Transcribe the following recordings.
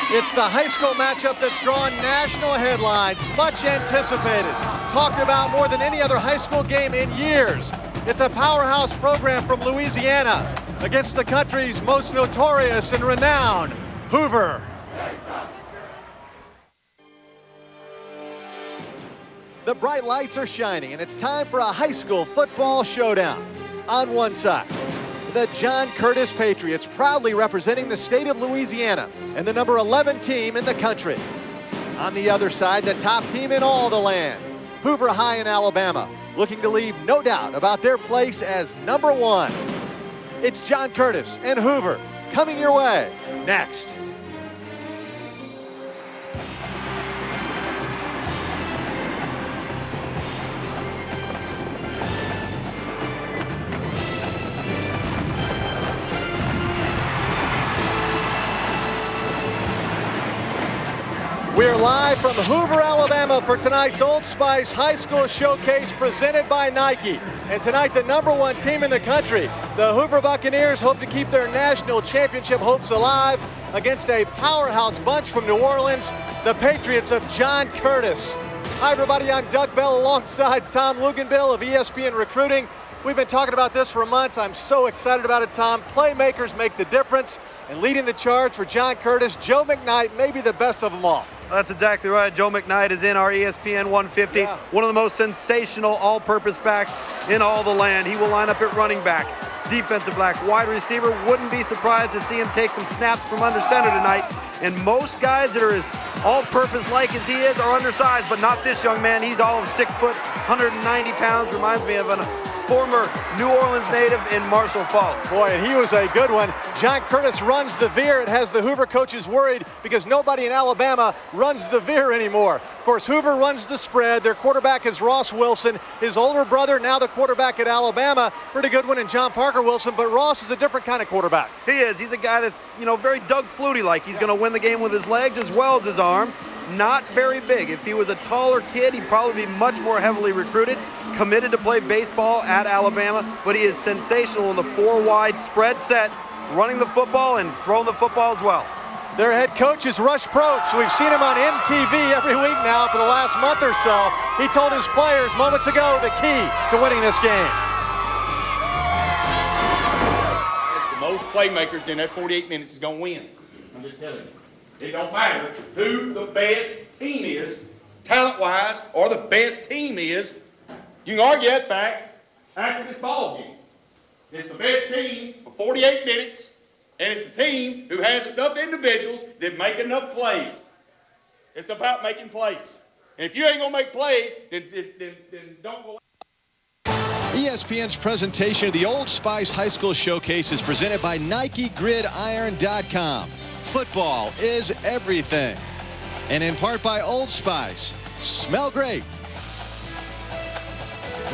It's the high school matchup that's drawn national headlines, much anticipated, talked about more than any other high school game in years. It's a powerhouse program from Louisiana against the country's most notorious and renowned Hoover. The bright lights are shining, and it's time for a high school football showdown. On one side, the John Curtis Patriots, proudly representing the state of Louisiana and the number 11 team in the country. On the other side, the top team in all the land, Hoover High in Alabama, looking to leave no doubt about their place as number 1. It's John Curtis and Hoover coming your way next. We're live from Hoover, Alabama for tonight's Old Spice High School Showcase presented by Nike. And tonight, the number 1 team in the country, the Hoover Buccaneers, hope to keep their national championship hopes alive against a powerhouse bunch from New Orleans, the Patriots of John Curtis. Hi, everybody. I'm Doug Bell alongside Tom Luganbill of ESPN Recruiting. We've been talking about this for months. I'm so excited about it, Tom. Playmakers make the difference. And leading the charge for John Curtis, Joe McKnight, maybe the best of them all. That's exactly right. Joe McKnight is in our ESPN 150. Yeah. One of the most sensational all-purpose backs in all the land. He will line up at running back, defensive back, wide receiver. Wouldn't be surprised to see him take some snaps from under center tonight. And most guys that are as all-purpose like as he is are undersized, but not this young man. He's all of 6 foot, 190 pounds. Reminds me of a former New Orleans native in Marshall Falk. Boy, and he was a good one. John Curtis runs the veer. It has the Hoover coaches worried because nobody in Alabama runs the veer anymore. Of course, Hoover runs the spread. Their quarterback is Ross Wilson. His older brother, now the quarterback at Alabama, pretty good one in John Parker Wilson, but Ross is a different kind of quarterback. He is. He's a guy that's, very Doug Flutie-like. He's going to win the game with his legs as well as his arm. Not very big. If he was a taller kid, he'd probably be much more heavily recruited. Committed to play baseball at Alabama, but he is sensational in the 4-wide spread set, running the football and throwing the football as well. Their head coach is Rush Probst. We've seen him on MTV every week now for the last month or so. He told his players moments ago the key to winning this game. The most playmakers in that 48 minutes is going to win. I'm just telling you. It don't matter who the best team is, talent-wise, or the best team is. You can argue that fact after this ball game. It's the best team for 48 minutes, and it's the team who has enough individuals that make enough plays. It's about making plays. And if you ain't going to make plays, then don't go. ESPN's presentation of the Old Spice High School Showcase is presented by NikeGridiron.com. Football is everything. And in part by Old Spice. Smell great.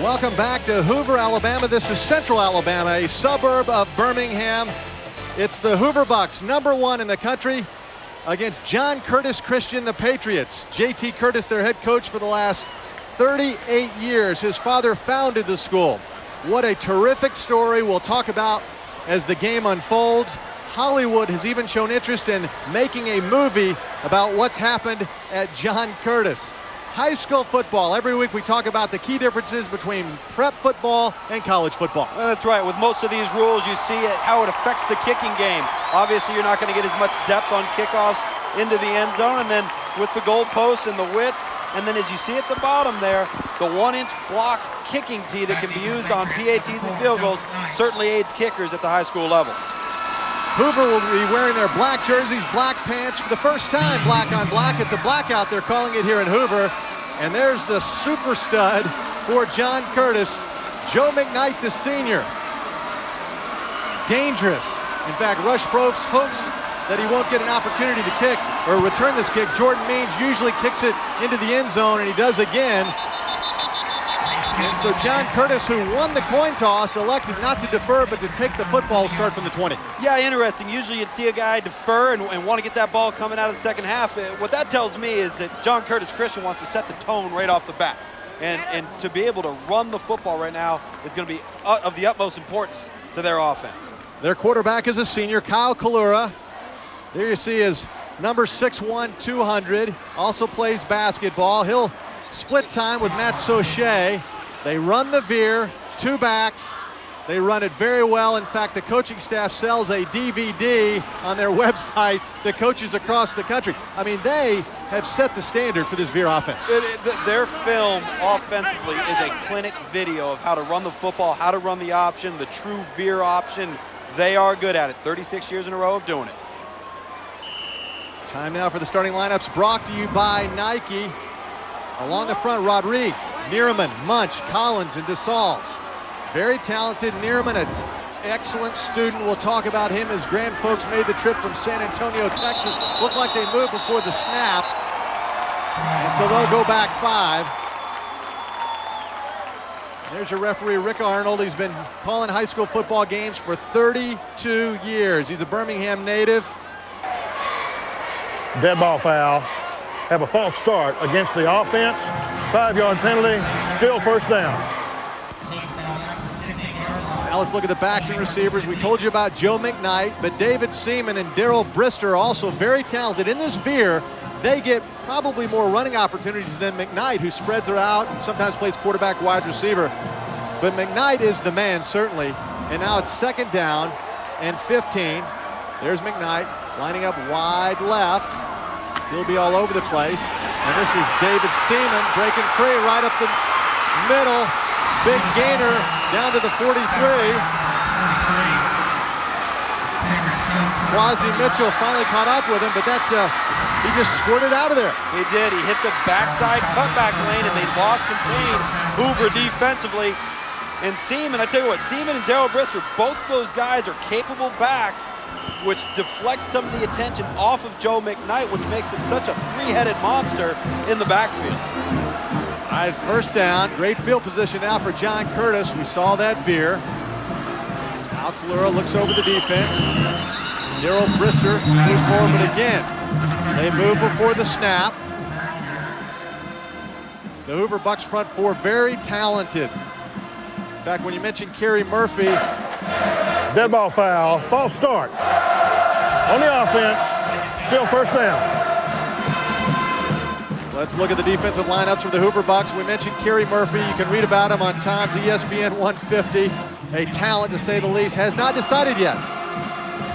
Welcome back to Hoover, Alabama. This is Central Alabama, a suburb of Birmingham. It's the Hoover Bucks, number 1 in the country, against John Curtis Christian, the Patriots. J.T. Curtis, their head coach for the last 38 years. His father founded the school. What a terrific story we'll talk about as the game unfolds. Hollywood has even shown interest in making a movie about what's happened at John Curtis. High school football. Every week we talk about the key differences between prep football and college football. Well, that's right. With most of these rules, you see how it affects the kicking game. Obviously, you're not going to get as much depth on kickoffs into the end zone, and then with the goalposts and the width, and then as you see at the bottom there, the 1-inch block kicking tee that can be used on PATs and field goals certainly aids kickers at the high school level. Hoover will be wearing their black jerseys, black pants for the first time, black on black. It's a blackout, they're calling it here in Hoover. And there's the super stud for John Curtis, Joe McKnight, the senior. Dangerous. In fact, Rush Probst hopes that he won't get an opportunity to kick or return this kick. Jordan Means usually kicks it into the end zone, and he does again. And so John Curtis, who won the coin toss, elected not to defer but to take the football, start from the 20. Yeah, interesting. Usually you'd see a guy defer and want to get that ball coming out of the second half. What that tells me is that John Curtis Christian wants to set the tone right off the bat. And to be able to run the football right now is going to be of the utmost importance to their offense. Their quarterback is a senior, Kyle Kalura. There you see his number 6'1", 200, also plays basketball. He'll split time with Matt Sauché. They run the veer, 2 backs. They run it very well. In fact, the coaching staff sells a DVD on their website to coaches across the country. I mean, they have set the standard for this veer offense. Their film offensively is a clinic video of how to run the football, how to run the option, the true veer option. They are good at it. 36 years in a row of doing it. Time now for the starting lineups, brought to you by Nike. Along the front, Rodrigue, Neerman, Munch, Collins, and DeSalles. Very talented. Neerman, an excellent student. We'll talk about him. His grand folks made the trip from San Antonio, Texas. Looked like they moved before the snap. And so they'll go back 5. There's your referee, Rick Arnold. He's been calling high school football games for 32 years. He's a Birmingham native. Dead ball foul. Have a false start against the offense. 5-yard penalty, still first down. Now let's look at the backs and receivers. We told you about Joe McKnight, but David Seaman and Darrell Brister are also very talented. In this veer, they get probably more running opportunities than McKnight, who spreads her out and sometimes plays quarterback, wide receiver. But McKnight is the man, certainly. And now it's 2nd down and 15. There's McKnight lining up wide left. He'll be all over the place. And this is David Seaman breaking free right up the middle. Big gainer down to the 43. Quasi Mitchell finally caught up with him, but that he just squirted out of there. He did. He hit the backside cutback lane, and they lost contained Hoover defensively. And Seaman, I tell you what, Seaman and Darrell Brister, both of those guys are capable backs, which deflects some of the attention off of Joe McKnight, which makes him such a 3-headed monster in the backfield. All right, 1st down. Great field position now for John Curtis. We saw that veer. Al Kalura looks over the defense. Darrell Brister moves forward again. They move before the snap. The Hoover Bucks front 4 very talented. In fact, when you mentioned Kerry Murphy. Dead ball foul, false start. On the offense, still first down. Let's look at the defensive lineups for the Hoover Bucks. We mentioned Kerry Murphy. You can read about him on Times ESPN 150. A talent, to say the least. Has not decided yet.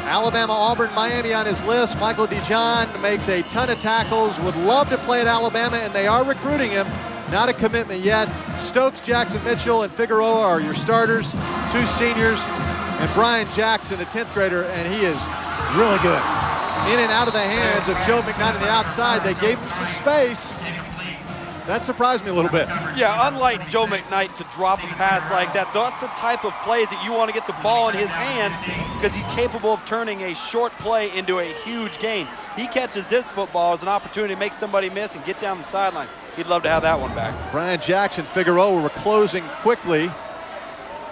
Alabama, Auburn, Miami on his list. Michael DeJohn makes a ton of tackles. Would love to play at Alabama, and they are recruiting him. Not a commitment yet. Stokes, Jackson Mitchell, and Figueroa are your starters. 2 seniors. And Brian Jackson, a 10th grader, and he is really good. In and out of the hands of Joe McKnight on the outside. They gave him some space. That surprised me a little bit. Yeah, unlike Joe McKnight to drop a pass like that, that's the type of plays that you want to get the ball in his hands because he's capable of turning a short play into a huge gain. He catches this football as an opportunity to make somebody miss and get down the sideline. He'd love to have that one back. Brian Jackson, Figueroa were closing quickly.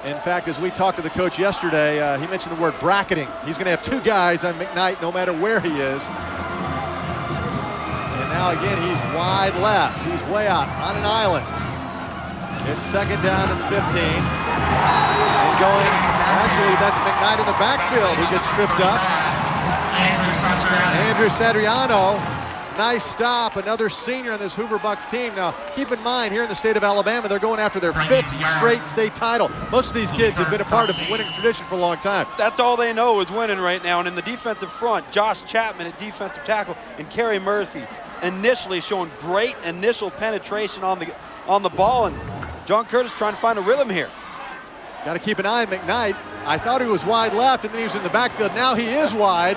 In fact, as we talked to the coach yesterday, he mentioned the word bracketing. He's going to have 2 guys on McKnight no matter where he is. And now again, he's wide left. He's way out on an island. It's 2nd down and 15. And going, actually, that's McKnight in the backfield who gets tripped up. Andrew Sadriano, nice stop. Another senior on this Hoover Bucks team. Now, keep in mind, here in the state of Alabama, they're going after their 5th straight state title. Most of these kids have been a part of winning tradition for a long time. That's all they know is winning right now. And in the defensive front, Josh Chapman at defensive tackle and Kerry Murphy initially showing great initial penetration on the ball. And John Curtis trying to find a rhythm here. Got to keep an eye on McKnight. I thought he was wide left, and then he was in the backfield. Now he is wide.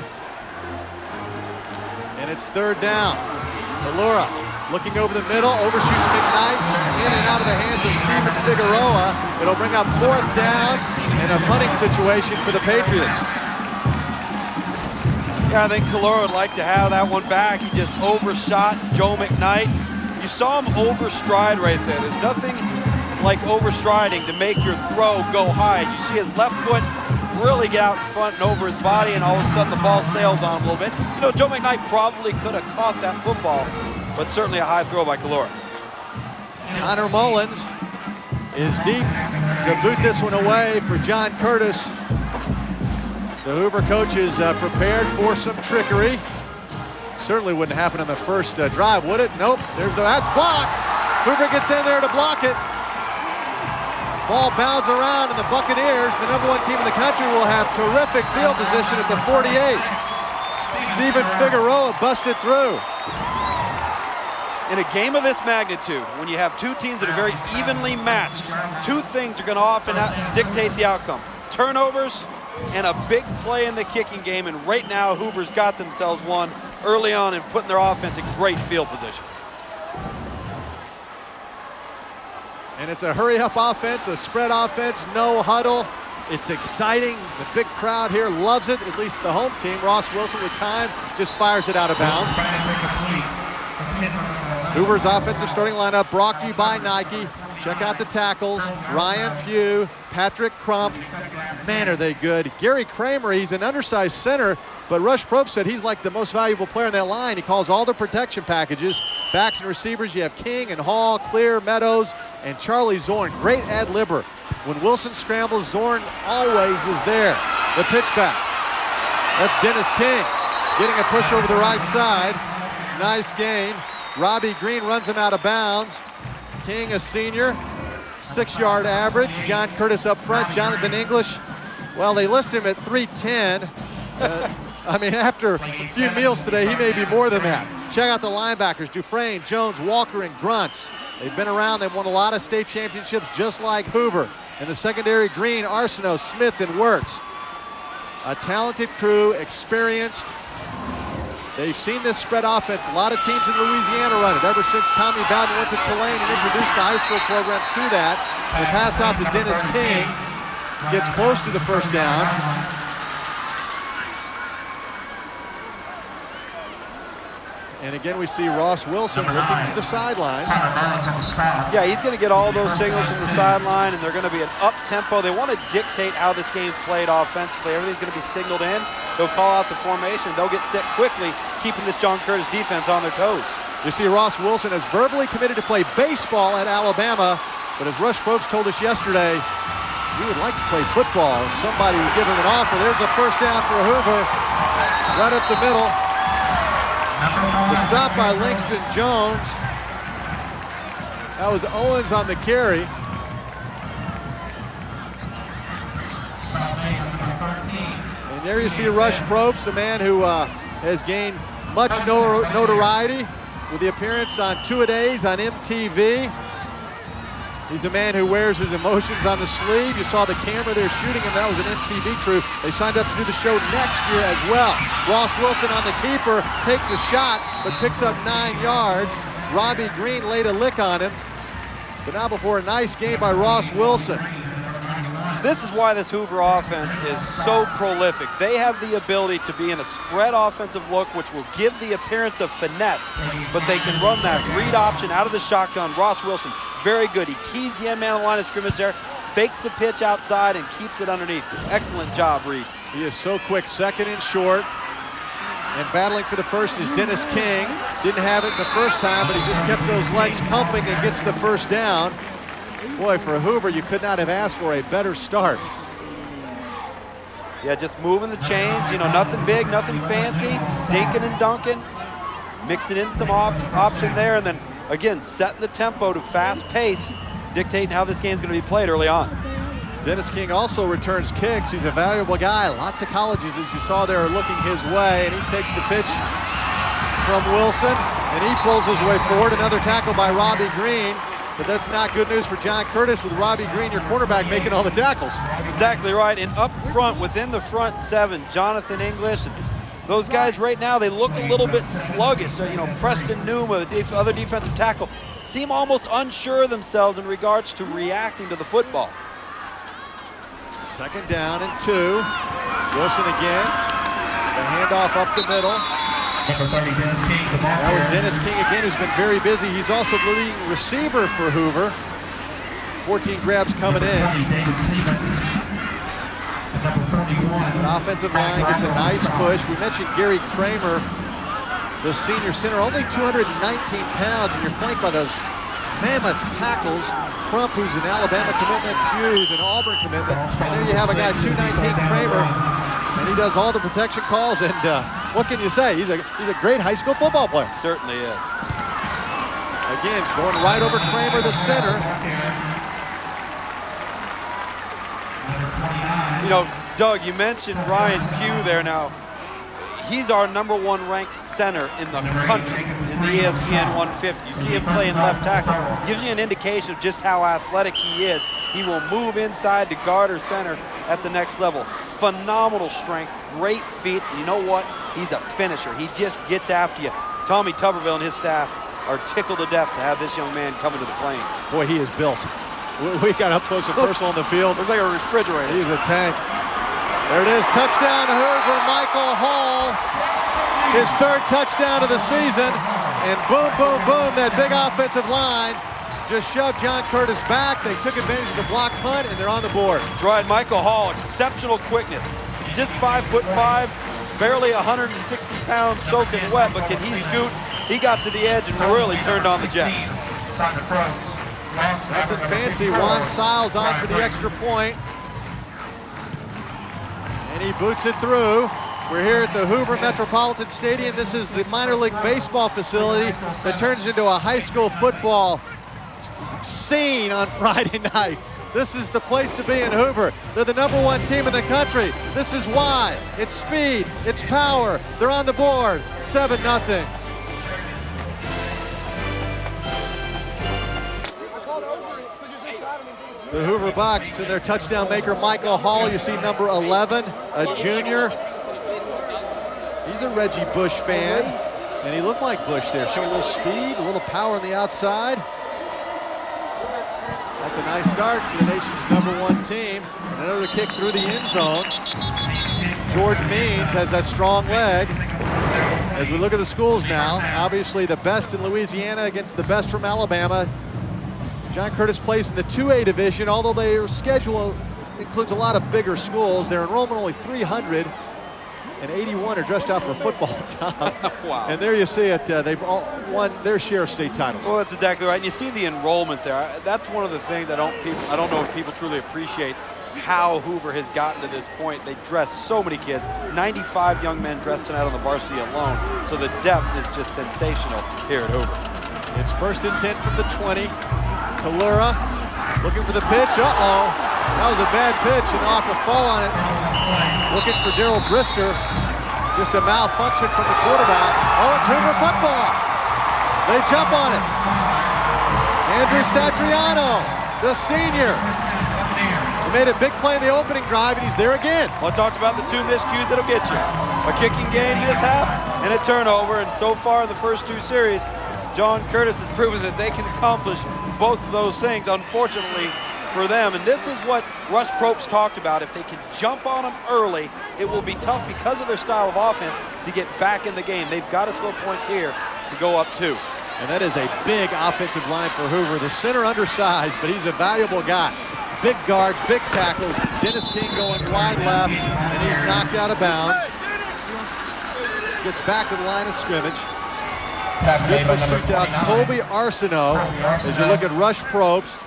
And it's 3rd down. Kalura looking over the middle, overshoots McKnight, in and out of the hands of Stephen Figueroa. It'll bring up 4th down and a punting situation for the Patriots. Yeah, I think Kalura would like to have that one back. He just overshot Joe McKnight. You saw him overstride right there. There's nothing like overstriding to make your throw go high. You see his left foot really get out in front and over his body, and all of a sudden the ball sails on him a little bit. You know, Joe McKnight probably could have caught that football, but certainly a high throw by Kalura. Connor Mullins is deep to boot this one away for John Curtis. The Hoover coach is prepared for some trickery. certainly wouldn't happen on the first drive, would it? Nope. That's blocked. Hoover gets in there to block it. Ball bounds around, and the Buccaneers, the #1 team in the country, will have terrific field position at the 48. Steven Figueroa busted through. In a game of this magnitude, when you have two teams that are very evenly matched, two things are going to often dictate the outcome. Turnovers and a big play in the kicking game, and right now Hoover's got themselves one early on and putting their offense in great field position. And it's a hurry-up offense, a spread offense, no huddle. It's exciting. The big crowd here loves it, at least the home team. Ross Wilson with time just fires it out of bounds. Hoover's offensive starting lineup brought to you by Nike. Check out the tackles. Ryan Pugh, Patrick Crump. Man, are they good. Gary Kramer, he's an undersized center, but Rush Probst said he's like the most valuable player in that line. He calls all the protection packages. Backs and receivers, you have King and Hall, Clear, Meadows, and Charlie Zorn. Great ad-libber. When Wilson scrambles, Zorn always is there. The pitch back. That's Dennis King getting a push over the right side. Nice gain. Robbie Green runs him out of bounds. King, a senior, 6-yard average. John Curtis up front. Jonathan English, well, they list him at 310. I mean, after a few meals today, he may be more than that. Check out the linebackers, Dufresne, Jones, Walker, and Grunts. They've been around. They've won a lot of state championships just like Hoover. In the secondary, Green, Arsenault, Smith, and Wirtz. A talented crew, experienced. They've seen this spread offense. A lot of teams in Louisiana run it ever since Tommy Bowden went to Tulane and introduced the high school programs to that. They pass out to Dennis King. Gets close to the first down. And again, we see Ross Wilson looking to the sidelines. Yeah, he's going to get all those signals from the sideline, and they're going to be an up-tempo. They want to dictate how this game's played offensively. Everything's going to be signaled in. They'll call out the formation. They'll get set quickly, keeping this John Curtis defense on their toes. You see Ross Wilson is verbally committed to play baseball at Alabama, but as Rush Probst told us yesterday, he would like to play football. Somebody would give him an offer. There's a first down for Hoover, right up the middle. The stop by Langston Jones. That was Owens on the carry. And there you see Rush Probst, the man who has gained much notoriety with the appearance on Two-A-Days on MTV. He's a man who wears his emotions on the sleeve. You saw the camera there shooting him. That was an MTV crew. They signed up to do the show next year as well. Ross Wilson on the keeper, takes a shot, but picks up 9 yards. Robbie Green laid a lick on him. But now before a nice game by Ross Wilson. This is why this Hoover offense is so prolific. They have the ability to be in a spread offensive look, which will give the appearance of finesse, but they can run that read option out of the shotgun. Ross Wilson, very good. He keys the end man on the line of scrimmage there, fakes the pitch outside, and keeps it underneath. Excellent job, Reed. He is so quick, second and short. And battling for the first is Dennis King. Didn't have it the first time, but he just kept those legs pumping and gets the first down. Boy, for Hoover, you could not have asked for a better start. Yeah, just moving the chains, you know, nothing big, nothing fancy, dinking and dunking, mixing in some option there, and then, again, setting the tempo to fast pace, dictating how this game's going to be played early on. Dennis King also returns kicks. He's a valuable guy. Lots of colleges, as you saw there, are looking his way, and he takes the pitch from Wilson, and he pulls his way forward. Another tackle by Robbie Green. But that's not good news for John Curtis with Robbie Green, your cornerback, making all the tackles. That's exactly right. And up front, within the front seven, Jonathan English, and those guys right now, they look a little bit sluggish. So, you know, Preston Numa, the other defensive tackle, seem almost unsure of themselves in regards to reacting to the football. Second down and 2. Wilson again. The handoff up the middle. That was Dennis King again, who's been very busy. He's also the leading receiver for Hoover. 14 grabs coming in. The offensive line gets a nice push. We mentioned Gary Kramer, the senior center, only 219 pounds, and you're flanked by those mammoth tackles. Crump, who's an Alabama commitment, Pugh, who's an Auburn commitment, and there you have a guy, 219 Kramer, and he does all the protection calls, and what can you say? He's a great high school football player. Certainly is. Again, going right over Kramer, the center. You know, Doug, you mentioned Ryan Pugh there. Now, he's our #1 ranked center in the country in the ESPN 150. You see him playing left tackle. Gives you an indication of just how athletic he is. He will move inside to guard or center at the next level. Phenomenal strength, great feet. You know what? He's a finisher. He just gets after you. Tommy Tuberville and his staff are tickled to death to have this young man come into the Plains. Boy, he is built. We got up close and personal on the field. Looks like a refrigerator. He's a tank. There it is, touchdown to Hoover, Michael Hall. His 3rd touchdown of the season. And boom, boom, boom, that big offensive line just shoved John Curtis back. They took advantage of the block punt, and they're on the board. That's right, Michael Hall, exceptional quickness. Just 5'5", barely 160 pounds soaking wet, but can he scoot? He got to the edge and really turned on the Jets. Nothing fancy. Juan Siles on for the extra point. And he boots it through. We're here at the Hoover Metropolitan Stadium. This is the minor league baseball facility that turns into a high school football scene on Friday nights. This is the place to be in Hoover. They're the #1 team in the country. This is why. It's speed, it's power. They're on the board, 7-0. The Hoover Bucks and their touchdown maker, Michael Hall. You see number 11, a junior. He's a Reggie Bush fan, and he looked like Bush there. Showing a little speed, a little power on the outside. That's a nice start for the nation's #1 team. And another kick through the end zone. Jordan Means has that strong leg. As we look at the schools now, obviously the best in Louisiana against the best from Alabama. John Curtis plays in the 2A division, although their schedule includes a lot of bigger schools. Their enrollment only 300, and 81 are dressed out for football, Tom. Wow. And there you see it. They've all won their share of state titles. Well, that's exactly right. And you see the enrollment there. That's one of the things I don't know if people truly appreciate how Hoover has gotten to this point. They dress so many kids. 95 young men dressed tonight on the varsity alone. So the depth is just sensational here at Hoover. It's 1st and 10 from the 20. Kalura looking for the pitch. Uh-oh. That was a bad pitch, and they'll have to fall on it. Looking for Darrell Brister. Just a malfunction from the quarterback. Oh, it's Hoover football. They jump on it. Andrew Satriano, the senior. He made a big play in the opening drive, and he's there again. Well, I talked about the 2 miscues that'll get you. A kicking game mishap and a turnover, and so far in the first 2 series, John Curtis has proven that they can accomplish both of those things, unfortunately for them. And this is what Rush Probst talked about. If they can jump on them early, it will be tough because of their style of offense to get back in the game. They've got to score points here to go up 2. And that is a big offensive line for Hoover. The center undersized, but he's a valuable guy. Big guards, big tackles. Dennis King going wide left, and he's knocked out of bounds. Gets back to the line of scrimmage. Good pursuit out. Colby Arsenault, as you look at Rush Probst.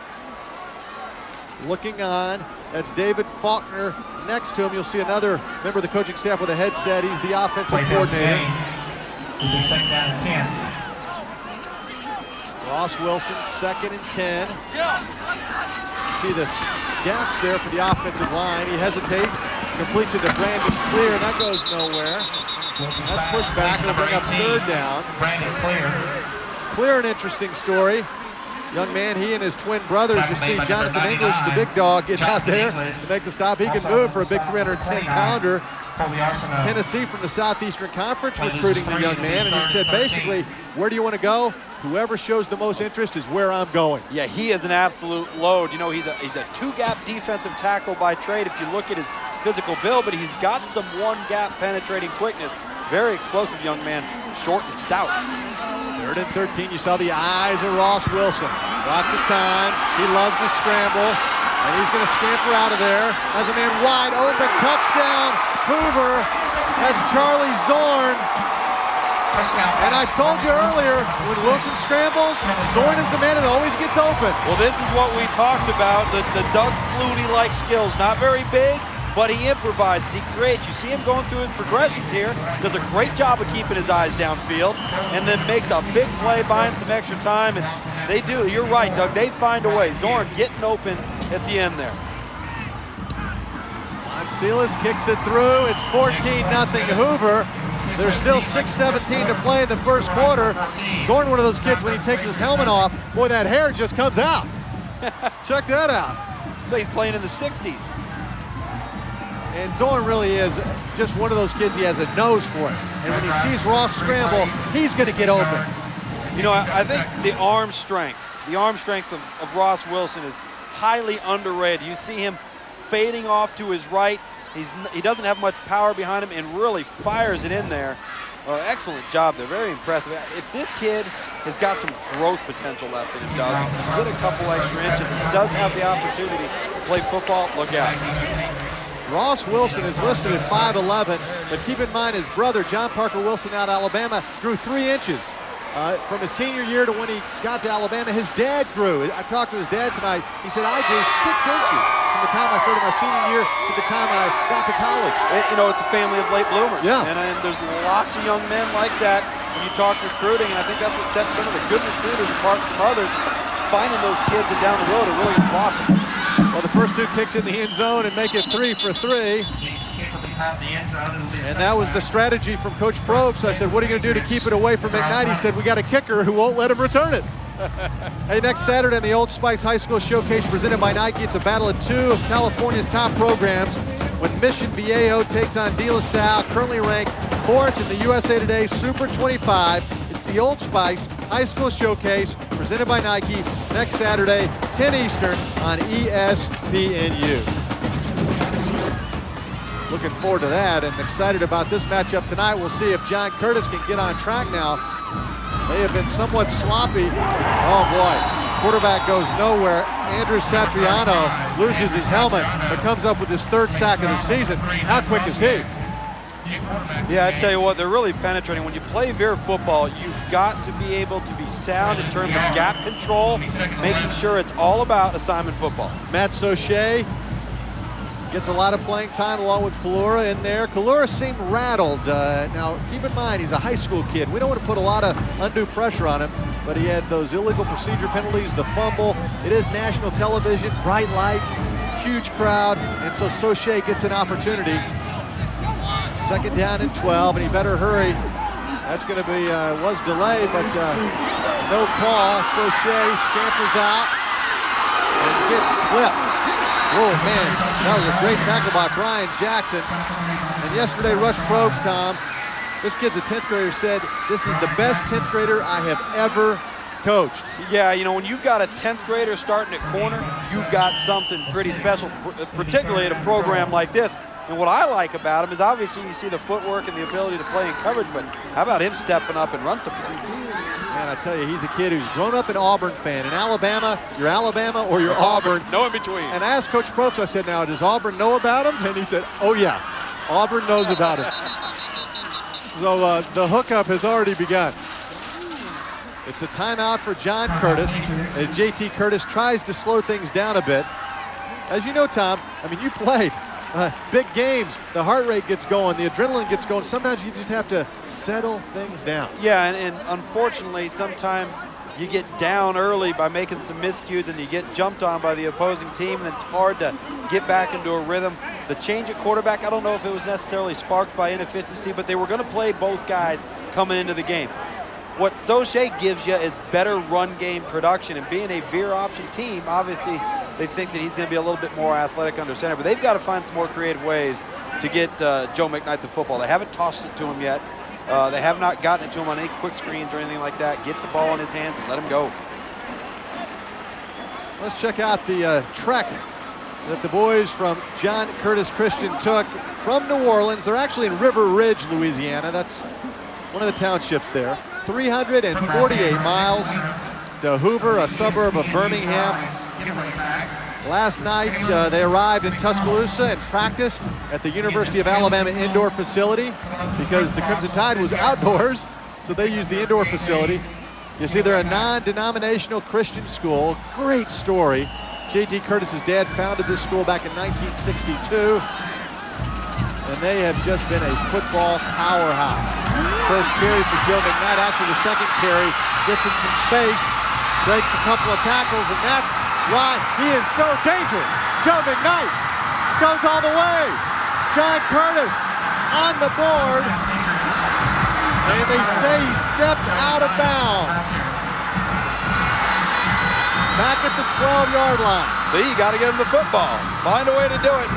Looking on, that's David Faulkner. Next to him, you'll see another member of the coaching staff with a headset. He's the offensive coordinator. Ross Wilson, 2nd and 10. See the gaps there for the offensive line. He hesitates, completes it to Brandon Clear, and that goes nowhere. That's pushed back. It'll bring up 3rd down. Clear, an interesting story. Young man, he and his twin brothers. You see Jonathan English, the big dog, get out there to make the stop. He can move for a big 310-pounder. Tennessee from the Southeastern Conference recruiting the young man, and he said basically, where do you want to go? Whoever shows the most interest is where I'm going. Yeah, he is an absolute load. You know, he's a 2-gap defensive tackle by trade if you look at his physical build, but he's got some 1-gap penetrating quickness. Very explosive young man, short and stout. 3rd and 13, you saw the eyes of Ross Wilson. Lots of time, he loves to scramble, and he's gonna scamper out of there. Has a man wide open, touchdown, Hoover. That's Charlie Zorn. And I told you earlier, when Wilson scrambles, Zorn is the man that always gets open. Well, this is what we talked about, the Doug Flutie-like skills. Not very big, but he improvises, he creates. You see him going through his progressions here, does a great job of keeping his eyes downfield, and then makes a big play, buying some extra time, and they do. You're right, Doug. They find a way. Zorn getting open at the end there. Silas kicks it through. It's 14-0 Hoover. There's still 6:17 to play in the first quarter. Zorn, one of those kids, when he takes his helmet off, boy, that hair just comes out. Check that out. It's like he's playing in the 60s. And Zorn really is just one of those kids. He has a nose for it. And when he sees Ross scramble, he's going to get open. You know, I think the arm strength of Ross Wilson is highly underrated. You see him fading off to his right. He doesn't have much power behind him and really fires it in there. Excellent job there, very impressive. If this kid has got some growth potential left in him, Doug, get a couple extra inches and does have the opportunity to play football, look out. Ross Wilson is listed at 5'11", but keep in mind his brother, John Parker Wilson out of Alabama, grew 3 inches. From his senior year to when he got to Alabama, his dad grew. I talked to his dad tonight. He said, I grew 6 inches from the time I started my senior year to the time I got to college. You know, it's a family of late bloomers. Yeah. And there's lots of young men like that when you talk recruiting, and I think that's what sets some of the good recruiters apart from others, finding those kids that down the road are really going to blossom. Well, the first 2 kicks in the end zone and make it 3 for 3. And that was the strategy from Coach Probst. I said, what are you going to do to keep it away from McKnight? He said, we got a kicker who won't let him return it. Hey, next Saturday in the Old Spice High School Showcase presented by Nike, it's a battle of 2 of California's top programs when Mission Viejo takes on De La Salle, currently ranked 4th in the USA Today Super 25. It's the Old Spice High School Showcase presented by Nike next Saturday, 10 Eastern on ESPNU. Looking forward to that and excited about this matchup tonight. We'll see if John Curtis can get on track now. They have been somewhat sloppy. Oh boy, quarterback goes nowhere. Andrew Satriano loses his helmet, but comes up with his 3rd sack of the season. How quick is he? Yeah, I tell you what, they're really penetrating. When you play Veer football, you've got to be able to be sound in terms of gap control, making sure it's all about assignment football. Matt Soche gets a lot of playing time along with Kalura in there. Kalura seemed rattled. Now, keep in mind, he's a high school kid. We don't want to put a lot of undue pressure on him, but he had those illegal procedure penalties, the fumble. It is national television, bright lights, huge crowd, and so Soche gets an opportunity. 2nd down and 12, and he better hurry. That's going to be, was delayed, but no call. Soche scampers out and gets clipped. Oh, man, that was a great tackle by Brian Jackson. And yesterday, Rush Probst, Tom, this kid's a 10th grader, said, this is the best 10th grader I have ever coached. Yeah, you know, when you've got a 10th grader starting at corner, you've got something pretty special, particularly at a program like this. And what I like about him is obviously you see the footwork and the ability to play in coverage, but how about him stepping up and run support? Man, I tell you, he's a kid who's grown up an Auburn fan. In Alabama, you're Alabama or you're Auburn. No in between. And I asked Coach Probst, I said, now, does Auburn know about him? And he said, oh, yeah, Auburn knows about him. So the hookup has already begun. It's a timeout for John Curtis as JT Curtis tries to slow things down a bit. As you know, Tom, I mean, you played big games. The heart rate gets going, the adrenaline gets going. Sometimes you just have to settle things down. Yeah, and unfortunately, sometimes you get down early by making some miscues and you get jumped on by the opposing team, and it's hard to get back into a rhythm. The change at quarterback, I don't know if it was necessarily sparked by inefficiency, but they were going to play both guys coming into the game. What Soche gives you is better run game production, and being a veer option team, obviously they think that he's going to be a little bit more athletic under center, but they've got to find some more creative ways to get Joe McKnight the football. They haven't tossed it to him yet. They have not gotten it to him on any quick screens or anything like that. Get the ball in his hands and let him go. Let's check out the trek that the boys from John Curtis Christian took from New Orleans. They're actually in River Ridge, Louisiana. That's one of the townships there. 348 miles to Hoover, a suburb of Birmingham. Last night, they arrived in Tuscaloosa and practiced at the University of Alabama indoor facility because the Crimson Tide was outdoors, so they used the indoor facility. You see, they're a non-denominational Christian school. Great story. J.T. Curtis's dad founded this school back in 1962. and they have just been a football powerhouse. First carry for Joe McKnight. Actually, the second carry gets in some space, breaks a couple of tackles, and that's why he is so dangerous. Joe McKnight goes all the way. John Curtis on the board, and they say he stepped out of bounds. Back at the 12-yard line. See, you got to get him the football. Find a way to do it.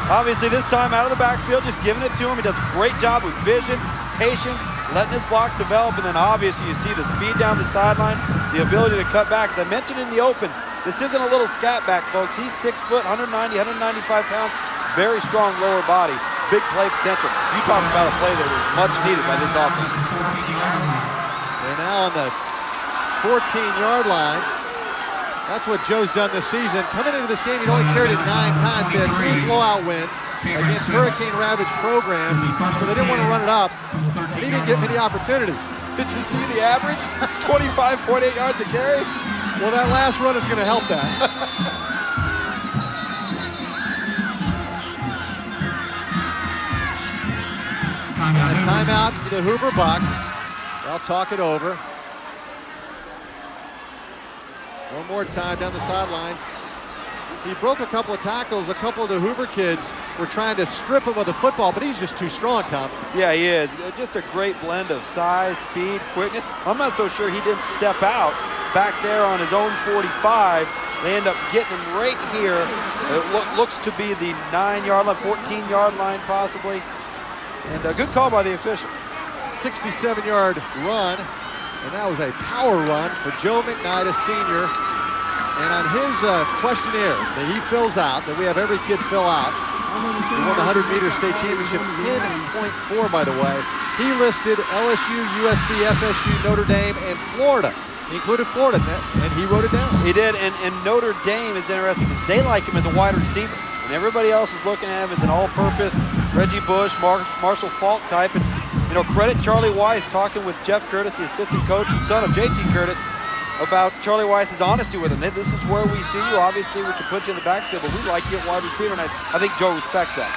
Obviously, this time out of the backfield, just giving it to him. He does a great job with vision, patience, letting his blocks develop, and then obviously you see the speed down the sideline, the ability to cut back. As I mentioned in the open, this isn't a little scat back, folks. He's 6 foot, 190, 195 pounds, very strong lower body, big play potential. You talk about a play that was much needed by this offense. They're now on the 14-yard line. That's what Joe's done this season. Coming into this game, he'd only carried it 9 times. They had 3 blowout wins against hurricane-ravaged programs, so they didn't want to run it up, and he didn't get many opportunities. Did you see the average? 25.8 yards a carry? Well, that last run is going to help that. And a timeout for the Hoover Bucks. They'll talk it over. One more time down the sidelines. He broke a couple of tackles. A couple of the Hoover kids were trying to strip him of the football, but he's just too strong, Tom. Yeah, he is. Just a great blend of size, speed, quickness. I'm not so sure he didn't step out back there on his own 45. They end up getting him right here. It looks to be the 9-yard line, 14-yard line possibly. And a good call by the official. 67-yard run. And that was a power run for Joe McKnight, a senior. And on his questionnaire that he fills out, that we have every kid fill out, he won the 100-meter state championship, 10.4, by the way. He listed LSU, USC, FSU, Notre Dame, and Florida. He included Florida, and he wrote it down. He did, and Notre Dame is interesting because they like him as a wide receiver. And everybody else is looking at him as an all-purpose Reggie Bush, Marshall Faulk type. And you know, credit Charlie Weiss talking with Jeff Curtis, the assistant coach and son of JT Curtis, about Charlie Weiss's honesty with him. This is where we see you. Obviously, we can put you in the backfield, but we like you at wide receiver, and I think Joe respects that.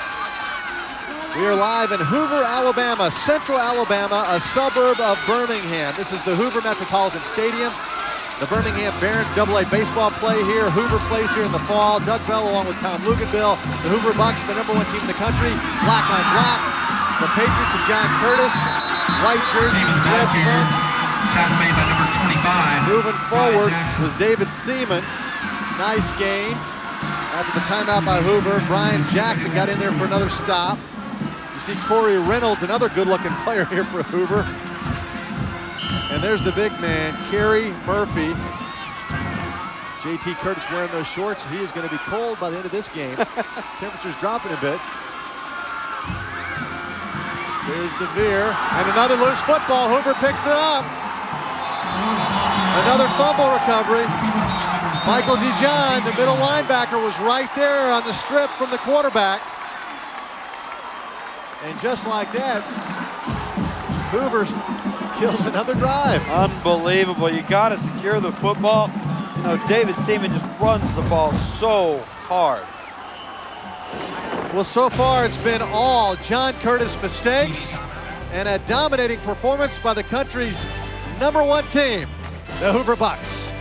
We are live in Hoover, Alabama, Central Alabama, a suburb of Birmingham. This is the Hoover Metropolitan Stadium. The Birmingham Barons AA baseball play here. Hoover plays here in the fall. Doug Bell along with Tom Luganville. The Hoover Bucks, the #1 team in the country. Black on black. The Patriots and John Curtis. White jerseys, red trunks. Tackle made by number 25. Moving forward was David Seaman. Nice gain. After the timeout by Hoover, Brian Jackson got in there for another stop. You see Corey Reynolds, another good-looking player here for Hoover. And there's the big man, Kerry Murphy. JT Curtis wearing those shorts. He is going to be cold by the end of this game. Temperature's dropping a bit. There's the veer, and another loose football. Hoover picks it up. Another fumble recovery. Michael DeJohn, the middle linebacker, was right there on the strip from the quarterback. And just like that, Hoover kills another drive. Unbelievable. You got to secure the football. You know, David Seaman just runs the ball so hard. Well, so far it's been all John Curtis mistakes and a dominating performance by the country's #1 team, the Hoover Bucks.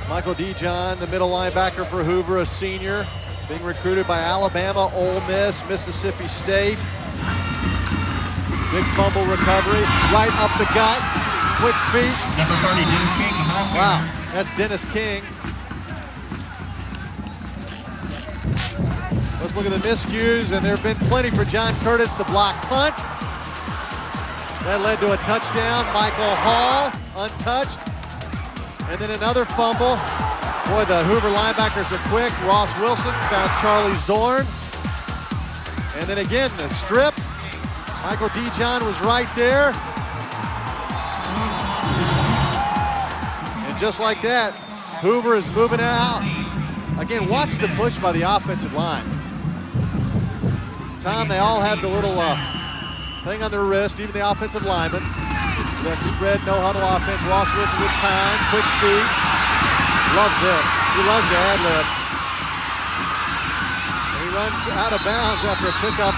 Michael DeJohn, the middle linebacker for Hoover, a senior, being recruited by Alabama, Ole Miss, Mississippi State. Big fumble recovery, right up the gut, quick feet. Number 30, Dennis King. Wow, that's Dennis King. Let's look at the miscues, and there have been plenty for John Curtis. The block punt. That led to a touchdown. Michael Hall, untouched. And then another fumble. Boy, the Hoover linebackers are quick. Ross Wilson found Charlie Zorn. And then again, the strip. Michael DeJohn was right there. And just like that, Hoover is moving out. Again, watch the push by the offensive line. Tom, they all have the little thing on their wrist, even the offensive lineman. That spread, no huddle offense. Ross Wilson with time, quick feet. Loves this. He loves the ad-lib. He runs out of bounds after a pickup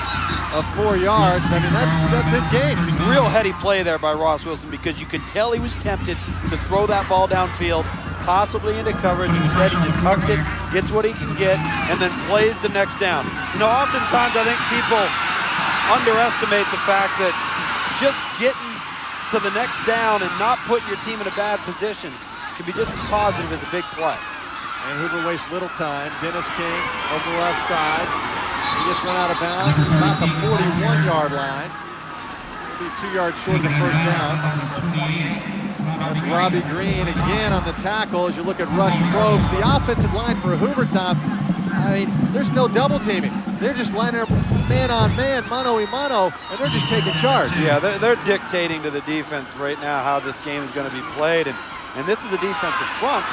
of 4 yards. I mean, that's his game. Real heady play there by Ross Wilson, because you could tell he was tempted to throw that ball downfield, possibly into coverage. Instead, he just tucks it, gets what he can get, and then plays the next down. You know, oftentimes I think people underestimate the fact that just getting to the next down and not putting your team in a bad position can be just as positive as a big play. And Hoover wastes little time. Dennis King over the left side. He just run out of bounds about the 41-yard line. Be 2 yards short of the first down. That's Robbie Green again on the tackle as you look at rush probes. The offensive line for Hoover, Tom, I mean, there's no double teaming. They're just lining up man on man, mano a mano, and they're just taking charge. Yeah, they're dictating to the defense right now how this game is going to be played. And this is a defensive front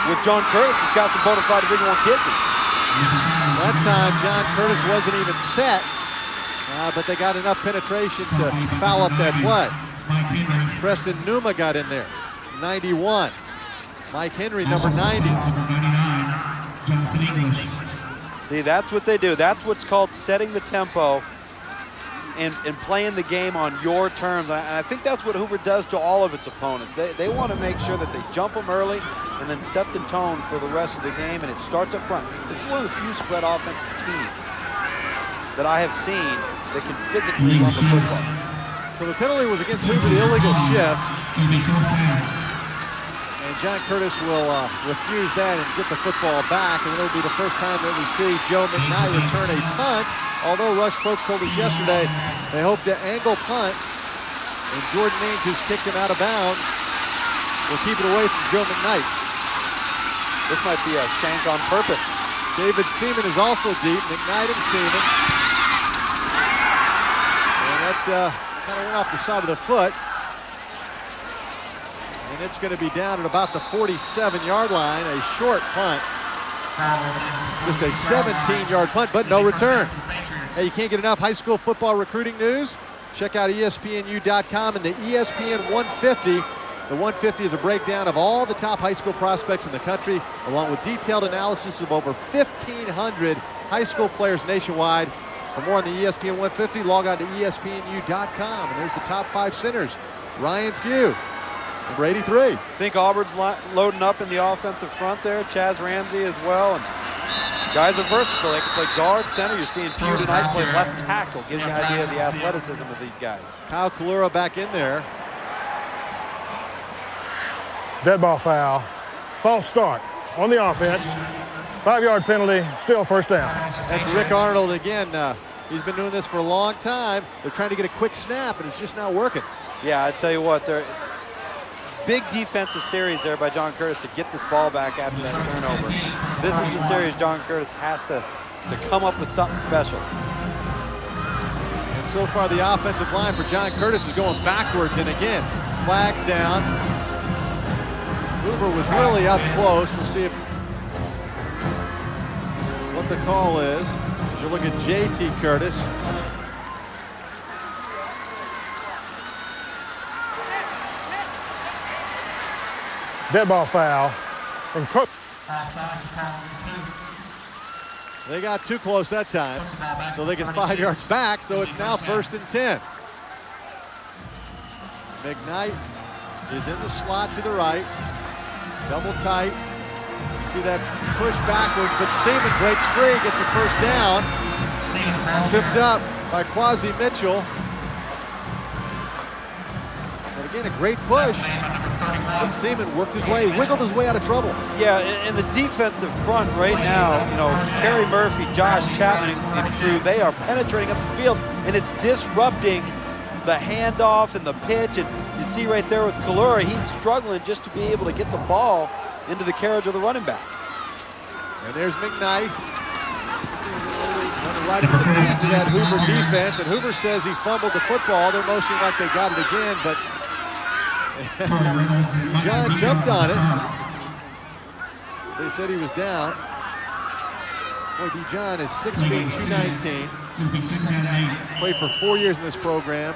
with John Curtis, who's got some bona fide Division I kids in. That time, John Curtis wasn't even set, but they got enough penetration to foul up that play. Preston Numa got in there, 91. Mike Henry, number 90. See, that's what they do. That's what's called setting the tempo and playing the game on your terms. And I think that's what Hoover does to all of its opponents. They want to make sure that they jump them early and then set the tone for the rest of the game, and it starts up front. This is one of the few spread offensive teams that I have seen that can physically run the football. So the penalty was against Hoover, the illegal shift. And John Curtis will refuse that and get the football back, and it'll be the first time that we see Joe McKnight return a punt. Although Rush Probst told us yesterday they hope to angle punt, and Jordan Means, who's kicked him out of bounds, will keep it away from Joe McKnight. This might be a shank on purpose. David Seaman is also deep, McKnight and Seaman. And that kind of went off the side of the foot. And it's going to be down at about the 47-yard line, a short punt. Just a 17-yard punt, but no return. Hey, you can't get enough high school football recruiting news? Check out ESPNU.com and the ESPN 150. The 150 is a breakdown of all the top high school prospects in the country, along with detailed analysis of over 1,500 high school players nationwide. For more on the ESPN 150, log on to ESPNU.com. And there's the top 5 centers. Ryan Pugh, number 83. Think Auburn's loading up in the offensive front there. Chaz Ramsey as well. And guys are versatile. They can play guard, center. You're seeing Pugh tonight play left tackle. Gives you an idea of the athleticism of these guys. Kyle Kalura back in there. Dead ball foul. False start on the offense. 5-yard penalty, still first down. That's Rick Arnold again. He's been doing this for a long time. They're trying to get a quick snap, and it's just not working. Yeah, I tell you what, they're big defensive series there by John Curtis to get this ball back after that turnover. This is the series John Curtis has to come up with something special. And so far, the offensive line for John Curtis is going backwards, and again, flags down. Hoover was really up close. We'll see what the call is. As you look at J.T. Curtis. Dead ball foul. And they got too close that time, so they get 5 yards back, so it's now 1st and 10. McKnight is in the slot to the right. Double tight. You see that push backwards, but Seaman breaks free, gets a first down. Tripped up by Quasi Mitchell. And again, a great push. But Seaman worked his way, wiggled his way out of trouble. Yeah, in the defensive front right now, you know, Kerry Murphy, Josh Chapman and crew, they are penetrating up the field, and it's disrupting the handoff and the pitch. And you see right there with Kalura, he's struggling just to be able to get the ball into the carriage of the running back. And there's McKnight. Running right into the teeth of that Hoover defense, and Hoover says he fumbled the football. They're motioning like they got it again, but John jumped on it. They said he was down. Boy, Dijon is 6 feet, 219. Played for 4 years in this program.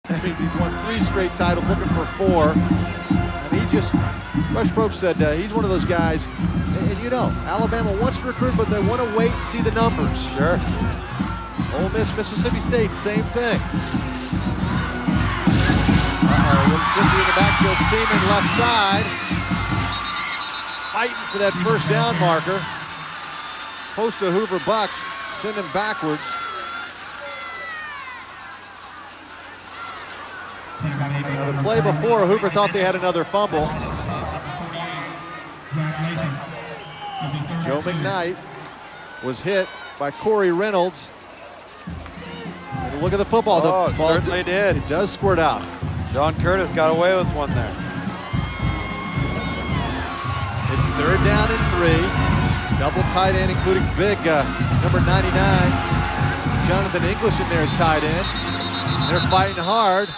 That means he's won 3 straight titles, looking for 4. And And Rush Probst said he's one of those guys, and you know, Alabama wants to recruit, but they want to wait and see the numbers. Sure. Ole Miss, Mississippi State, same thing. A little tricky in the backfield. Seaman left side. Fighting for that first down marker. Post to Hoover Bucks. Send him backwards. Now the play before, Hoover thought they had another fumble. Joe McKnight was hit by Corey Reynolds. And look at the football. The ball certainly did. It does squirt out. John Curtis got away with one there. It's 3rd down and 3. Double tight end, including big number 99, Jonathan English in there at tight end. They're fighting hard.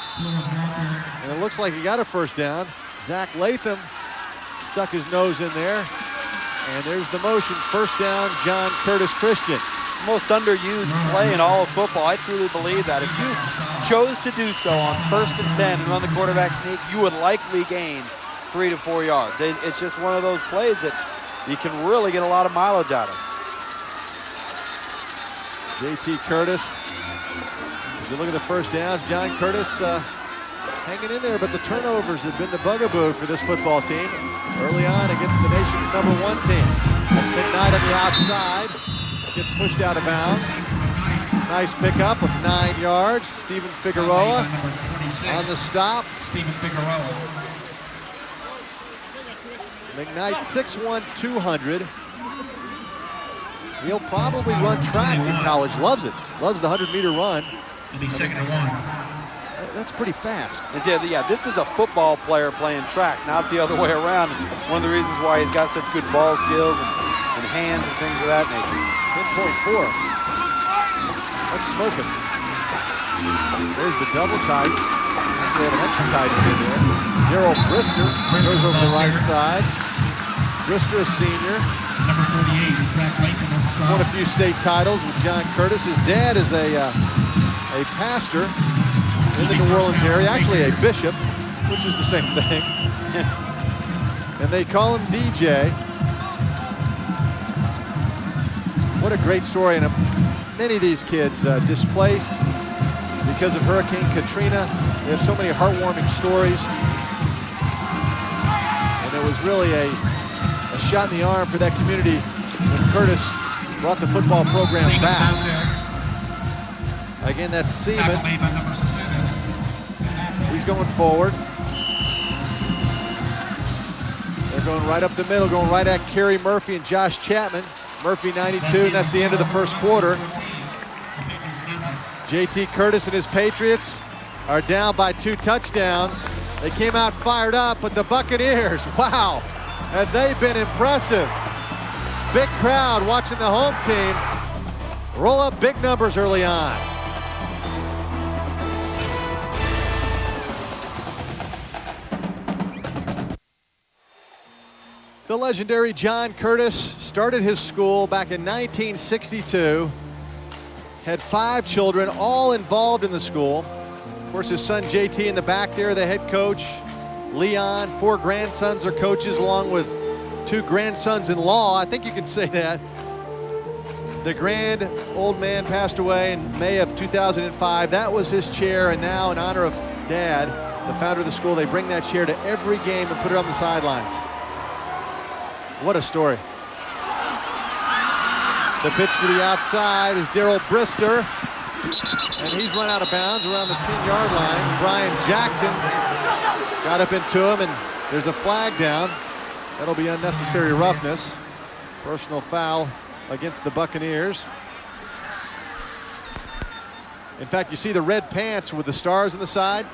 And it looks like he got a first down. Zach Latham stuck his nose in there. And there's the motion. First down, John Curtis Christian. Most underused play in all of football. I truly believe that. If you chose to do so on 1st and 10 and run the quarterback sneak, you would likely gain 3 to 4 yards. It's just one of those plays that you can really get a lot of mileage out of. J.T. Curtis. As you look at the first downs, John Curtis hanging in there, but the turnovers have been the bugaboo for this football team early on against the nation's #1 team. That's McKnight on the outside. Gets pushed out of bounds. Nice pickup of 9 yards. Stephen Figueroa on the stop. McKnight 6'1", 200. He'll probably run track in college. Loves it. Loves the 100-meter run. It'll be 2nd and 1. That's pretty fast. Yeah, this is a football player playing track, not the other way around. And one of the reasons why he's got such good ball skills and hands and things of that nature. 10.4. That's smoking. There's the double tight. Actually, have an extra tight end in there. Darrell Brister goes over the right side. Brister, a senior. Number 48, Zach Latham. He's won a few state titles with John Curtis. His dad is a pastor in the New Orleans area, actually a bishop, which is the same thing. And they call him DJ. What a great story. And many of these kids displaced because of Hurricane Katrina. They have so many heartwarming stories. And it was really a shot in the arm for that community when Curtis brought the football program back. Again, that's Seaman. He's going forward. They're going right up the middle, going right at Kerry Murphy and Josh Chapman. Murphy 92, and that's the end of the first quarter. J.T. Curtis and his Patriots are down by 2 touchdowns. They came out fired up, but the Buccaneers, wow, have they been impressive. Big crowd watching the home team roll up big numbers early on. The legendary John Curtis started his school back in 1962, had 5 children, all involved in the school. Of course, his son JT in the back there, the head coach. Leon, 4 grandsons are coaches, along with 2 grandsons-in-law. I think you can say that. The grand old man passed away in May of 2005. That was his chair, and now in honor of Dad, the founder of the school, they bring that chair to every game and put it on the sidelines. What a story. The pitch to the outside is Darrell Brister, and he's run out of bounds around the 10-yard line. Brian Jackson got up into him, and there's a flag down. That'll be unnecessary roughness. Personal foul against the Buccaneers. In fact, you see the red pants with the stars on the side?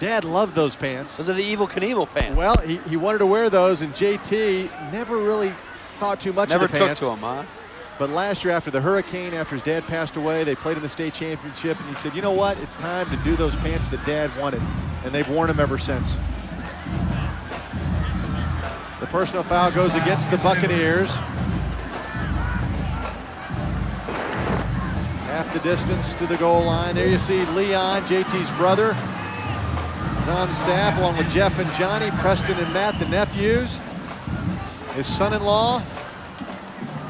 Dad loved those pants. Those are the Evel Knievel pants. Well, he wanted to wear those, and JT never really thought too much of the pants. Never took to them, huh? But last year, after the hurricane, after his dad passed away, they played in the state championship, and he said, you know what? It's time to do those pants that Dad wanted, and they've worn them ever since. The personal foul goes against the Buccaneers. Half the distance to the goal line. There you see Leon, JT's brother. He's on staff along with Jeff and Johnny, Preston and Matt, the nephews, his son-in-law.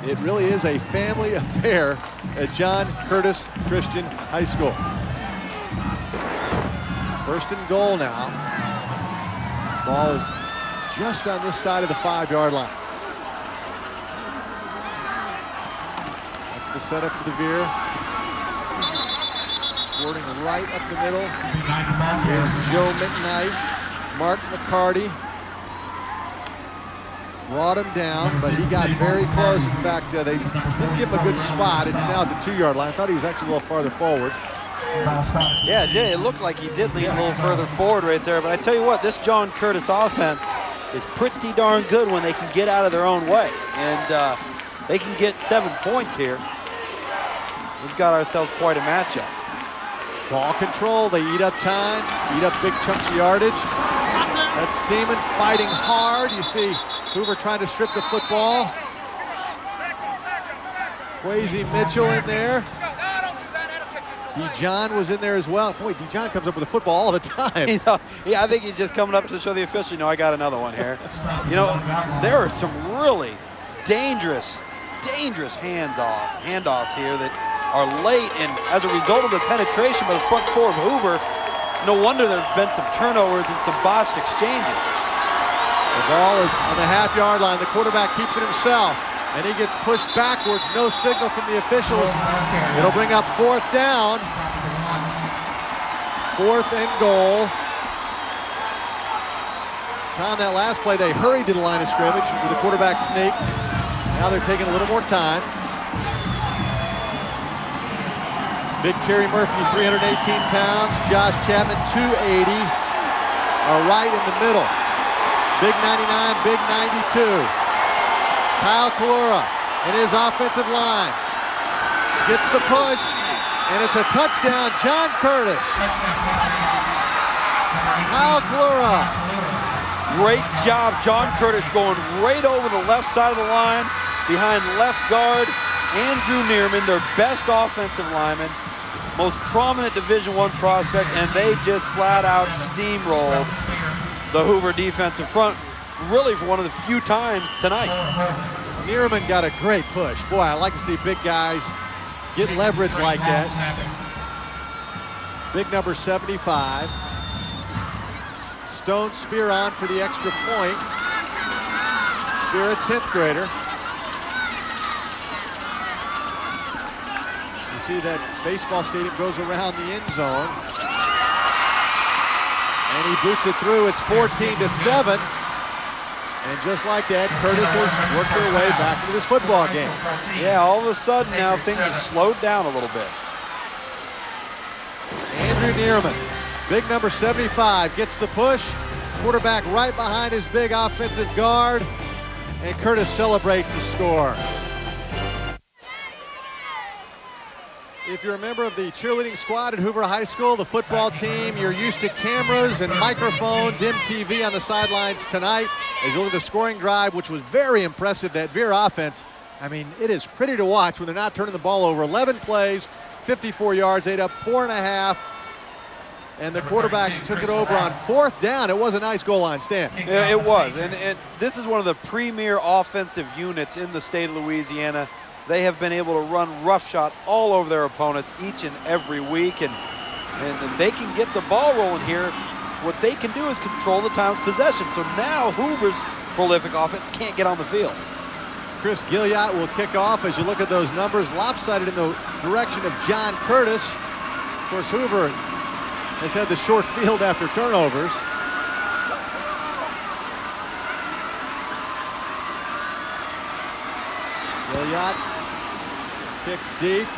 It really is a family affair at John Curtis Christian High School. First and goal now. Ball is just on this side of the 5-yard line. That's the setup for the veer. Squirting right up the middle is Joe McKnight. Mark McCarty brought him down, but he got very close. In fact, they didn't give him a good spot. It's now at the 2-yard line. I thought he was actually a little farther forward. Yeah, it did. It looked like he did lean a little further forward right there. But I tell you what, this John Curtis offense is pretty darn good when they can get out of their own way. And they can get 7 points here. We've got ourselves quite a matchup. Ball control, they eat up time, eat up big chunks of yardage. That's Seaman fighting hard. You see Hoover trying to strip the football. Kwesi Mitchell in there. Dijon was in there as well. Boy, Dijon comes up with the football all the time. Yeah, I think he's just coming up to show the official, you know, I got another one here. You know, there are some really dangerous handoffs here that are late, and as a result of the penetration by the front four of Hoover, no wonder there's been some turnovers and some botched exchanges. The ball is on the half-yard line. The quarterback keeps it himself, and he gets pushed backwards. No signal from the officials. It'll bring up 4th down. 4th and goal. Tom, that last play, they hurried to the line of scrimmage with the quarterback sneak. Now they're taking a little more time. Big Kerry Murphy, 318 pounds. Josh Chapman, 280. Right in the middle. Big 99, big 92. Kyle Kalura and his offensive line. Gets the push, and it's a touchdown, John Curtis. Kyle Kalura. Great job, John Curtis going right over the left side of the line behind left guard Andrew Neerman, their best offensive lineman, most prominent Division I prospect, and they just flat out steamrolled the Hoover defensive front, really for one of the few times tonight. Neerman got a great push. Boy, I like to see big guys get leverage like that. Big number 75. Stone Spear on for the extra point. Spear, a 10th grader. You see that baseball stadium goes around the end zone. And he boots it through. It's 14-7. And just like that, Curtis has worked their way back into this football game. Yeah, all of a sudden now things have slowed down a little bit. Andrew Neerman, big number 75, gets the push. Quarterback right behind his big offensive guard. And Curtis celebrates the score. If you're a member of the cheerleading squad at Hoover High School, the football team, you're used to cameras and microphones, MTV on the sidelines tonight. As you look at the scoring drive, which was very impressive, that Veer offense, I mean, it is pretty to watch when they're not turning the ball over. 11 plays, 54 yards, ate up 4.5. And the quarterback took it over on 4th down. It was a nice goal line stand. Yeah, it was. And this is one of the premier offensive units in the state of Louisiana. They have been able to run roughshod all over their opponents each and every week. And if they can get the ball rolling here, what they can do is control the time of possession. So now Hoover's prolific offense can't get on the field. Chris Gilliott will kick off. As you look at those numbers, lopsided in the direction of John Curtis. Of course, Hoover has had the short field after turnovers. Gilliott kicks deep.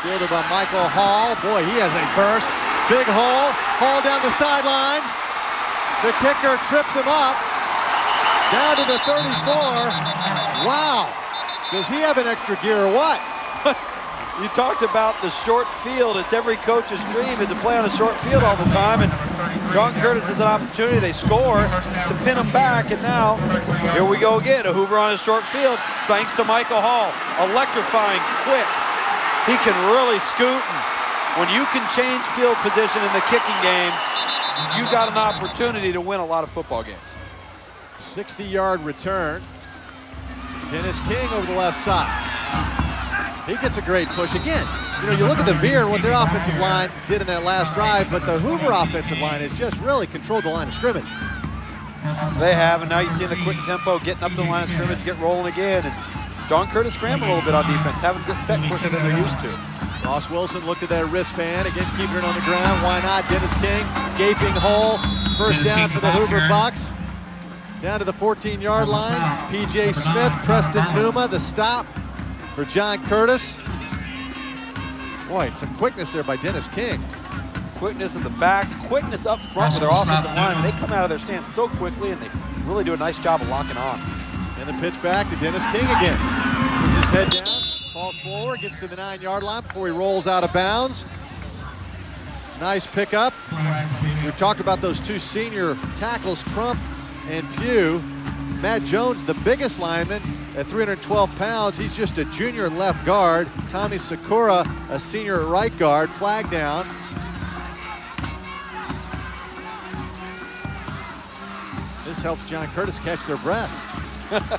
Fielded by Michael Hall. Boy, he has a burst. Big hole. Hall down the sidelines. The kicker trips him up. Down to the 34. Wow. Does he have an extra gear or what? You talked about the short field. It's every coach's dream is to play on a short field all the time. And John Curtis has an opportunity. They score to pin him back. And now, here we go again. A Hoover on his short field, thanks to Michael Hall. Electrifying, quick. He can really scoot. And when you can change field position in the kicking game, you got an opportunity to win a lot of football games. 60-yard return. Dennis King over the left side. He gets a great push. Again, you know, you look at the Veer and what their offensive line did in that last drive, but the Hoover offensive line has just really controlled the line of scrimmage. They have, and now you see in the quick tempo, getting up to the line of scrimmage, get rolling again. And John Curtis scrambled a little bit on defense, having good set quicker than they're used to. Ross Wilson looked at that wristband, again keeping it on the ground. Why not? Dennis King, gaping hole. First down for the Hoover Bucks. Down to the 14-yard line. P.J. Smith, Preston Numa, the stop for John Curtis. Boy, some quickness there by Dennis King. Quickness in the backs, quickness up front with their offensive line. They come out of their stance so quickly, and they really do a nice job of locking on. And the pitch back to Dennis King again. Puts his head down, falls forward, gets to the 9-yard line before he rolls out of bounds. Nice pickup. We've talked about those two senior tackles, Crump and Pugh. Matt Jones, the biggest lineman at 312 pounds. He's just a junior left guard. Tommy Sakura, a senior right guard. Flag down. This helps John Curtis catch their breath.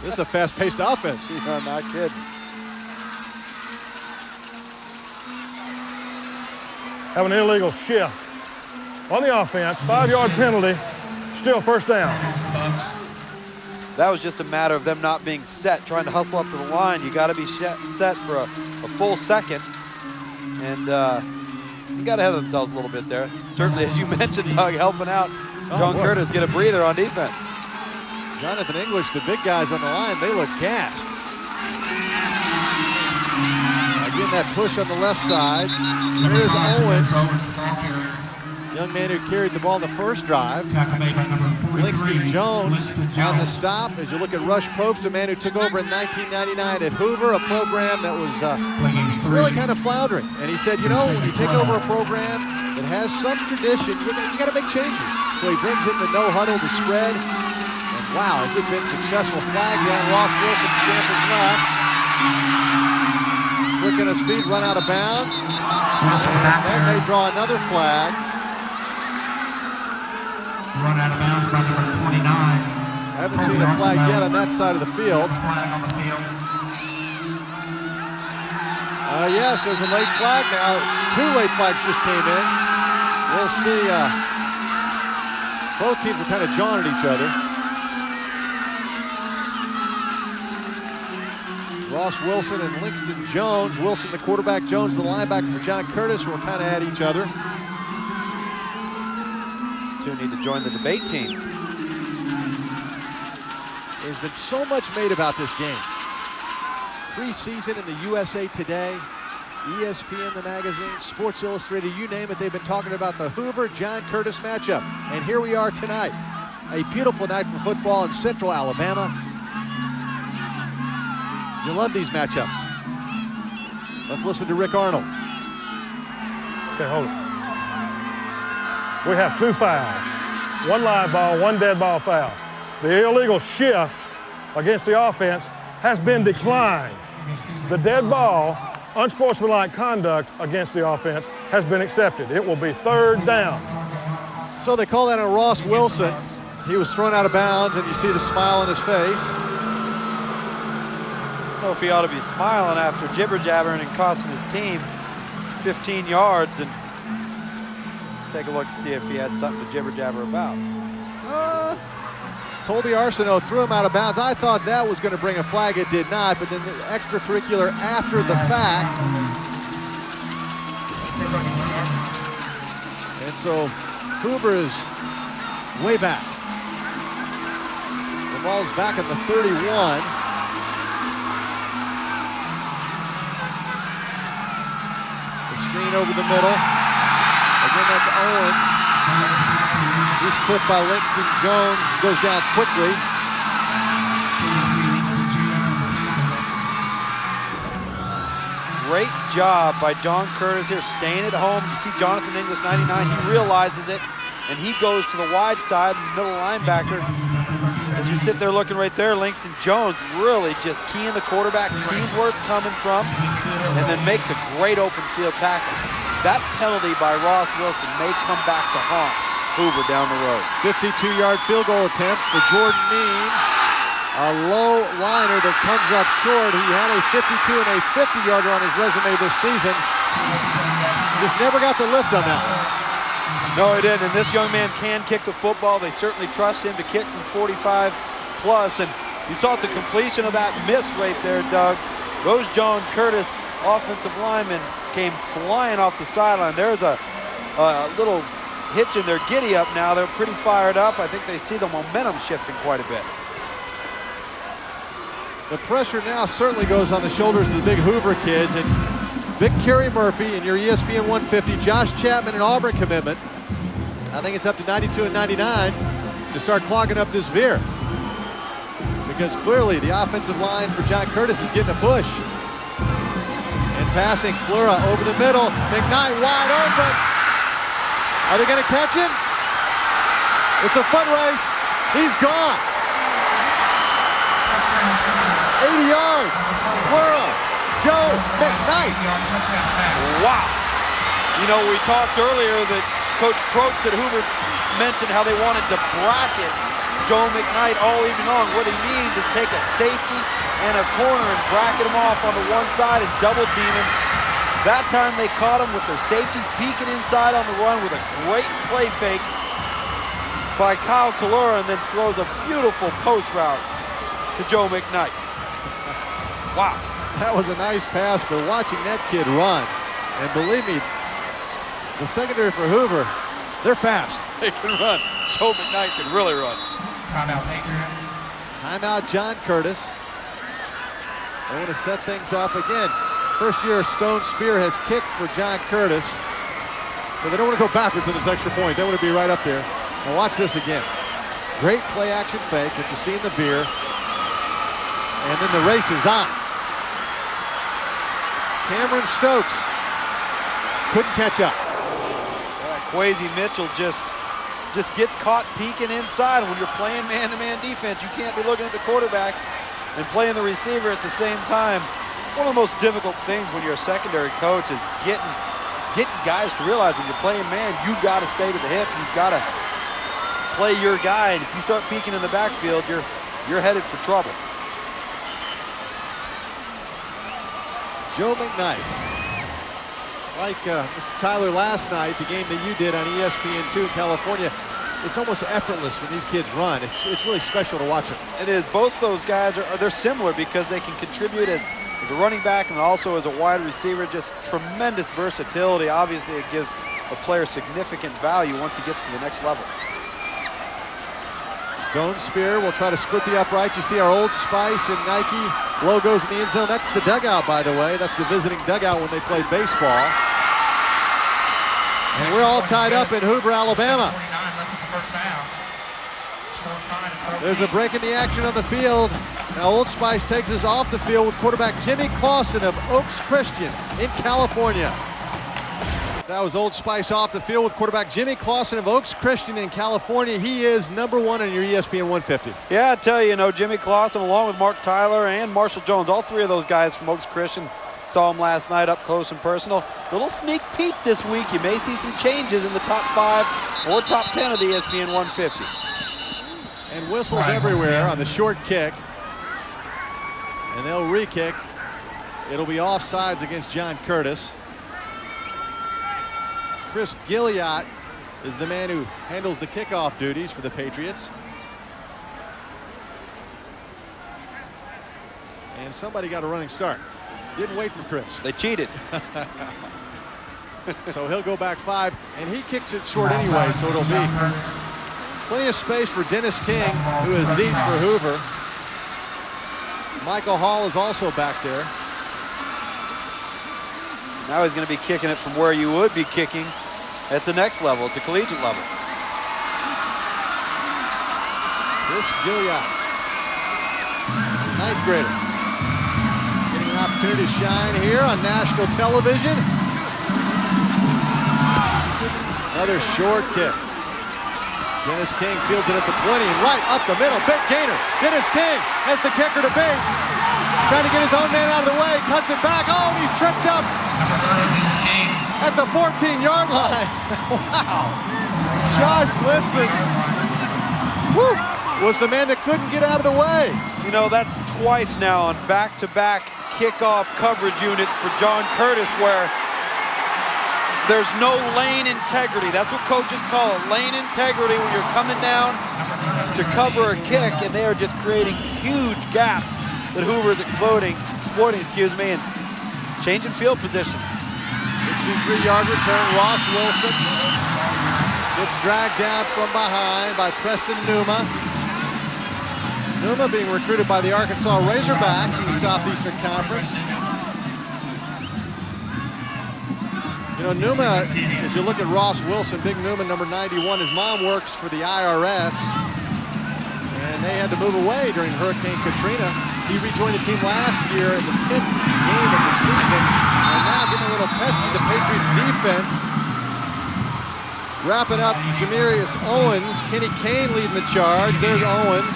This is a fast-paced offense. No, not kidding. Have an illegal shift on the offense. 5-yard penalty. Still first down. That was just a matter of them not being set, trying to hustle up to the line. You got to be set for a full second. And you got ahead of themselves a little bit there. Certainly, as you mentioned, Doug, helping out John Curtis get a breather on defense. Jonathan English, the big guys on the line, they look gassed. Again, that push on the left side. Here's Owens, young man who carried the ball in the first drive. Langston Jones on the stop. As you look at Rush Probst, a man who took over in 1999 at Hoover, a program that was really kind of floundering. And he said, you know, when you take over a program that has some tradition, you got to make changes. So he brings in the no huddle, the spread. And wow, has it been successful. Flag down. Ross Wilson scampers left. Quick on his feet, run out of bounds. And that may draw another flag. Run out of bounds by number 29. Haven't seen a flag yet on that side of the field. Flag on the field. Yes, there's a late flag now. 2 late flags just came in. We'll see. Both teams are kind of jawing at each other. Ross Wilson and Langston Jones. Wilson, the quarterback, Jones, the linebacker for John Curtis, were kind of at each other. These two need to join the debate team. There's been so much made about this game. Preseason in the USA Today, ESPN, the magazine, Sports Illustrated, you name it, they've been talking about the Hoover-John Curtis matchup. And here we are tonight. A beautiful night for football in Central Alabama. You love these matchups. Let's listen to Rick Arnold. Okay, hold it. We have 2 fouls. 1 live ball, 1 dead ball foul. The illegal shift against the offense has been declined. The dead ball, unsportsmanlike conduct against the offense has been accepted. It will be 3rd down. So they call that on Ross Wilson. He was thrown out of bounds, and you see the smile on his face. I don't know if he ought to be smiling after jibber-jabbering and costing his team 15 yards. And take a look to see if he had something to jibber-jabber about. Colby Arsenault threw him out of bounds. I thought that was going to bring a flag. It did not, but then the extracurricular after the fact. And so Hoover is way back. The ball's back at the 31. The screen over the middle. Again, that's Owens. He's clipped by Langston Jones, goes down quickly. Great job by John Curtis here, staying at home. You see Jonathan English, 99, he realizes it, and he goes to the wide side, the middle linebacker. As you sit there looking right there, Langston Jones really just keying the quarterback, sees where it's coming from, and then makes a great open field tackle. That penalty by Ross Wilson may come back to haunt Hoover down the road. 52-yard field goal attempt for Jordan Means. A low liner that comes up short. He had a 52 and a 50-yarder on his resume this season. Just never got the lift on that one. No, he didn't, and this young man can kick the football. They certainly trust him to kick from 45 plus, and you saw at the completion of that miss right there, Doug. Those John Curtis offensive linemen came flying off the sideline. There's a little hitch in their giddy up now. They're pretty fired up. I think they see the momentum shifting quite a bit. The pressure now certainly goes on the shoulders of the big Hoover kids, and big Kerry Murphy in your ESPN 150, Josh Chapman and Auburn commitment. I think it's up to 92 and 99 to start clogging up this veer. Because clearly the offensive line for John Curtis is getting a push. And passing, Plura over the middle, McKnight wide open. Are they gonna catch him? It's a foot race, he's gone. 80 yards, Plura, Joe McKnight. Wow. You know, we talked earlier that Coach Probst at Hoover mentioned how they wanted to bracket Joe McKnight all evening long. What he means is take a safety and a corner and bracket him off on the one side and double team him. That time they caught him with their safeties peeking inside on the run with a great play fake by Kyle Kalura, and then throws a beautiful post route to Joe McKnight. Wow. That was a nice pass, but watching that kid run, and believe me, the secondary for Hoover, they're fast. They can run. Joe McKnight can really run. Timeout, Patriot. Timeout, John Curtis. They want to set things up again. First year Stone Spear has kicked for John Curtis, so they don't want to go backwards to this extra point. They want to be right up there. Now watch this again. Great play action fake that you see in the veer, and then the race is on. Cameron Stokes couldn't catch up. Kwesi Mitchell just gets caught peeking inside. When you're playing man-to-man defense, you can't be looking at the quarterback and playing the receiver at the same time. One of the most difficult things when you're a secondary coach is getting guys to realize when you're playing man, you've got to stay to the hip. You've got to play your guy, and if you start peeking in the backfield, you're headed for trouble. Joe McKnight. Like Mr. Tyler last night, the game that you did on ESPN2 in California, it's almost effortless when these kids run. It's really special to watch them. It is. Both those guys they're similar because they can contribute as a running back and also as a wide receiver. Just tremendous versatility. Obviously, it gives a player significant value once he gets to the next level. Stone Spear will try to split the uprights. You see our Old Spice and Nike logos in the end zone. That's the dugout, by the way. That's the visiting dugout when they played baseball. And we're all tied up in Hoover, Alabama. There's a break in the action on the field. Now Old Spice takes us off the field with quarterback Jimmy Clausen of Oaks Christian in California. That was Old Spice off the field with quarterback Jimmy Clausen of Oaks Christian in California. He is #1 on your ESPN 150. Yeah, I tell you, Jimmy Clausen along with Mark Tyler and Marshall Jones, all three of those guys from Oaks Christian, saw him last night up close and personal. Little sneak peek this week. You may see some changes in the top 5 or top 10 of the ESPN 150. And whistles everywhere on the short kick. And they'll re-kick. It'll be offsides against John Curtis. Chris Gilliott is the man who handles the kickoff duties for the Patriots. And somebody got a running start. Didn't wait for Chris. They cheated. So he'll go back 5, and he kicks it short anyway, so it'll be plenty of space for Dennis King, who is deep for Hoover. Michael Hall is also back there. Now he's going to be kicking it from where you would be kicking at the next level, at the collegiate level. Chris Gilliott, 9th grader, getting an opportunity to shine here on national television. Another short kick. Dennis King fields it at the 20 and right up the middle. Big gainer. Dennis King has the kicker to beat. Trying to get his own man out of the way. Cuts it back. Oh, he's tripped up at the 14-yard line. Wow. Josh Linson, woo, was the man that couldn't get out of the way. You know, that's twice now on back-to-back kickoff coverage units for John Curtis where there's no lane integrity. That's what coaches call it, lane integrity, when you're coming down to cover a kick, and they are just creating huge gaps that Hoover is exploiting, and changing field position. 63-yard return. Ross Wilson gets dragged down from behind by Preston Numa. Numa being recruited by the Arkansas Razorbacks in the Southeastern Conference. You know, Numa, as you look at Ross Wilson, Big Numa, number 91, his mom works for the IRS, and they had to move away during Hurricane Katrina. He rejoined the team last year in the 10th game of the season, and now getting a little pesky, the Patriots defense. Wrapping up Jamarius Owens, Kenny Kane leading the charge. There's Owens.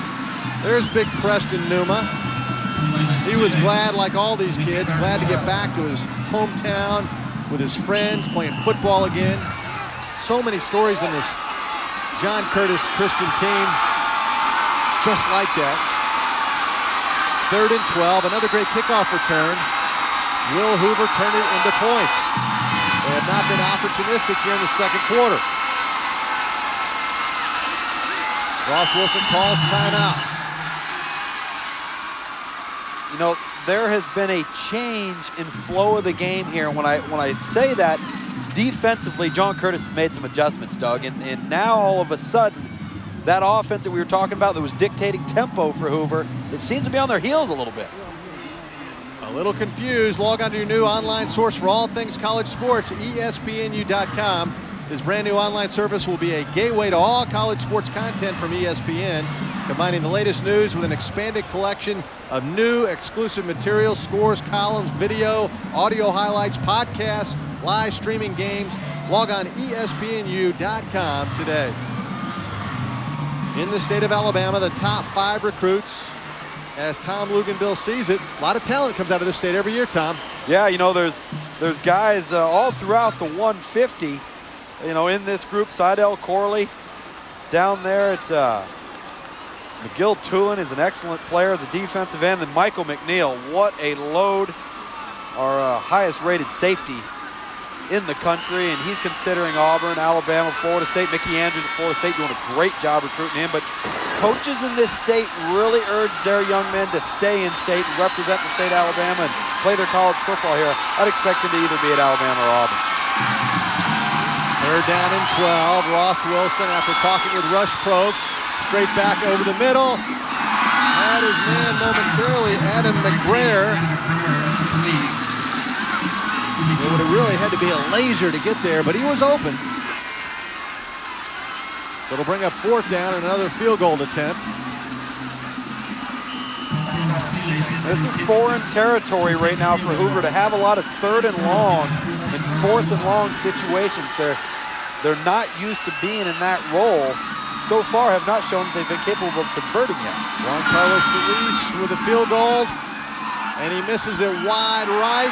There's big Preston Numa. He was glad, like all these kids, glad to get back to his hometown with his friends, playing football again. So many stories in this John Curtis Christian team, just like that. 3rd and 12, another great kickoff return. Will Hoover turned it into points. They have not been opportunistic here in the second quarter. Ross Wilson calls timeout. You know, there has been a change in flow of the game here. When I say that, defensively, John Curtis has made some adjustments, Doug, and now all of a sudden, that offense that we were talking about that was dictating tempo for Hoover, it seems to be on their heels a little bit. A little confused. Log on to your new online source for all things college sports, ESPNU.com. This brand new online service will be a gateway to all college sports content from ESPN, combining the latest news with an expanded collection of new exclusive materials, scores, columns, video, audio highlights, podcasts, live streaming games. Log on ESPNU.com today. In the state of Alabama, the top 5 recruits, as Tom Luganville sees it. A lot of talent comes out of this state every year, Tom. Yeah, you know, there's guys all throughout the 150, you know, in this group. Seidel Corley down there at McGill Tulin is an excellent player as a defensive end. And Michael McNeil, what a load, our highest rated safety in the country, and he's considering Auburn, Alabama, Florida State. Mickey Andrews at Florida State doing a great job recruiting him, but coaches in this state really urge their young men to stay in state and represent the state of Alabama and play their college football here. I'd expect him to either be at Alabama or Auburn. 3rd down and 12. Ross Wilson, after talking with Rush Probst, straight back over the middle. Had his man momentarily, Adam McBrayer. It would have really had to be a laser to get there, but he was open. So it'll bring up 4th down and another field goal attempt. This is foreign territory right now for Hoover to have a lot of 3rd and long and 4th and long situations. They're not used to being in that role. So far have not shown that they've been capable of converting yet. Juan Carlos Solis with a field goal, and he misses it wide right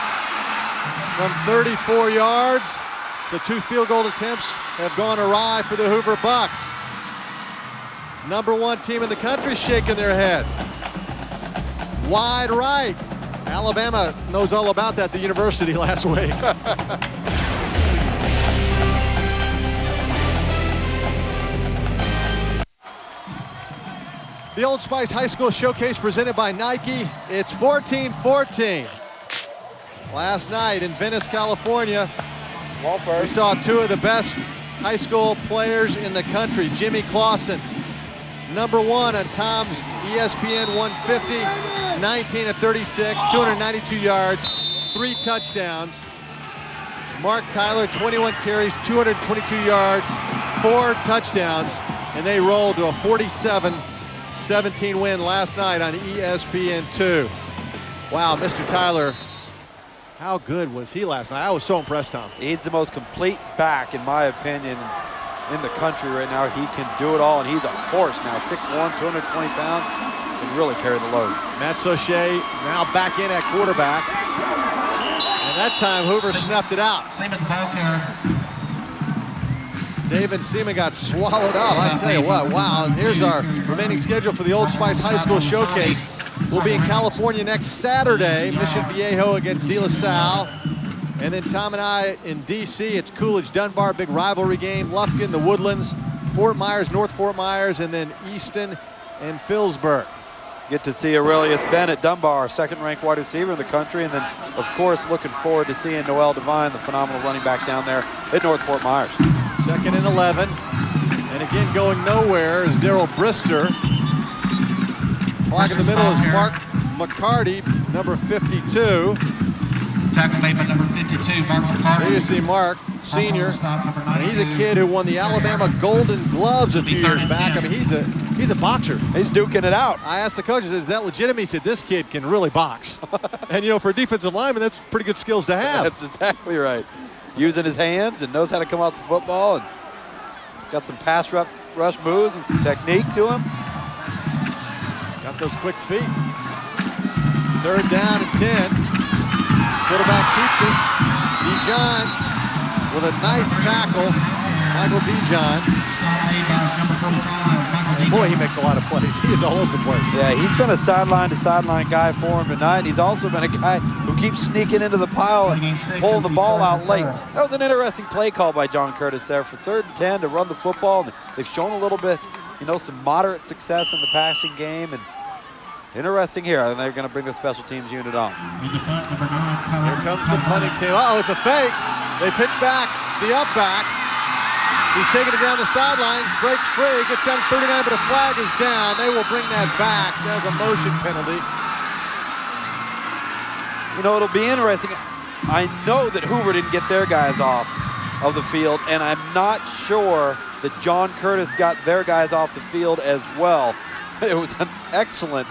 from 34 yards. So 2 field goal attempts have gone awry for the Hoover Bucks. Number 1 team in the country shaking their head. Wide right. Alabama knows all about that, the university last week. The Old Spice High School Showcase presented by Nike. It's 14-14. Last night in Venice, California, we saw 2 of the best high school players in the country. Jimmy Clausen, number 1 on Tom's ESPN 150, 19 of 36, 292 yards, 3 touchdowns. Mark Tyler, 21 carries, 222 yards, 4 touchdowns, and they rolled to a 47-17 win last night on ESPN2. Wow, Mr. Tyler, how good was he last night? I was so impressed, Tom. He's the most complete back, in my opinion, in the country right now. He can do it all, and he's a horse now. 6'1", 220 pounds, can really carry the load. Matt Sauché now back in at quarterback. And that time, Hoover snuffed it out. Same at the ball carrier. David Seaman got swallowed up. I tell you what, wow. And here's our remaining schedule for the Old Spice High School Showcase. We'll be in California next Saturday, Mission Viejo against De La Salle. And then Tom and I in D.C., it's Coolidge-Dunbar, big rivalry game. Lufkin, the Woodlands, Fort Myers, North Fort Myers, and then Easton and Phillipsburg. Get to see Aurelius Bennett, Dunbar, second-ranked wide receiver in the country. And then, of course, looking forward to seeing Noel Devine, the phenomenal running back down there at North Fort Myers. 2nd and 11. And again, going nowhere is Daryl Brister. Clock in the middle is Mark McCarty, number 52. Tackle made by number 52, Mark McCarty. There you see Mark, senior, and he's a kid who won the Alabama Golden Gloves a few years back. I mean, he's a boxer. He's duking it out. I asked the coaches, is that legitimate? He said, this kid can really box. And, you know, for a defensive lineman, that's pretty good skills to have. That's exactly right. Using his hands and knows how to come out the football, and got some pass rush moves and some technique to him. Got those quick feet. It's 3rd down and 10. Quarterback keeps it. Dijon with a nice tackle. Michael Dijon. And boy, he makes a lot of plays. He is all over the place. Yeah, he's been a sideline-to-sideline guy for him tonight. He's also been a guy who keeps sneaking into the pile and pulling the ball out late. That was an interesting play call by John Curtis there for 3rd and 10 to run the football. And they've shown a little bit, you know, some moderate success in the passing game. And interesting here, and they're going to bring the special teams unit on. Here comes the punting team. Uh-oh, it's a fake. They pitch back, the up back. He's taking it down the sidelines, breaks free, gets down to 39, but a flag is down. They will bring that back. That was a motion penalty. You know, it'll be interesting. I know that Hoover didn't get their guys off of the field, and I'm not sure that John Curtis got their guys off the field as well. It was an excellent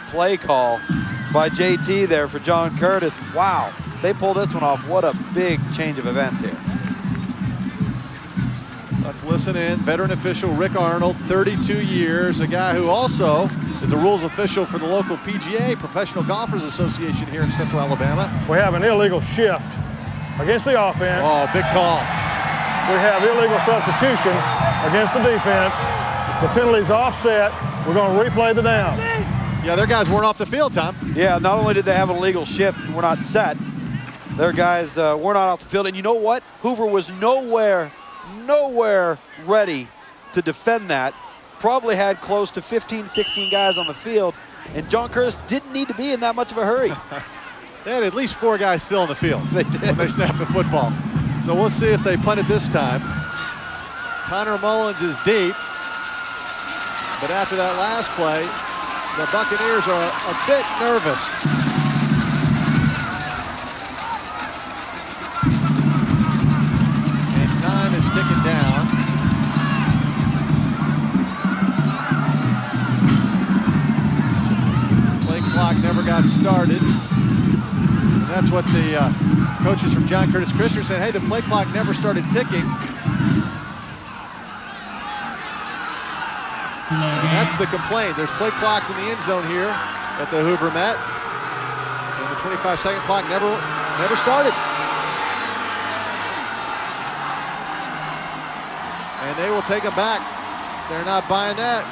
play call by JT there for John Curtis. Wow, if they pull this one off, what a big change of events here. Let's listen in. Veteran official Rick Arnold, 32 years, a guy who also is a rules official for the local PGA, Professional Golfers Association here in Central Alabama. We have an illegal shift against the offense. Oh, big call. We have illegal substitution against the defense. The penalty's offset. We're going to replay the down. Yeah, their guys weren't off the field, Tom. Yeah, not only did they have an illegal shift and were not set, their guys were not off the field. And you know what? Hoover was nowhere ready to defend that. Probably had close to 15, 16 guys on the field, and John Curtis didn't need to be in that much of a hurry. They had at least 4 guys still on the field. They did. When they snapped the football. So we'll see if they punt it this time. Connor Mullins is deep. But after that last play, the Buccaneers are a bit nervous. And time is ticking down. Play clock never got started. And that's what the coaches from John Curtis Christian said, hey, the play clock never started ticking. And that's the complaint. There's play clocks in the end zone here at the Hoover Met. And the 25-second clock never started. And they will take them back. They're not buying that.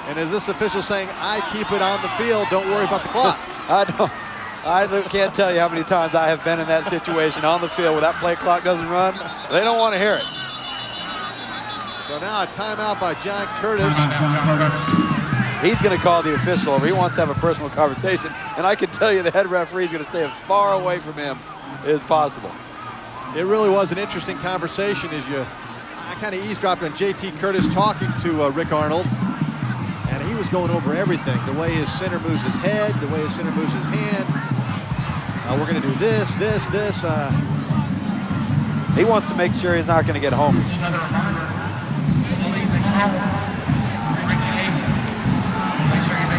And is this official saying, I keep it on the field, don't worry about the clock? I can't tell you how many times I have been in that situation on the field where that play clock doesn't run. They don't want to hear it. So now a timeout by John Curtis. He's going to call the official over. He wants to have a personal conversation. And I can tell you the head referee is going to stay as far away from him as possible. It really was an interesting conversation as I kind of eavesdropped on JT Curtis talking to Rick Arnold. And he was going over everything. The way his center moves his head, the way his center moves his hand. We're going to do this. He wants to make sure he's not going to get home.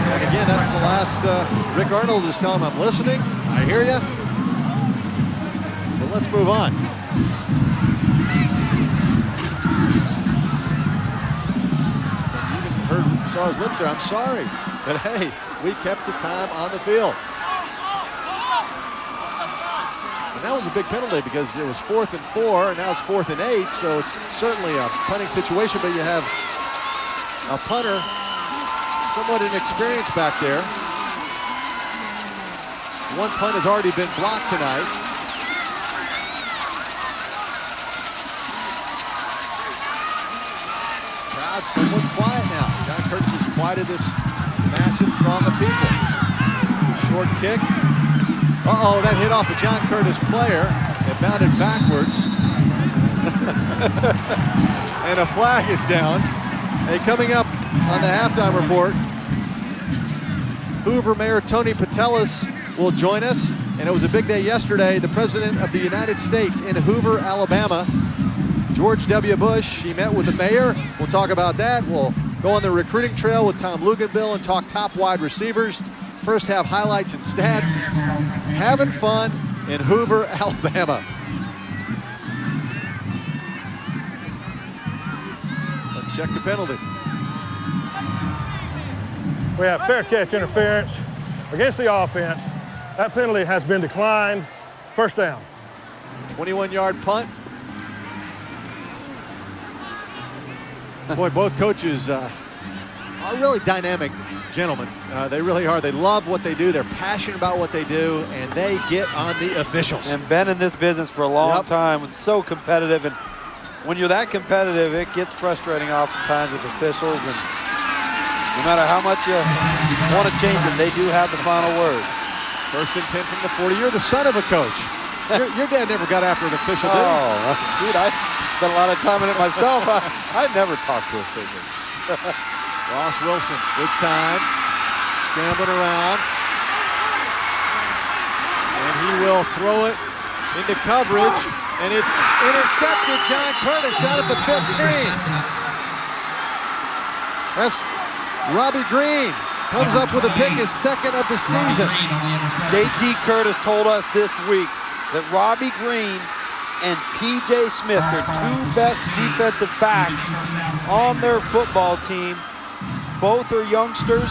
And again, that's the last. Rick Arnold is telling him, I'm listening. I hear you. But let's move on. Even saw his lips there. I'm sorry. But hey, we kept the time on the field. And And that was a big penalty because it was 4th and 4, and now it's 4th and 8, so it's certainly a punting situation, but you have a punter, somewhat inexperienced back there. One punt has already been blocked tonight. Crowd somewhat quiet now. John Curtis has quieted this massive throng of people. Short kick. Uh-oh, that hit off a John Curtis player. It bounded backwards. And a flag is down. Hey, coming up on the halftime report, Hoover Mayor Tony Patelis will join us. And it was a big day yesterday. The President of the United States in Hoover, Alabama, George W. Bush, he met with the mayor. We'll talk about that. We'll go on the recruiting trail with Tom Luganbill and talk top wide receivers. First half highlights and stats. Having fun in Hoover, Alabama. Let's check the penalty. We have fair catch interference against the offense. That penalty has been declined. First down. 21-yard punt. Boy, both coaches are really dynamic gentlemen. They really are. They love what they do. They're passionate about what they do, and they get on the officials. And been in this business for a long time. It's so competitive, and when you're that competitive, it gets frustrating oftentimes with officials, and no matter how much you want to change it, they do have the final word. 1st and 10 from the 40. You're the son of a coach. Your dad never got after an official, did he? Oh, dude, I spent a lot of time in it myself. I never talked to officials. Ross Wilson with time, scrambling around. And he will throw it into coverage, and it's intercepted. John Curtis down at the 15. That's Robbie Green. Comes up with a pick, his 2nd of the season. JT Curtis told us this week that Robbie Green and P.J. Smith, their 2 best defensive backs on their football team, both are youngsters,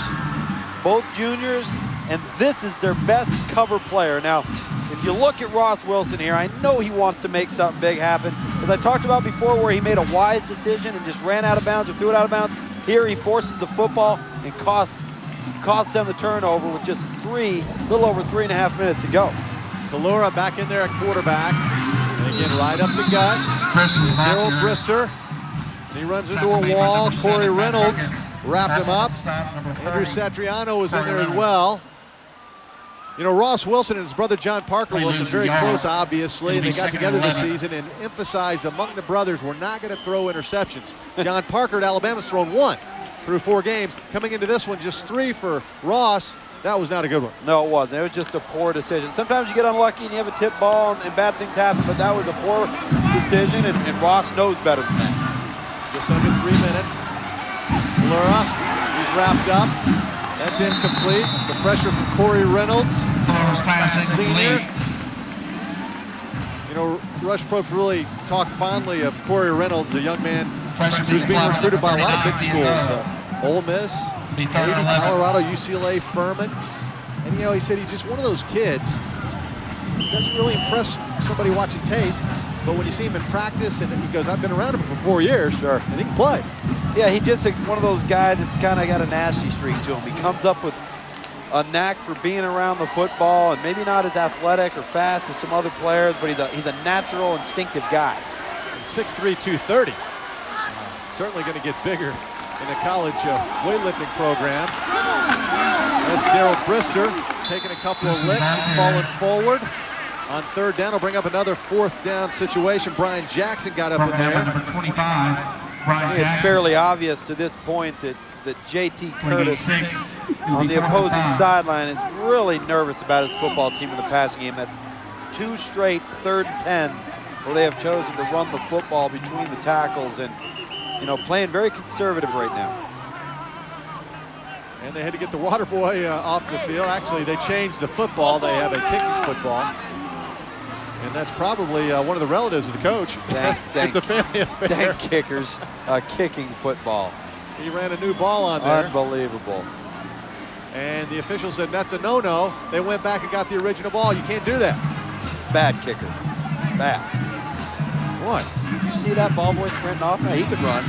both juniors, and this is their best cover player. Now, if you look at Ross Wilson here, I know he wants to make something big happen. As I talked about before, where he made a wise decision and just ran out of bounds or threw it out of bounds, here he forces the football and costs them the turnover with just a little over 3.5 minutes to go. Kalura back in there at quarterback. And again, right up the gut. Is Daryl Brister. And he runs into a wall. Corey Reynolds wrapped him up. Andrew Satriano was in there as well. You know, Ross Wilson and his brother John Parker Wilson, very close, obviously, and they got together this season and emphasized among the brothers, we're not going to throw interceptions. John Parker at Alabama's thrown 1 through 4 games. Coming into this one, just 3 for Ross. That was not a good one. No, it wasn't. It was just a poor decision. Sometimes you get unlucky and you have a tip ball and bad things happen, but that was a poor decision, and Ross knows better than that. Just under 3 minutes. Kalura, he's wrapped up. That's incomplete. The pressure from Corey Reynolds, senior. You know, Rush Probst really talked fondly of Corey Reynolds, a young man who's being recruited by a lot of big schools. Ole Miss, Navy, Colorado, UCLA, Furman. And, you know, he said he's just one of those kids who doesn't really impress somebody watching tape, but when you see him in practice, and he goes, I've been around him for 4 years, and he can play. Yeah, he's just one of those guys that's kind of got a nasty streak to him. He comes up with a knack for being around the football, and maybe not as athletic or fast as some other players, but he's a natural, instinctive guy. 6'3", 230. Certainly going to get bigger in the college weightlifting program. That's Daryl Brister taking a couple of licks and falling forward. On 3rd down, will bring up another 4th down situation. Brian Jackson got up in there. Number 25. It's fairly obvious to this point that JT Curtis on the opposing sideline is really nervous about his football team in the passing game. That's 2 straight 3rd and 10s where they have chosen to run the football between the tackles, and, you know, playing very conservative right now. And they had to get the water boy off the field. Actually, they changed the football. They have a kicking football. And that's probably one of the relatives of the coach. It's a family affair. Dank kickers, kicking football. He ran a new ball on there. Unbelievable. And the official said that's a no-no. They went back and got the original ball. You can't do that. bad kicker. Bad. What? Did you see that ball boy sprinting off? Now he could run.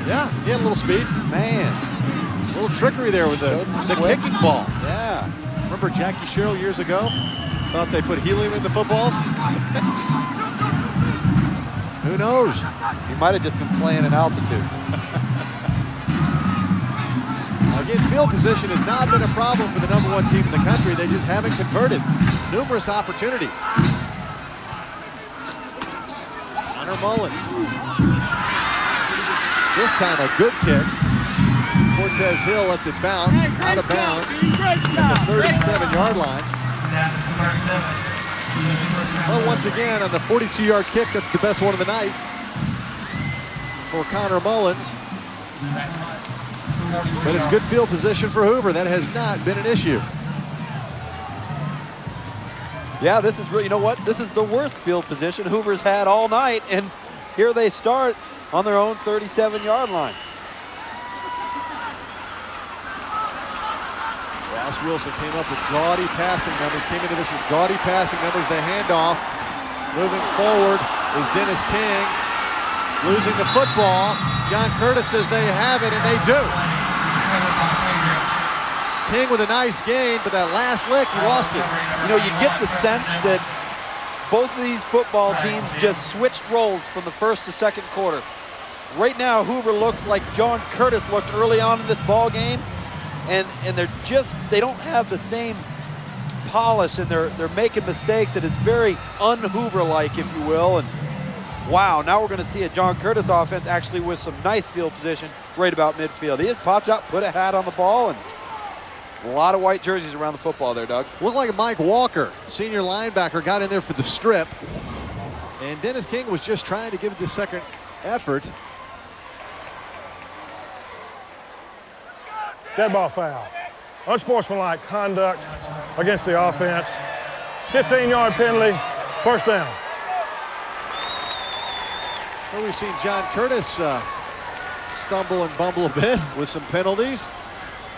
Yeah, he had a little speed. Man. A little trickery there with the kicking ball. Yeah. Remember Jackie Sherrill years ago? Thought they put helium in the footballs? Who knows? He might have just been playing in altitude. Again, field position has not been a problem for the #1 team in the country. They just haven't converted. Numerous opportunities. Connor Mullins. This time a good kick. Cortez Hill lets it bounce out of bounds at the 37-yard line. Well, once again, on the 42-yard kick, that's the best one of the night for Connor Mullins. But it's good field position for Hoover. That has not been an issue. Yeah, this is really, you know what? This is the worst field position Hoover's had all night, and here they start on their own 37-yard line. Ross Wilson came up with gaudy passing numbers, came into this with gaudy passing numbers. The handoff. Moving forward is Dennis King. Losing the football. John Curtis says they have it, and they do. King with a nice gain, but that last lick, he lost it. You know, you get the sense that both of these football teams just switched roles from the first to second quarter. Right now, Hoover looks like John Curtis looked early on in this ball game, and they don't have the same polish, and they're making mistakes that is very un-Hoover-like, if you will. And wow, now we're going to see a John Curtis offense actually with some nice field position right about midfield. He just popped up, put a hat on the ball, and a lot of white jerseys around the football there, Doug. Looked like Mike Walker, senior linebacker, got in there for the strip. And Dennis King was just trying to give it the second effort. Dead ball foul. Unsportsmanlike conduct against the offense. 15-yard penalty, first down. So we've seen John Curtis stumble and bumble a bit with some penalties.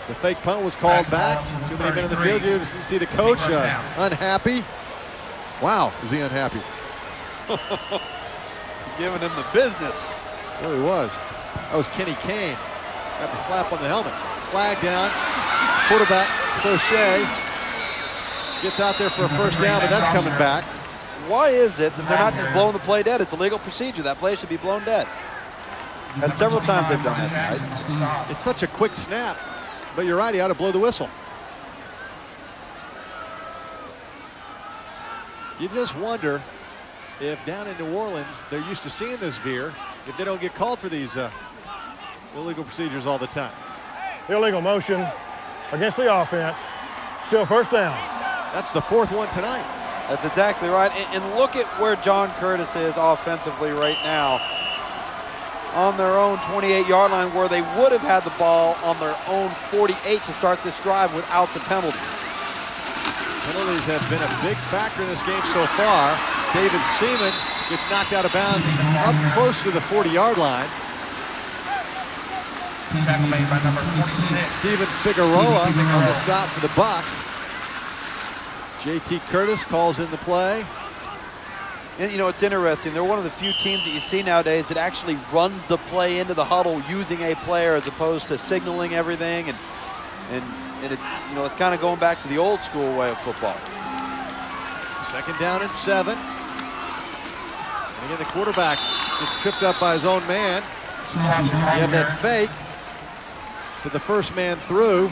The fake punt was called back. Too many men in the field. You see the coach unhappy. Wow, is he unhappy? Giving him the business. Really was. That was Kenny Kane. Got the slap on the helmet. Flag down. Quarterback, Sochet, gets out there for a first down, but that's coming back. Why is it that they're not just blowing the play dead? It's a legal procedure. That play should be blown dead. And several times they've done that tonight. It's such a quick snap, but you're right, he ought to blow the whistle. You just wonder if down in New Orleans, they're used to seeing this veer, if they don't get called for these illegal procedures all the time. Illegal motion against the offense. Still first down. That's the fourth one tonight. That's exactly right. And look at where John Curtis is offensively right now. On their own 28-yard line, where they would have had the ball on their own 48 to start this drive without the penalties. Penalties have been a big factor in this game so far. David Seaman gets knocked out of bounds up close to the 40-yard line. Stephen Figueroa on the stop for the Bucs. J.T. Curtis calls in the play. And you know, it's interesting. They're one of the few teams that you see nowadays that actually runs the play into the huddle using a player as opposed to signaling everything. And it's, you know, it's kind of going back to the old school way of football. Second down and 7. And again, the quarterback gets tripped up by his own man. You have that fake to the first man through.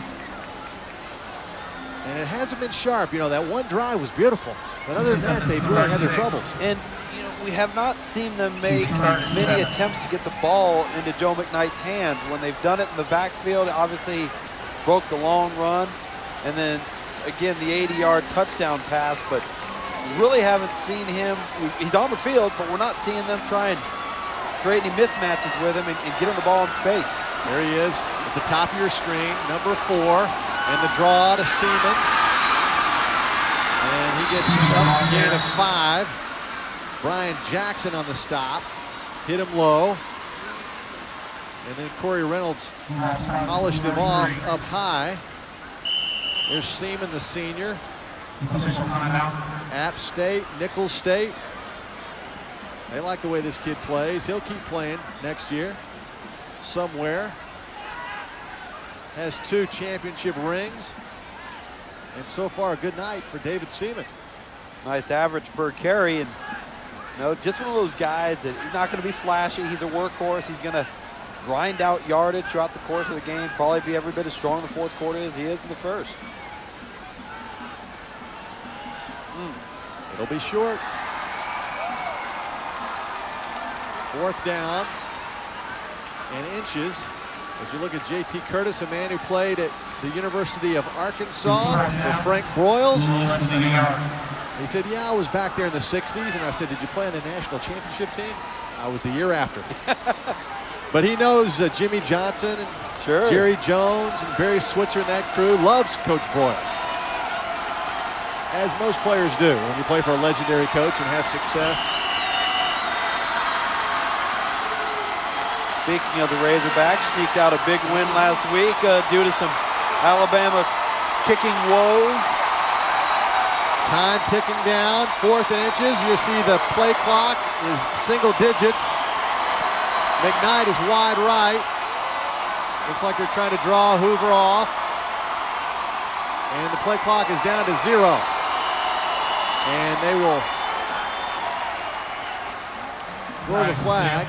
And it hasn't been sharp. You know, that one drive was beautiful. But other than that, they've really had their troubles. And, you know, we have not seen them make many attempts to get the ball into Joe McKnight's hands. When they've done it in the backfield, obviously broke the long run. And then, again, the 80-yard touchdown pass. But we really haven't seen him. He's on the field, but we're not seeing them try and create any mismatches with him and get him the ball in space. There he is at the top of your screen, number 4. And the draw to Seaman. And he gets up gain of 5. Brian Jackson on the stop. Hit him low. And then Corey Reynolds polished him off up high. There's Seaman, the senior. App State, Nicholls State. They like the way this kid plays. He'll keep playing next year somewhere. Has 2 championship rings. And so far, a good night for David Seaman. Nice average per carry. And just one of those guys that he's not going to be flashy. He's a workhorse. He's going to grind out yardage throughout the course of the game. Probably be every bit as strong in the fourth quarter as he is in the first. It'll be short. 4th down and inches. As you look at J.T. Curtis, a man who played at the University of Arkansas for Frank Broyles. He said, yeah, I was back there in the 60s. And I said, did you play on the national championship team? I was the year after. But he knows Jimmy Johnson and Jerry Jones and Barry Switzer and that crew. Loves Coach Broyles, as most players do when you play for a legendary coach and have success. Speaking of the Razorbacks, sneaked out a big win last week due to some Alabama kicking woes. Time ticking down, 4th and inches. You see the play clock is single digits. McKnight is wide right. Looks like they're trying to draw Hoover off. And the play clock is down to 0. And they will throw the flag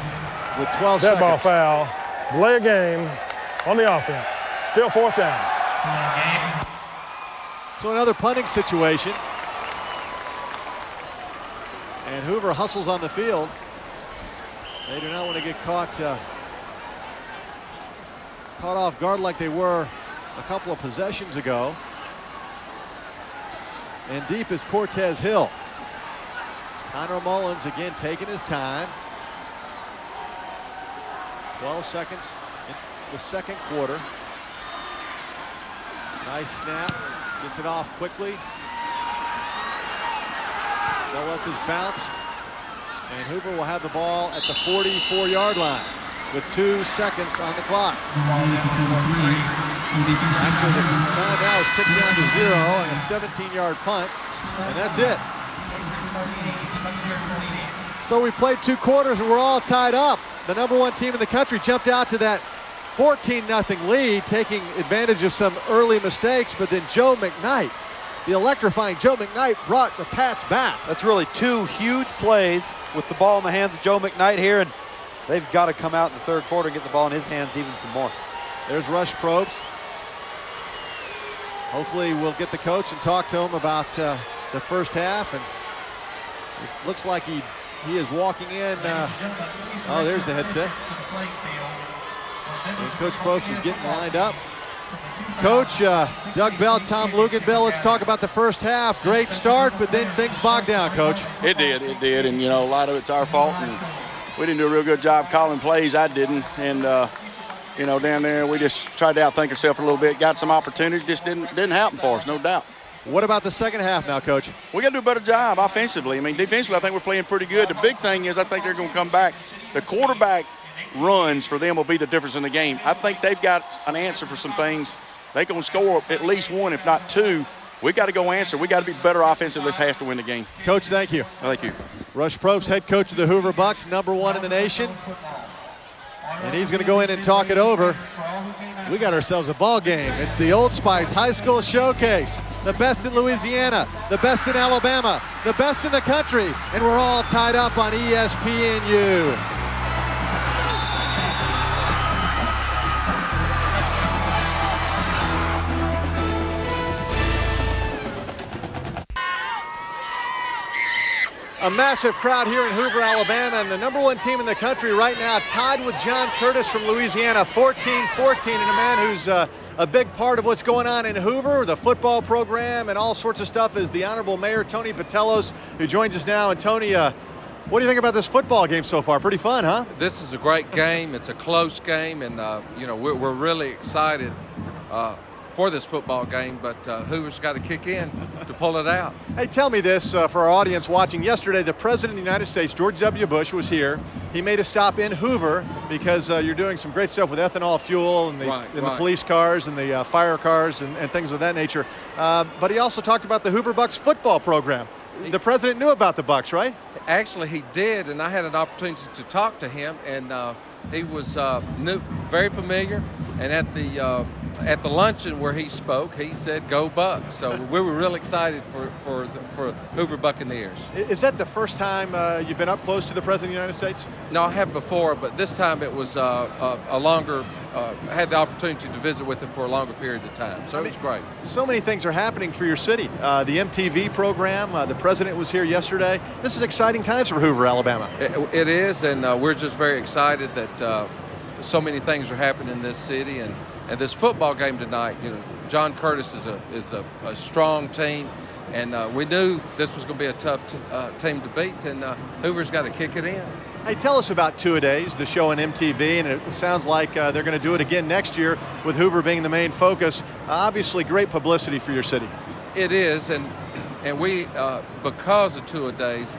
with 12 Dead seconds. ball foul, delay a game on the offense. Still 4th down. So another punting situation. And Hoover hustles on the field. They do not want to get caught off guard like they were a couple of possessions ago. And deep is Cortez Hill. Connor Mullins again taking his time. 12 seconds in the second quarter. Nice snap. Gets it off quickly. They'll let this bounce. And Hoover will have the ball at the 44-yard line with 2 seconds on the clock. Actually, the time now is tipped down to 0 and a 17-yard punt. And that's it. So we played 2 quarters and we're all tied up. The #1 team in the country jumped out to that 14-0 lead, taking advantage of some early mistakes, but then Joe McKnight, the electrifying Joe McKnight, brought the Pats back. That's really 2 huge plays with the ball in the hands of Joe McKnight here, and they've got to come out in the 3rd quarter and get the ball in his hands even some more. There's Rush Probst. Hopefully we'll get the coach and talk to him about the first half, and it looks like he is walking in. Oh, there's the headset. And Coach Probst is getting lined up. Coach, Doug Bell, Tom Luganbill, let's talk about the first half. Great start, but then things bogged down, Coach. It did. And, a lot of it's our fault. And we didn't do a real good job calling plays. I didn't. And, down there we just tried to outthink ourselves a little bit. Got some opportunities, just didn't happen for us, no doubt. What about the second half now, Coach? We got to do a better job offensively. I mean, defensively, I think we're playing pretty good. The big thing is I think they're going to come back. The quarterback runs for them will be the difference in the game. I think they've got an answer for some things. They're going to score at least 1, if not 2. We got to go answer. We got to be better offensive this half to win the game. Coach, thank you. Thank you. Rush Probst, head coach of the Hoover Bucks, #1 in the nation. And he's going to go in and talk it over. We got ourselves a ball game. It's the Old Spice High School Showcase. The best in Louisiana, the best in Alabama, the best in the country, and we're all tied up on ESPNU. A massive crowd here in Hoover, Alabama, and the #1 team in the country right now tied with John Curtis from Louisiana, 14-14, and a man who's a big part of what's going on in Hoover, the football program, and all sorts of stuff is the Honorable Mayor Tony Patellos, who joins us now. And Tony, what do you think about this football game so far? Pretty fun, huh? This is a great game. It's a close game, and we're really excited for this football game, but Hoover's got to kick in to pull it out. Hey, tell me this for our audience watching. Yesterday, the President of the United States, George W. Bush, was here. He made a stop in Hoover because you're doing some great stuff with ethanol fuel and the police cars and the fire cars and things of that nature. But he also talked about the Hoover Bucks football program. The president knew about the Bucs, right? Actually, he did, and I had an opportunity to talk to him, and he was very familiar. And at the luncheon where he spoke, he said, "Go Bucs!" So we were real excited for Hoover Buccaneers. Is that the first time you've been up close to the president of the United States? No, I have before, but this time it was a longer. I had the opportunity to visit with him for a longer period of time, so it was great. So many things are happening for your city. The MTV program, the president was here yesterday. This is exciting times for Hoover, Alabama. It is, and we're just very excited that so many things are happening in this city, and this football game tonight. You know, John Curtis is a strong team, and we knew this was going to be a tough team to beat, and Hoover's got to kick it in. Hey, tell us about Two-A-Days, the show on MTV, and it sounds like they're going to do it again next year with Hoover being the main focus. Obviously, great publicity for your city. It is, and we, because of Two-A-Days,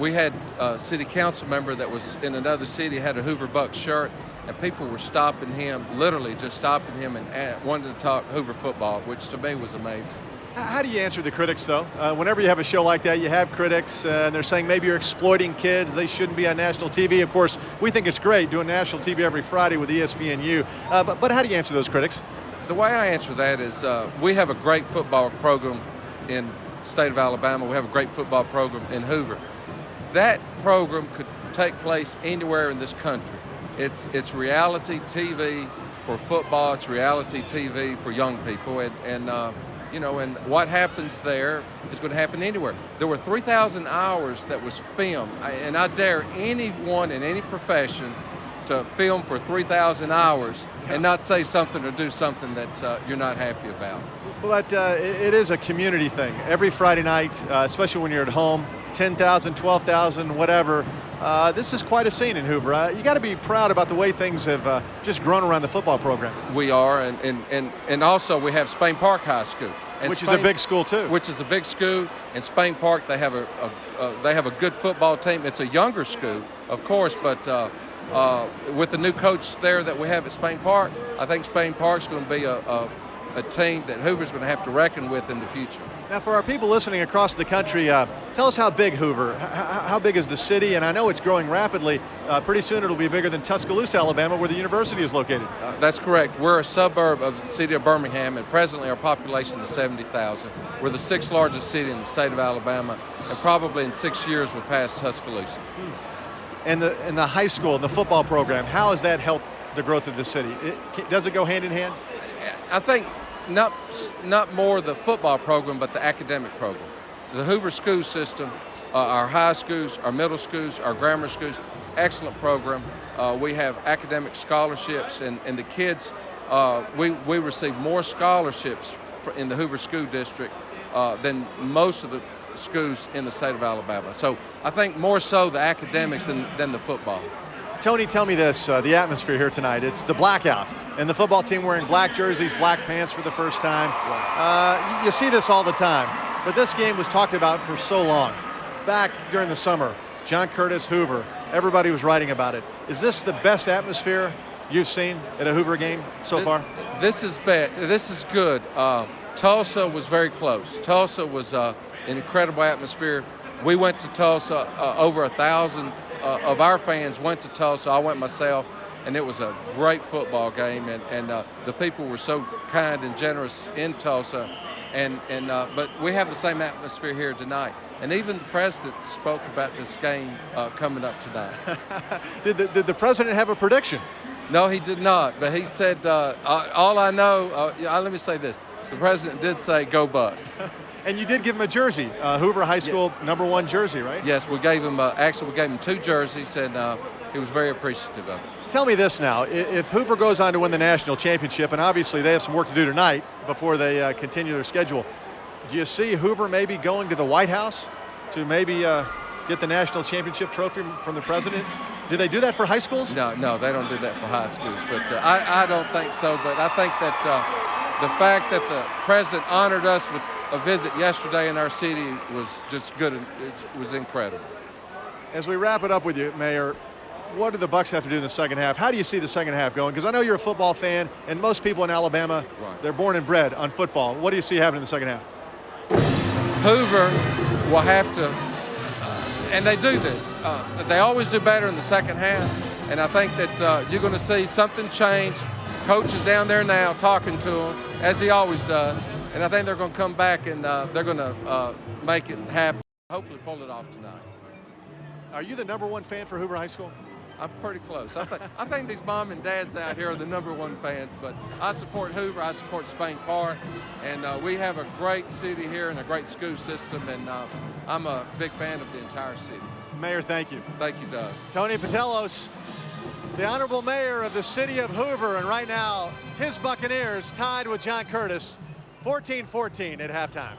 we had a city council member that was in another city, had a Hoover Bucks shirt, and people were stopping him, literally just stopping him and wanted to talk Hoover football, which to me was amazing. How do you answer the critics, though? Whenever you have a show like that, you have critics, and they're saying maybe you're exploiting kids, they shouldn't be on national TV. Of course, we think it's great doing national TV every Friday with ESPNU, but how do you answer those critics? The way I answer that is we have a great football program in the state of Alabama. We have a great football program in Hoover. That program could take place anywhere in this country. It's reality TV for football. It's reality TV for young people, and you know, and what happens there is going to happen anywhere. There were 3,000 hours that was filmed, and I dare anyone in any profession to film for 3,000 hours and not say something or do something that you're not happy about. But it is a community thing. Every Friday night, especially when you're at home, 10,000, 12,000, whatever. This is quite a scene in Hoover. You got to be proud about the way things have just grown around the football program. We are, and also we have Spain Park High School, which is a big school too. Which is a big school. In Spain Park, they have a good football team. It's a younger school, of course, but with the new coach there that we have at Spain Park, I think Spain Park's going to be a team that Hoover's going to have to reckon with in the future. Now, for our people listening across the country, tell us how big Hoover, how big is the city? And I know it's growing rapidly. Pretty soon it'll be bigger than Tuscaloosa, Alabama, where the university is located. That's correct. We're a suburb of the city of Birmingham, and presently our population is 70,000. We're the sixth largest city in the state of Alabama, and probably in 6 years we'll pass Tuscaloosa. And the high school and the football program, how has that helped the growth of the city? Does it go hand in hand? I think not more the football program, but the academic program. The Hoover school system, our high schools, our middle schools, our grammar schools, excellent program. We have academic scholarships, and the kids, we receive more scholarships in the Hoover School District than most of the schools in the state of Alabama. So I think more so the academics than the football. Tony, tell me this, the atmosphere here tonight, it's the blackout, and the football team wearing black jerseys, black pants for the first time. You see this all the time, but this game was talked about for so long. Back during the summer, John Curtis, Hoover, everybody was writing about it. Is this the best atmosphere you've seen at a Hoover game so far? This is good. Tulsa was very close. Tulsa was an incredible atmosphere. We went to Tulsa, over 1,000 of our fans went to Tulsa. I went myself, and it was a great football game, and the people were so kind and generous in Tulsa, but we have the same atmosphere here tonight. And even the president spoke about this game coming up tonight. Did the president have a prediction? No, he did not, but he said, all I know, let me say this, the president did say, "Go Bucks." And you did give him a jersey, Hoover High School #1 jersey, right? Yes, we gave him, actually we gave him 2 jerseys, and he was very appreciative of it. Tell me this now, if Hoover goes on to win the national championship, and obviously they have some work to do tonight before they continue their schedule, do you see Hoover maybe going to the White House to maybe get the national championship trophy from the president? Do they do that for high schools? No, they don't do that for high schools, but I don't think so, but I think that the fact that the president honored us with a visit yesterday in our city was just good. It was incredible. As we wrap it up with you, Mayor, what do the Bucs have to do in the second half? How do you see the second half going? Because I know you're a football fan, and most people in Alabama, They're born and bred on football. What do you see happening in the second half? Hoover will have to, and they do this, they always do better in the second half, and I think that you're going to see something change. Coach is down there now talking to them, as he always does, and I think they're going to come back and they're going to make it happen, hopefully pull it off tonight. Are you the #1 fan for Hoover High School? I'm pretty close. I think these mom and dads out here are the #1 fans, but I support Hoover, I support Spain Park, and we have a great city here and a great school system, and I'm a big fan of the entire city. Mayor, thank you. Thank you, Doug. Tony Patelos, the Honorable Mayor of the city of Hoover, and right now his Buccaneers tied with John Curtis, 14-14 at halftime.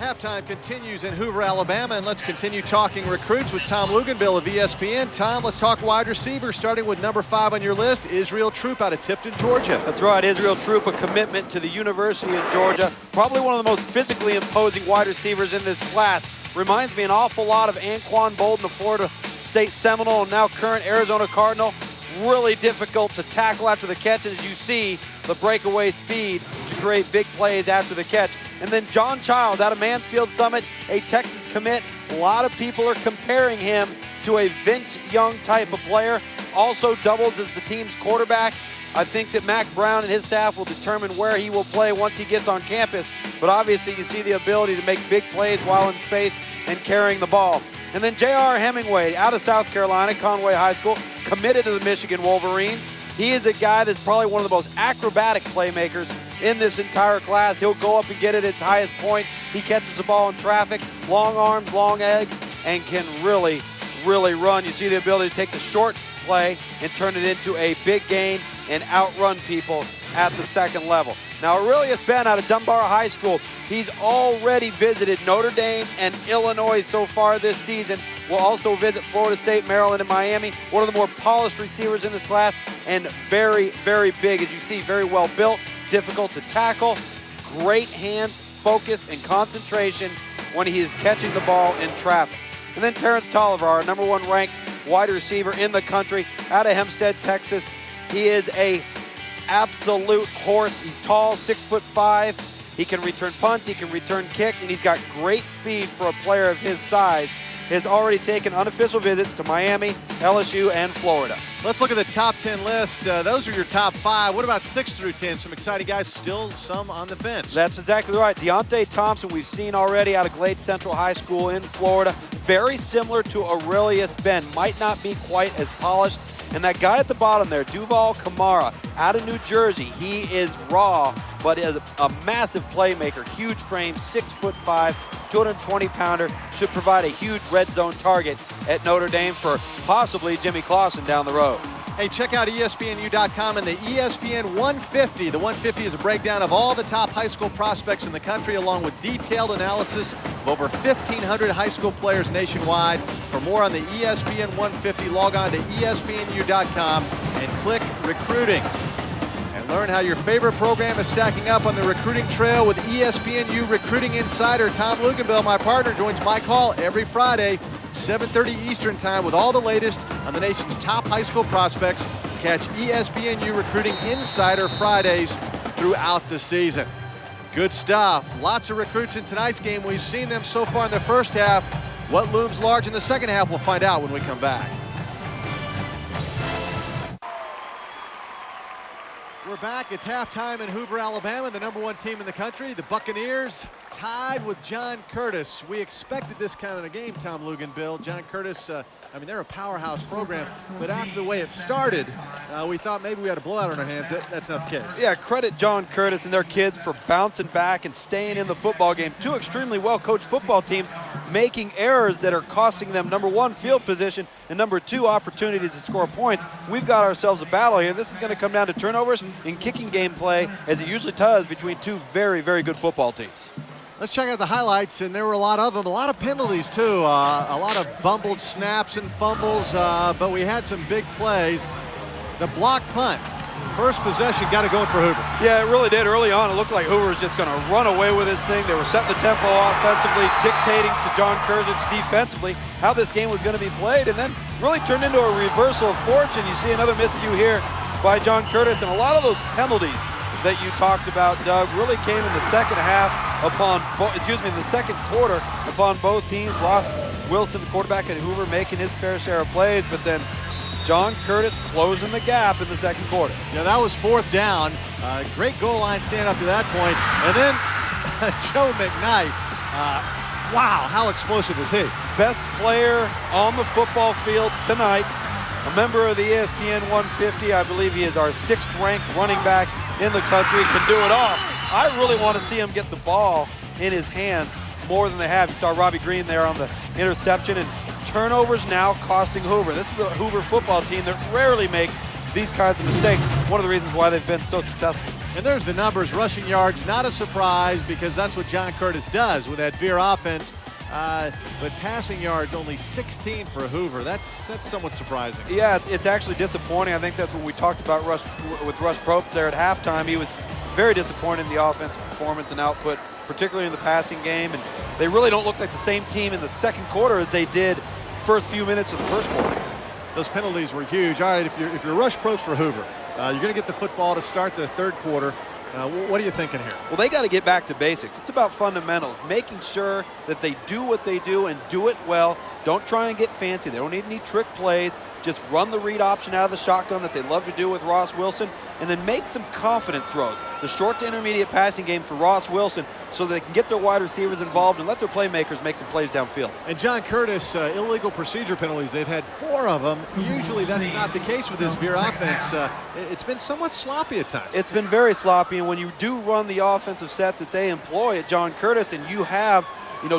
Halftime continues in Hoover, Alabama, and let's continue talking recruits with Tom Luganbill of ESPN. Tom, let's talk wide receiver, starting with number 5 on your list, Israel Troop out of Tifton, Georgia. That's right, Israel Troop, a commitment to the University of Georgia. Probably one of the most physically imposing wide receivers in this class. Reminds me an awful lot of Anquan Bolden, the Florida State Seminole, and now current Arizona Cardinal. Really difficult to tackle after the catch, and as you see, the breakaway speed to create big plays after the catch. And then John Childs out of Mansfield Summit, a Texas commit. A lot of people are comparing him to a Vince Young type of player. Also doubles as the team's quarterback. I think that Mac Brown and his staff will determine where he will play once he gets on campus. But obviously you see the ability to make big plays while in space and carrying the ball. And then J.R. Hemingway out of South Carolina, Conway High School, committed to the Michigan Wolverines. He is a guy that's probably one of the most acrobatic playmakers in this entire class. He'll go up and get it at its highest point. He catches the ball in traffic, long arms, long legs, and can really, really run. You see the ability to take the short play and turn it into a big gain and outrun people at the second level. Now, Aurelius Ben out of Dunbar High School, he's already visited Notre Dame and Illinois so far this season. Will also visit Florida State, Maryland, and Miami. One of the more polished receivers in this class, and very, very big. As you see, very well built, difficult to tackle, great hands, focus, and concentration when he is catching the ball in traffic. And then Terrence Tolliver, our #1 ranked wide receiver in the country out of Hempstead, Texas. He is a absolute horse. He's tall, 6'5". He can return punts, he can return kicks, and he's got great speed for a player of his size. Has already taken unofficial visits to Miami, LSU, and Florida. Let's look at the top 10 list. Those are your top 5. What about 6 through 10? Some exciting guys, still some on the fence. That's exactly right. Deontay Thompson, we've seen already out of Glade Central High School in Florida. Very similar to Aurelius Ben. Might not be quite as polished. And that guy at the bottom there, Duval Kamara, out of New Jersey, he is raw, but is a massive playmaker. Huge frame, 6'5", 220-pounder, should provide a huge red zone target at Notre Dame for possibly Jimmy Clausen down the road. Hey, check out ESPNU.com and the ESPN 150. The 150 is a breakdown of all the top high school prospects in the country, along with detailed analysis of over 1,500 high school players nationwide. For more on the ESPN 150, log on to ESPNU.com and click Recruiting. And learn how your favorite program is stacking up on the recruiting trail with ESPNU Recruiting Insider. Tom Luganbill, my partner, joins Mike Hall every Friday, 7:30 Eastern Time, with all the latest on the nation's top high school prospects. Catch ESPNU Recruiting Insider Fridays throughout the season. Good stuff. Lots of recruits in tonight's game. We've seen them so far in the first half. What looms large in the second half, we'll find out when we come back. We're back. It's halftime in Hoover, Alabama. The #1 team in the country, the Buccaneers, tied with John Curtis. We expected this kind of a game, Tom Luganbill. John Curtis, I mean, they're a powerhouse program, but after the way it started, we thought maybe we had a blowout on our hands. That's not the case. Yeah, credit John Curtis and their kids for bouncing back and staying in the football game. Two extremely well-coached football teams making errors that are costing them, #1, field position, and #2, opportunities to score points. We've got ourselves a battle here. This is going to come down to turnovers and kicking game play, as it usually does between two very, very good football teams. Let's check out the highlights, and there were a lot of them. A lot of penalties, too. A lot of bumbled snaps and fumbles, but we had some big plays. The block punt. First possession got it going for Hoover. Yeah, it really did. Early on, it looked like Hoover was just going to run away with this thing. They were setting the tempo offensively, dictating to John Curtis defensively how this game was going to be played, and then really turned into a reversal of fortune. You see another miscue here by John Curtis, and a lot of those penalties that you talked about, Doug, really came in the second half upon, in the second quarter upon both teams. Ross Wilson, the quarterback at Hoover, making his fair share of plays, but then John Curtis closing the gap in the second quarter. Yeah, that was fourth down. Great goal line stand up to that point. And then Joe McKnight, wow, how explosive is he? Best player on the football field tonight. A member of the ESPN 150. I believe he is our 6th ranked running back in the country. Can do it all. I really want to see him get the ball in his hands more than they have. You saw Robbie Green there on the interception, and turnovers now costing Hoover. This is a Hoover football team that rarely makes these kinds of mistakes. One of the reasons why they've been so successful. And there's the numbers. Rushing yards, not a surprise because that's what John Curtis does with that veer offense. But passing yards, only 16 for Hoover. That's somewhat surprising. Yeah, it's actually disappointing. I think that's when we talked about Russ Probst there at halftime. He was very disappointed in the offensive performance and output, particularly in the passing game. And they really don't look like the same team in the second quarter as they did first few minutes of the first quarter. Those penalties were huge. All right, if you're rush Probst for Hoover, you're going to get the football to start the third quarter. What are you thinking here? Well, they got to get back to basics. It's about fundamentals, making sure that they do what they do and do it well. Don't try and get fancy. They don't need any trick plays. Just run the read option out of the shotgun that they love to do with Ross Wilson, and then make some confidence throws. The short to intermediate passing game for Ross Wilson so they can get their wide receivers involved and let their playmakers make some plays downfield. And John Curtis, illegal procedure penalties, they've had 4 of them. Usually that's not the case with this veer offense. It's been somewhat sloppy at times. It's been very sloppy, and when you do run the offensive set that they employ at John Curtis and you have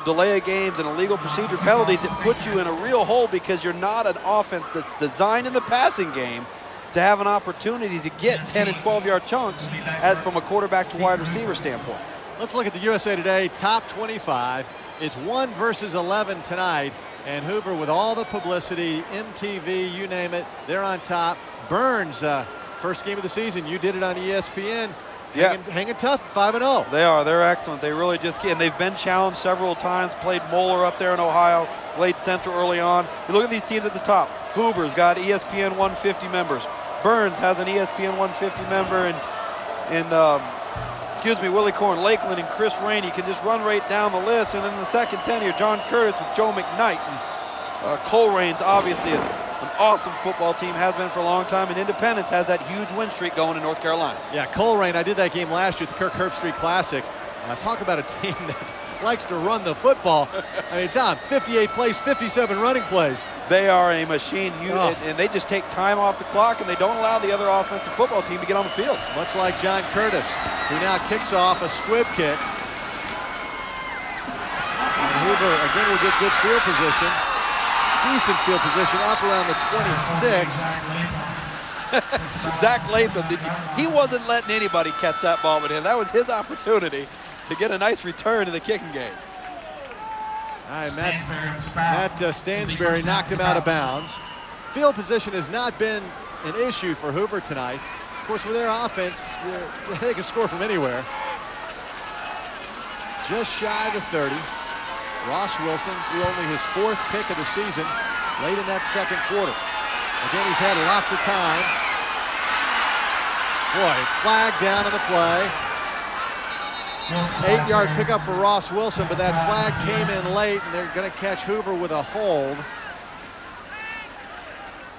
delay of games and illegal procedure penalties, it puts you in a real hole because you're not an offense that's designed in the passing game to have an opportunity to get 10 and 12-yard chunks from a quarterback to wide receiver standpoint. Let's look at the USA Today top 25. It's 1 versus 11 tonight, and Hoover with all the publicity, MTV, you name it, they're on top. Burns, first game of the season, you did it on ESPN. Yeah, hanging tough, 5-0. They are. They're excellent. They really just get, and they've been challenged several times. Played Moeller up there in Ohio, played Central early on. You look at these teams at the top. Hoover's got ESPN 150 members. Burns has an ESPN 150 member, and Willie Corn, Lakeland, and Chris Rainey. You can just run right down the list. And then the second 10 here, John Curtis with Joe McKnight. And Colerain's obviously an awesome football team, has been for a long time, and Independence has that huge win streak going in North Carolina. Yeah, Colerain, I did that game last year at the Kirk Herbstreit Classic. Talk about a team that likes to run the football. I mean, Tom, 58 plays, 57 running plays. They are a machine, and they just take time off the clock, and they don't allow the other offensive football team to get on the field. Much like John Curtis, who now kicks off a squib kick. And Hoover, again, will get good field position. Decent field position up around the 26. Zach Latham, he wasn't letting anybody catch that ball with him. That was his opportunity to get a nice return in the kicking game. All right, Matt Stansberry knocked him out of bounds. Field position has not been an issue for Hoover tonight. Of course, with their offense, they can score from anywhere. Just shy of the 30. Ross Wilson threw only his 4th pick of the season late in that second quarter. Again, he's had lots of time. Boy, flag down on the play. 8-yard pickup for Ross Wilson, but that flag came in late, and they're going to catch Hoover with a hold.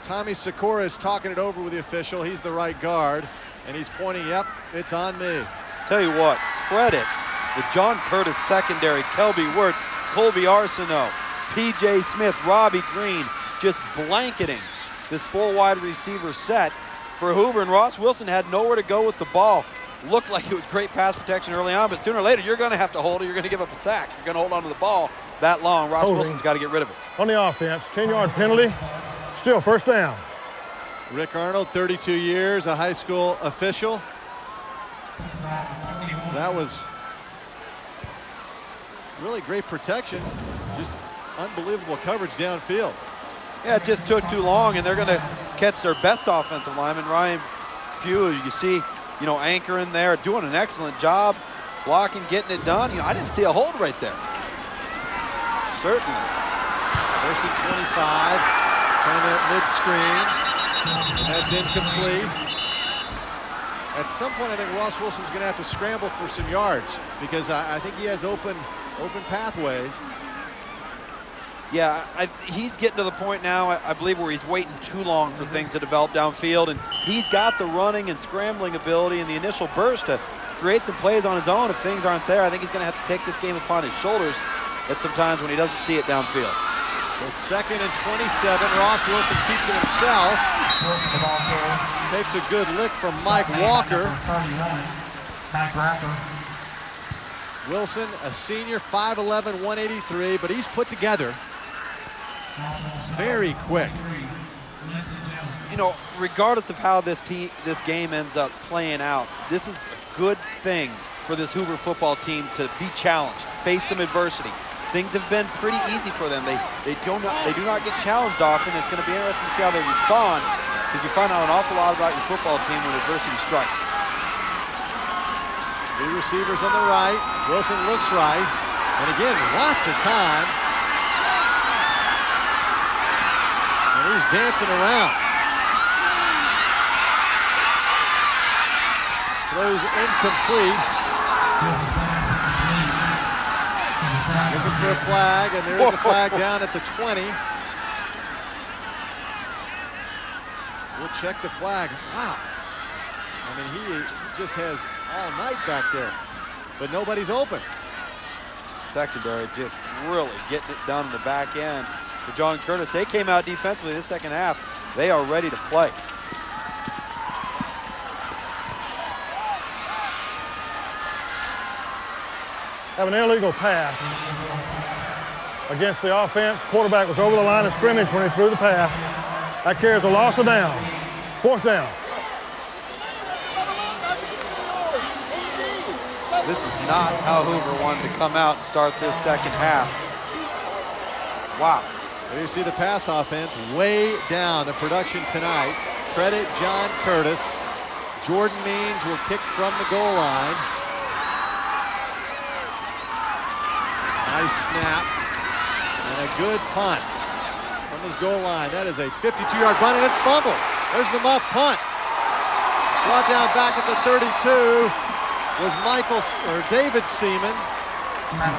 Tommy Sikora is talking it over with the official. He's the right guard, and he's pointing, yep, it's on me. Tell you what, credit the John Curtis secondary, Kelby Wirtz, Colby Arsenault, P.J. Smith, Robbie Green, just blanketing this 4 wide receiver set for Hoover, and Ross Wilson had nowhere to go with the ball. Looked like it was great pass protection early on, but sooner or later you're going to have to hold it. You're going to give up a sack if you're going to hold on to the ball that long. Ross Wilson's got to get rid of it. On the offense, 10-yard penalty, still first down. Rick Arnold, 32 years, a high school official. That was really great protection, just unbelievable coverage downfield. Yeah, it just took too long, and they're going to catch their best offensive lineman, Ryan Pugh, you see, you know, anchoring there, doing an excellent job, blocking, getting it done. You know, I didn't see a hold right there. Certainly. First and 25, trying that mid-screen. That's incomplete. At some point, I think Ross Wilson's going to have to scramble for some yards because I think he has open pathways. Yeah, he's getting to the point now, I believe, where he's waiting too long for things to develop downfield, and he's got the running and scrambling ability in the initial burst to create some plays on his own if things aren't there. I think he's going to have to take this game upon his shoulders at some times when he doesn't see it downfield. So it's 2nd and 27. Ross Wilson keeps it himself. Takes a good lick from Mike Walker. Wilson, a senior, 5'11", 183, but he's put together. Very quick. You know, regardless of how this game ends up playing out, this is a good thing for this Hoover football team to be challenged, face some adversity. Things have been pretty easy for them. They do not get challenged often. It's going to be interesting to see how they respond, because you find out an awful lot about your football team when adversity strikes. Three receivers on the right. Wilson looks right. And again, lots of time. And he's dancing around. Throws incomplete. Looking for a flag, and there is a flag down at the 20. We'll check the flag. Wow. I mean, he just has all night back there, but nobody's open. Secondary just really getting it done in the back end for John Curtis. They came out defensively this second half. They are ready to play. Have an illegal pass against the offense. Quarterback was over the line of scrimmage when he threw the pass. That carries a loss of down. 4th down. This is not how Hoover wanted to come out and start this second half. Wow. There you see the pass offense way down. The production tonight. Credit John Curtis. Jordan Means will kick from the goal line. Nice snap. And a good punt from his goal line. That is a 52-yard punt, and it's fumbled. There's the muff punt. Brought down back at the 32 was David Seaman.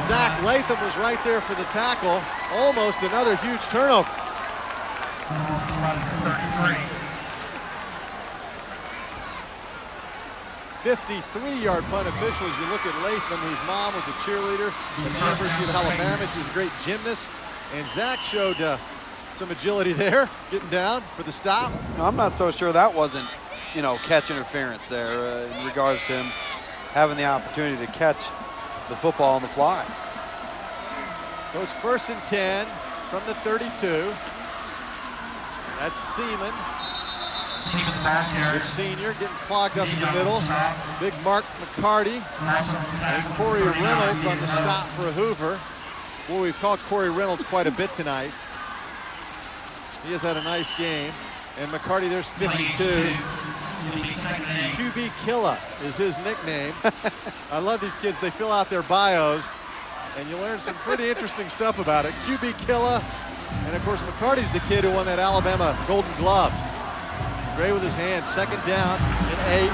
Zach Latham was right there for the tackle. Almost another huge turnover. 53-yard punt official as you look at Latham, whose mom was a cheerleader at the University of Alabama. She was a great gymnast. And Zach showed some agility there, getting down for the stop. No, I'm not so sure that wasn't, you know, catch interference there in regards to him having the opportunity to catch the football on the fly. So it's 1st and 10 from the 32. That's Seaman. The senior getting clogged up in the middle. Big Mark McCarty and Corey Reynolds on the stop for Hoover. Boy, we've called Corey Reynolds quite a bit tonight. He has had a nice game. And McCarty, there's 52. QB Killa is his nickname. I love these kids. They fill out their bios, and you learn some pretty interesting stuff about it. QB Killa, and of course McCarty's the kid who won that Alabama Golden Gloves. Gray with his hands, 2nd down and 8.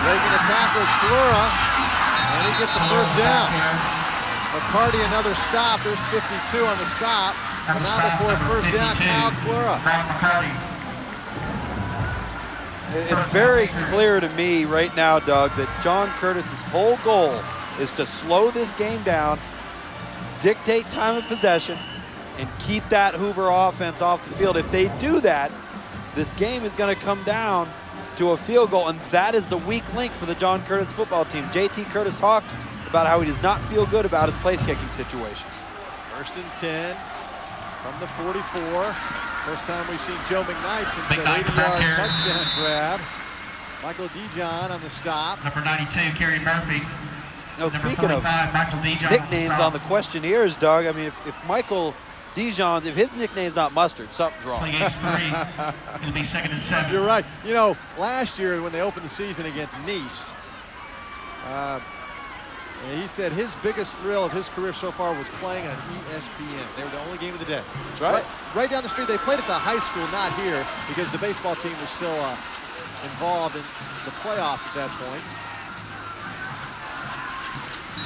Breaking the tackle is Klura, and he gets a 1st down. McCarty another stop. There's 52 on the stop. And now before a 1st down, Kyle Klura. It's very clear to me right now, Doug, that John Curtis's whole goal is to slow this game down, dictate time of possession, and keep that Hoover offense off the field. If they do that, this game is going to come down to a field goal, and that is the weak link for the John Curtis football team. JT Curtis talked about how he does not feel good about his place-kicking situation. 1st and 10 from the 44. First time we've seen Joe McKnight since that 80-yard touchdown grab. Michael Dijon on the stop. Number 92, Kerry Murphy. Now, speaking of nicknames on the questionnaires, Doug, I mean, if Michael Dijon's, if his nickname's not Mustard, something's wrong. Play gains 3. It'll be 2nd and 7. You're right. You know, last year when they opened the season against Nice, he said his biggest thrill of his career so far was playing on ESPN. They were the only game of the day. That's right. Right down the street. They played at the high school, not here, because the baseball team was still involved in the playoffs at that point.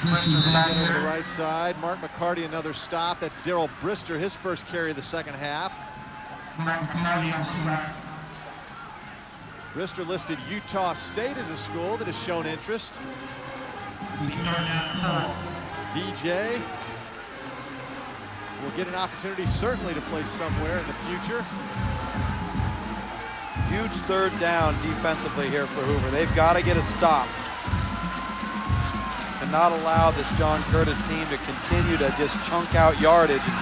To the right side, Mark McCarty, another stop. That's Darrell Brister, his first carry of the second half. Brister listed Utah State as a school that has shown interest. DJ will get an opportunity certainly to play somewhere in the future. Huge 3rd down defensively here for Hoover. They've got to get a stop and not allow this John Curtis team to continue to just chunk out yardage and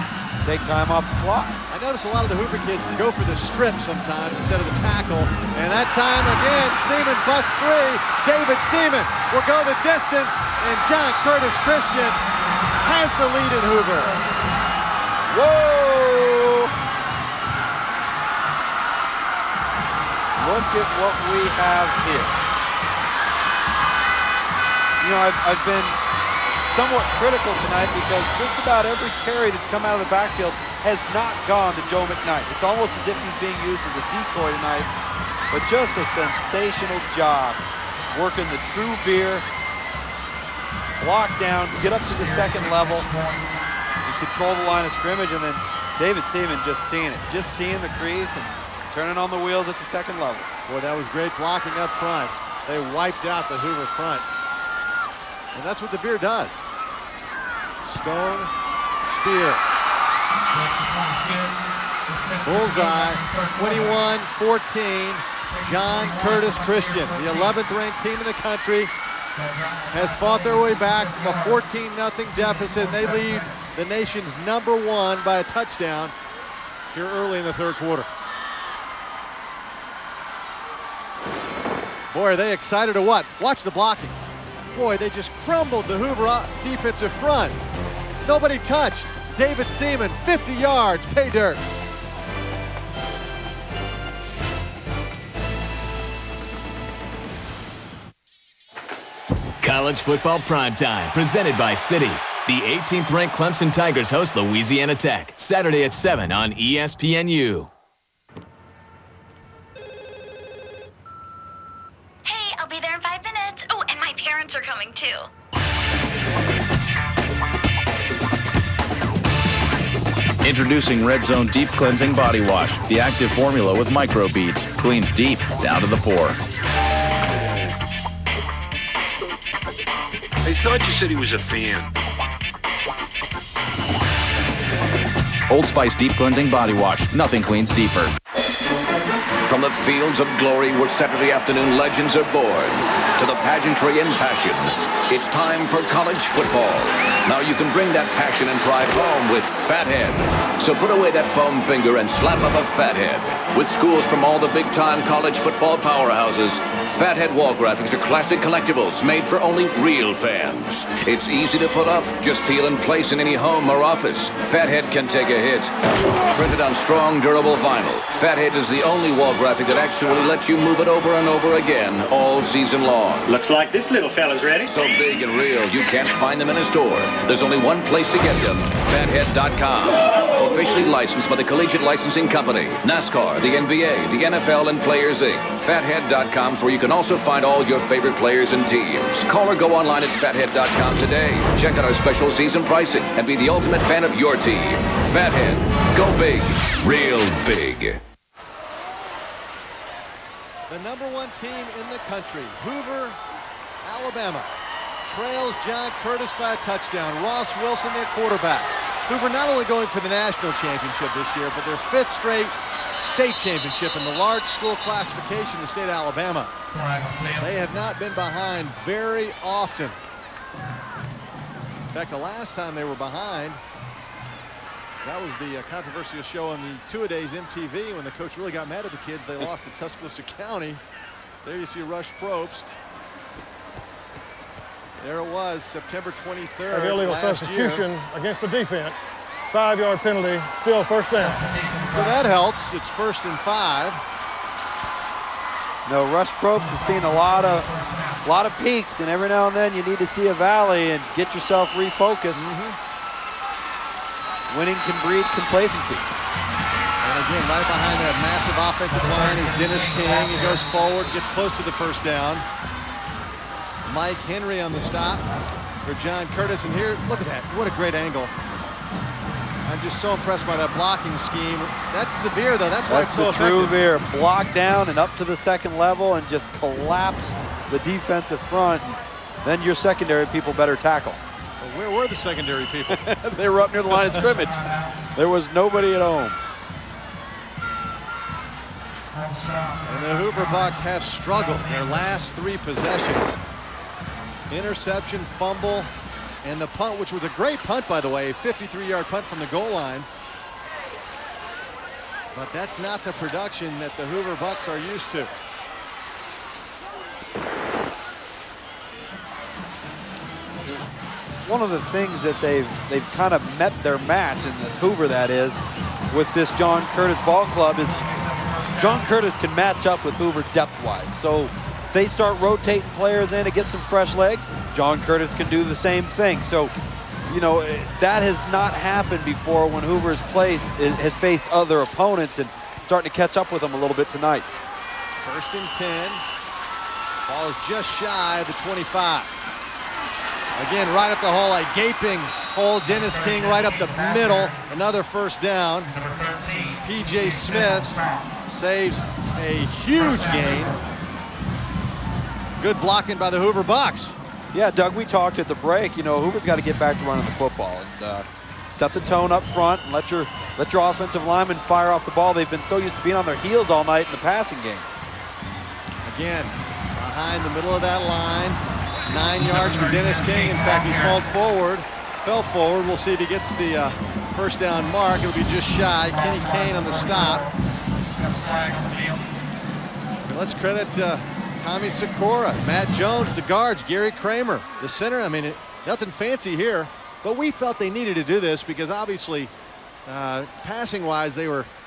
take time off the clock. I notice a lot of the Hoover kids go for the strip sometimes instead of the tackle. And that time again, Seaman busts free. David Seaman will go the distance, and John Curtis Christian has the lead in Hoover. Whoa! Look at what we have here. You know, I've been somewhat critical tonight because just about every carry that's come out of the backfield has not gone to Joe McKnight. It's almost as if he's being used as a decoy tonight, but just a sensational job working the true veer, block down, get up to the 2nd level, and control the line of scrimmage, and then David Seaman just seeing it, just seeing the crease and turning on the wheels at the 2nd level. Boy, that was great blocking up front. They wiped out the Hoover front. And that's what the veer does. Stone, spear. Bullseye, 21-14. John Curtis Christian, the 11th ranked team in the country, has fought their way back from a 14-0 deficit. And they lead the nation's #1 by a touchdown here early in the 3rd quarter. Boy, are they excited or what? Watch the blocking. Boy, they just crumbled the Hoover defensive front. Nobody touched. David Seaman, 50 yards, pay dirt. College football primetime, presented by Citi. The 18th ranked Clemson Tigers host Louisiana Tech, Saturday at 7 on ESPNU. I'll be there in 5 minutes. Oh, and my parents are coming too. Introducing Red Zone Deep Cleansing Body Wash, the active formula with microbeads. Cleans deep, down to the pore. I thought you said he was a fan. Old Spice Deep Cleansing Body Wash. Nothing cleans deeper. From the fields of glory where Saturday afternoon legends are born, to the pageantry and passion, it's time for college football. Now you can bring that passion and pride home with Fathead. So put away that foam finger and slap up a Fathead. With schools from all the big-time college football powerhouses, Fathead wall graphics are classic collectibles made for only real fans. It's easy to put up. Just peel and place in any home or office. Fathead can take a hit. Printed on strong, durable vinyl, Fathead is the only wall graphic that actually lets you move it over and over again all season long. Looks like this little fella's ready. So big and real, you can't find them in a store. There's only one place to get them, fathead.com. Officially licensed by the Collegiate Licensing Company, NASCAR, the NBA, the NFL, and Players Inc. Fathead.com is where you can also find all your favorite players and teams. Call or go online at fathead.com today. Check out our special season pricing and be the ultimate fan of your team. Fathead. Go big. Real big. The #1 team in the country, Hoover, Alabama, trails John Curtis by a touchdown. Ross Wilson, their quarterback. Hoover not only going for the national championship this year, but their 5th straight state championship in the large school classification in the state of Alabama. They have not been behind very often. In fact, the last time they were behind, that was the controversial show on the two-a-days MTV when the coach really got mad at the kids. They lost to Tuscaloosa County. There you see Rush Probst. There it was, September 23rd. An illegal last substitution year against the defense. 5-yard penalty, still first down. So that helps. It's 1st and 5. No, Rush Probst has seen a lot of peaks, and every now and then you need to see a valley and get yourself refocused. Winning can breed complacency. And again, right behind that massive offensive line is Dennis King. He goes forward, gets close to the first down. Mike Henry on the stop for John Curtis. And here, look at that. What a great angle. I'm just so impressed by that blocking scheme. That's the veer, though. That's why it's so effective. True veer. Block down and up to the second level and just collapse the defensive front. Then your secondary people better tackle. Well, where were the secondary people? They were up near the line of scrimmage. There was nobody at home. And the Hoover Bucks have struggled their last 3 possessions. Interception, fumble, and the punt, which was a great punt, by the way, a 53-yard punt from the goal line. But that's not the production that the Hoover Bucks are used to. One of the things that they've kind of met their match, and that's Hoover that is, with this John Curtis ball club is John Curtis can match up with Hoover depth-wise. So if they start rotating players in to get some fresh legs, John Curtis can do the same thing. So, you know, that has not happened before when Hoover's has faced other opponents, and starting to catch up with them a little bit tonight. 1st and 10. Ball is just shy of the 25. Again, right up the hole, a gaping hole. Dennis King right up the middle. Another first down. P.J. Smith saves a huge gain. Good blocking by the Hoover Bucks. Yeah, Doug, we talked at the break. You know, Hoover's got to get back to running the football and set the tone up front and let your offensive linemen fire off the ball. They've been so used to being on their heels all night in the passing game. Again, behind the middle of that line. 9 yards for Dennis King. In fact, he fell forward. We'll see if he gets the first down mark. It'll be just shy. Kenny Kane on the stop. And let's credit Tommy Sikora, Matt Jones, the guards, Gary Kramer, the center. I mean, nothing fancy here, but we felt they needed to do this because obviously, passing-wise,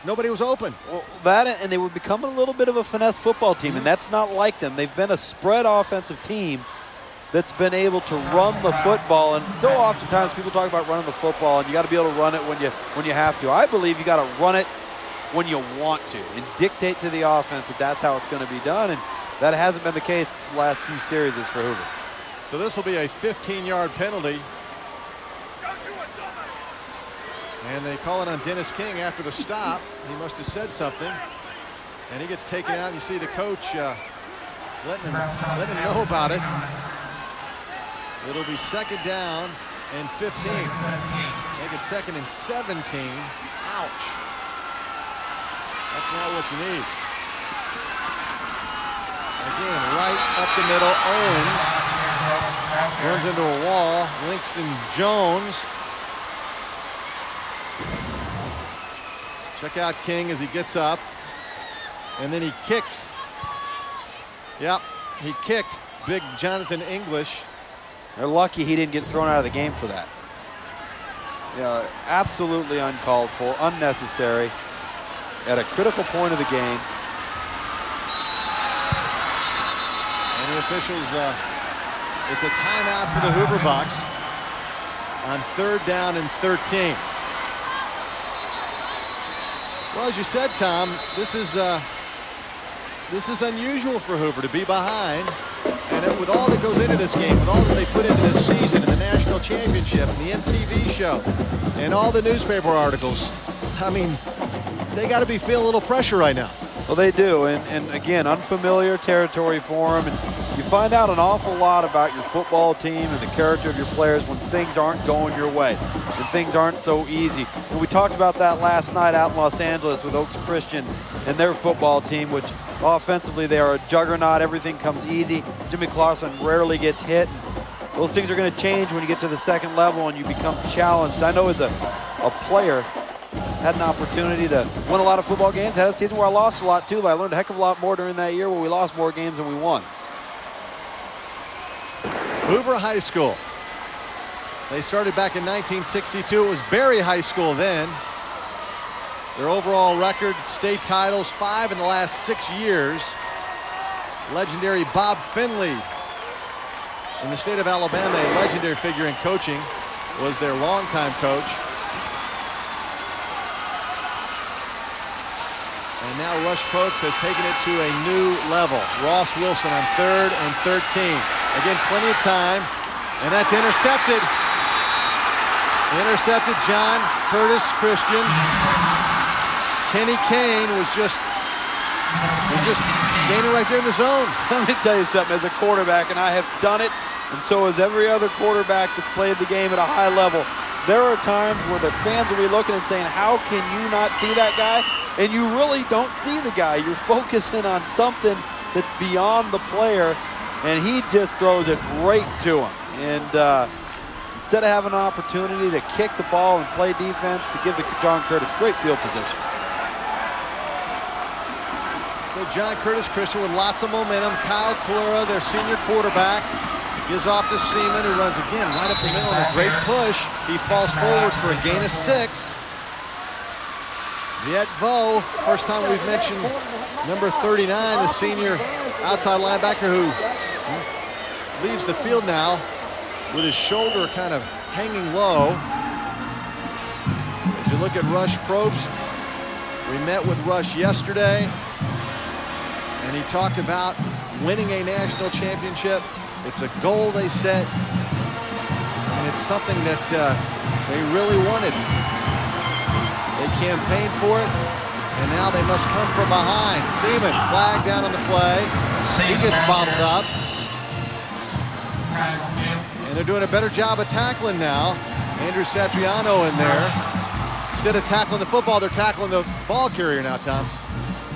nobody was open. Well, and they were becoming a little bit of a finesse football team, and that's not like them. They've been a spread offensive team that's been able to run the football, and so oftentimes people talk about running the football, and you got to be able to run it when you have to. I believe you got to run it when you want to, and dictate to the offense that that's how it's going to be done, and that hasn't been the case the last few series for Hoover. So this will be a 15-yard penalty, and they call it on Dennis King after the stop. He must have said something, and he gets taken out. You see the coach letting him know about it. It'll be 2nd down and 15. Make it 2nd and 17. Ouch. That's not what you need. Again, right up the middle, Owens runs into a wall. Langston Jones. Check out King as he gets up. And then he kicks. Yep, he kicked big Jonathan English. They're lucky he didn't get thrown out of the game for that. You know, absolutely uncalled for, unnecessary, at a critical point of the game. And the officials, it's a timeout for the Hoover Bucks on 3rd down and 13. Well, as you said, Tom, this is unusual for Hoover to be behind. And with all that goes into this game, with all that they put into this season, and the national championship, and the MTV show, and all the newspaper articles, I mean, they got to be feeling a little pressure right now. Well, they do, and again, unfamiliar territory for them, and you find out an awful lot about your football team and the character of your players when things aren't going your way, and things aren't so easy. And we talked about that last night out in Los Angeles with Oaks Christian and their football team, which offensively they are a juggernaut. Everything comes easy. Jimmy Clausen rarely gets hit. Those things are going to change when you get to the second level and you become challenged. I know as a player, had an opportunity to win a lot of football games. Had a season where I lost a lot too, but I learned a heck of a lot more during that year where we lost more games than we won. Hoover High School. They started back in 1962. It was Berry High School then. Their overall record, state titles, 5 in the last 6 years. Legendary Bob Finley in the state of Alabama, a legendary figure in coaching, was their longtime coach. And now Rush Probst has taken it to a new level. Ross Wilson on 3rd and 13. Again, plenty of time, and that's intercepted. Intercepted John Curtis Christian. Kenny Kane was just standing right there in the zone. Let me tell you something, as a quarterback, and I have done it, and so has every other quarterback that's played the game at a high level, there are times where the fans will be looking and saying, how can you not see that guy? And you really don't see the guy. You're focusing on something that's beyond the player, and he just throws it right to him. And instead of having an opportunity to kick the ball and play defense, to give the John Curtis great field position. So John Curtis Christian with lots of momentum. Kyle Kalura, their senior quarterback, gives off to Seaman, who runs again right up the middle on a great push. He falls forward for a gain of 6. Viet Vo, first time we've mentioned number 39, the senior outside linebacker who leaves the field now with his shoulder kind of hanging low. As you look at Rush Probst, we met with Rush yesterday, and he talked about winning a national championship. It's a goal they set, and it's something that they really wanted. They campaigned for it, and now they must come from behind. Seaman flagged down on the play. He gets bottled up. And they're doing a better job of tackling now. Andrew Satriano in there. Instead of tackling the football, they're tackling the ball carrier now, Tom.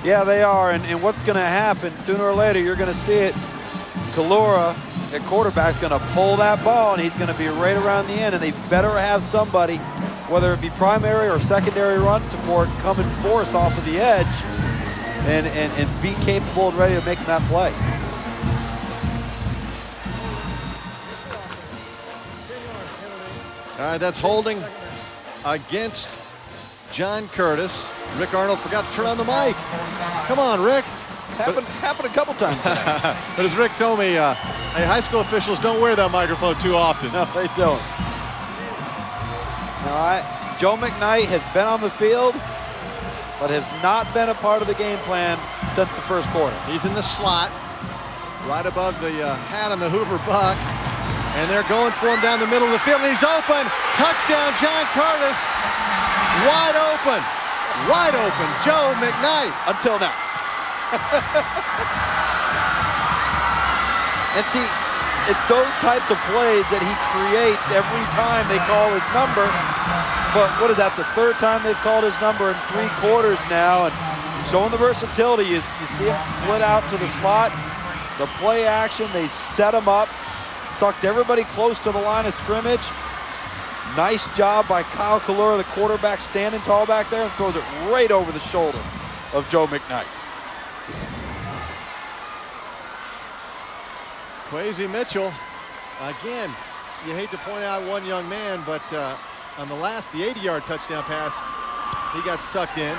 Yeah, they are, and what's going to happen, sooner or later, you're going to see it. Kalura, at quarterback's going to pull that ball, and he's going to be right around the end, and they better have somebody, whether it be primary or secondary run support, come and force off of the edge and be capable and ready to make that play. All right, that's holding against John Curtis. Rick Arnold forgot to turn on the mic. Come on, Rick. It's happened a couple times. But as Rick told me, hey, high school officials don't wear that microphone too often. No, they don't. No, Joe McKnight has been on the field, but has not been a part of the game plan since the first quarter. He's in the slot, right above the hat on the Hoover Buck. And they're going for him down the middle of the field, and he's open. Touchdown, John Curtis. Wide open. Wide open, Joe McKnight. Until now. And see, it's those types of plays that he creates every time they call his number. But what is that, the third time they've called his number in 3 quarters now, and showing the versatility. You see him split out to the slot, the play action, they set him up, sucked everybody close to the line of scrimmage. Nice job by Kyle Kalura, the quarterback, standing tall back there, and throws it right over the shoulder of Joe McKnight. Kwesi Mitchell, again, you hate to point out one young man, but on the 80-yard touchdown pass, he got sucked in.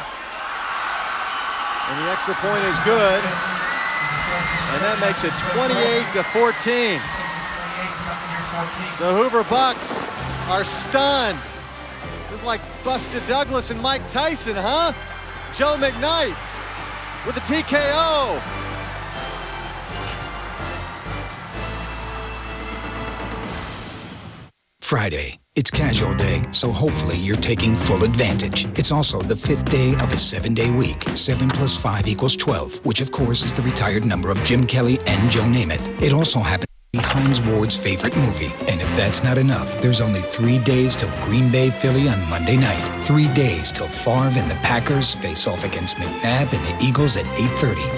And the extra point is good. And that makes it 28-14. The Hoover Bucks are stunned. This is like Buster Douglas and Mike Tyson, huh? Joe McKnight with a TKO. Friday. It's casual day, so hopefully you're taking full advantage. It's also the 5th day of a 7-day week. 7 + 5 = 12, which of course is the retired number of Jim Kelly and Joe Namath. It also happens to be Heinz Ward's favorite movie. And if that's not enough, there's only 3 days till Green Bay Philly on Monday night. 3 days till Favre and the Packers face off against McNabb and the Eagles at 8:30.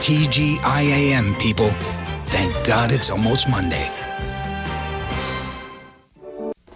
TGIAM, people. Thank God it's almost Monday.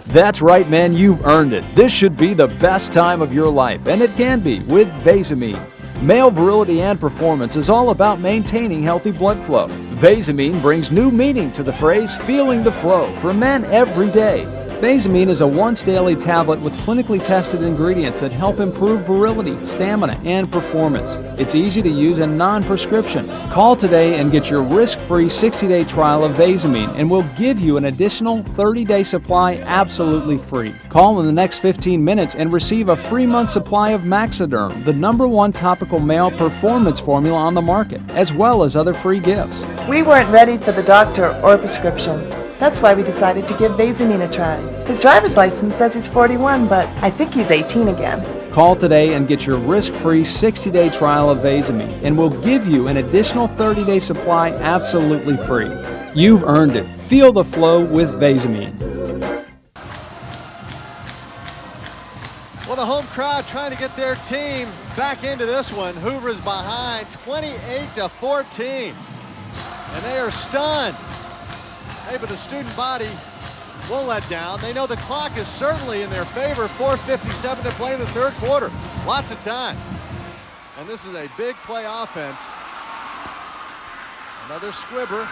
That's right, man, you've earned it. This should be the best time of your life, and it can be with Vasamine. Male virility and performance is all about maintaining healthy blood flow. Vasamine brings new meaning to the phrase feeling the flow for men every day. Vasamine is a once-daily tablet with clinically tested ingredients that help improve virility, stamina, and performance. It's easy to use and non-prescription. Call today and get your risk-free 60-day trial of Vasamine, and we'll give you an additional 30-day supply absolutely free. Call in the next 15 minutes and receive a free month supply of Maxiderm, the #1 topical male performance formula on the market, as well as other free gifts. We weren't ready for the doctor or prescription. That's why we decided to give Vasamine a try. His driver's license says he's 41, but I think he's 18 again. Call today and get your risk-free 60-day trial of Vasamine, and we'll give you an additional 30-day supply absolutely free. You've earned it. Feel the flow with Vasamine. Well, the home crowd trying to get their team back into this one. Hoover's behind 28-14, and they are stunned. Hey, but the student body won't let down. They know the clock is certainly in their favor. 4:57 to play in the third quarter. Lots of time. And this is a big play offense. Another squibber.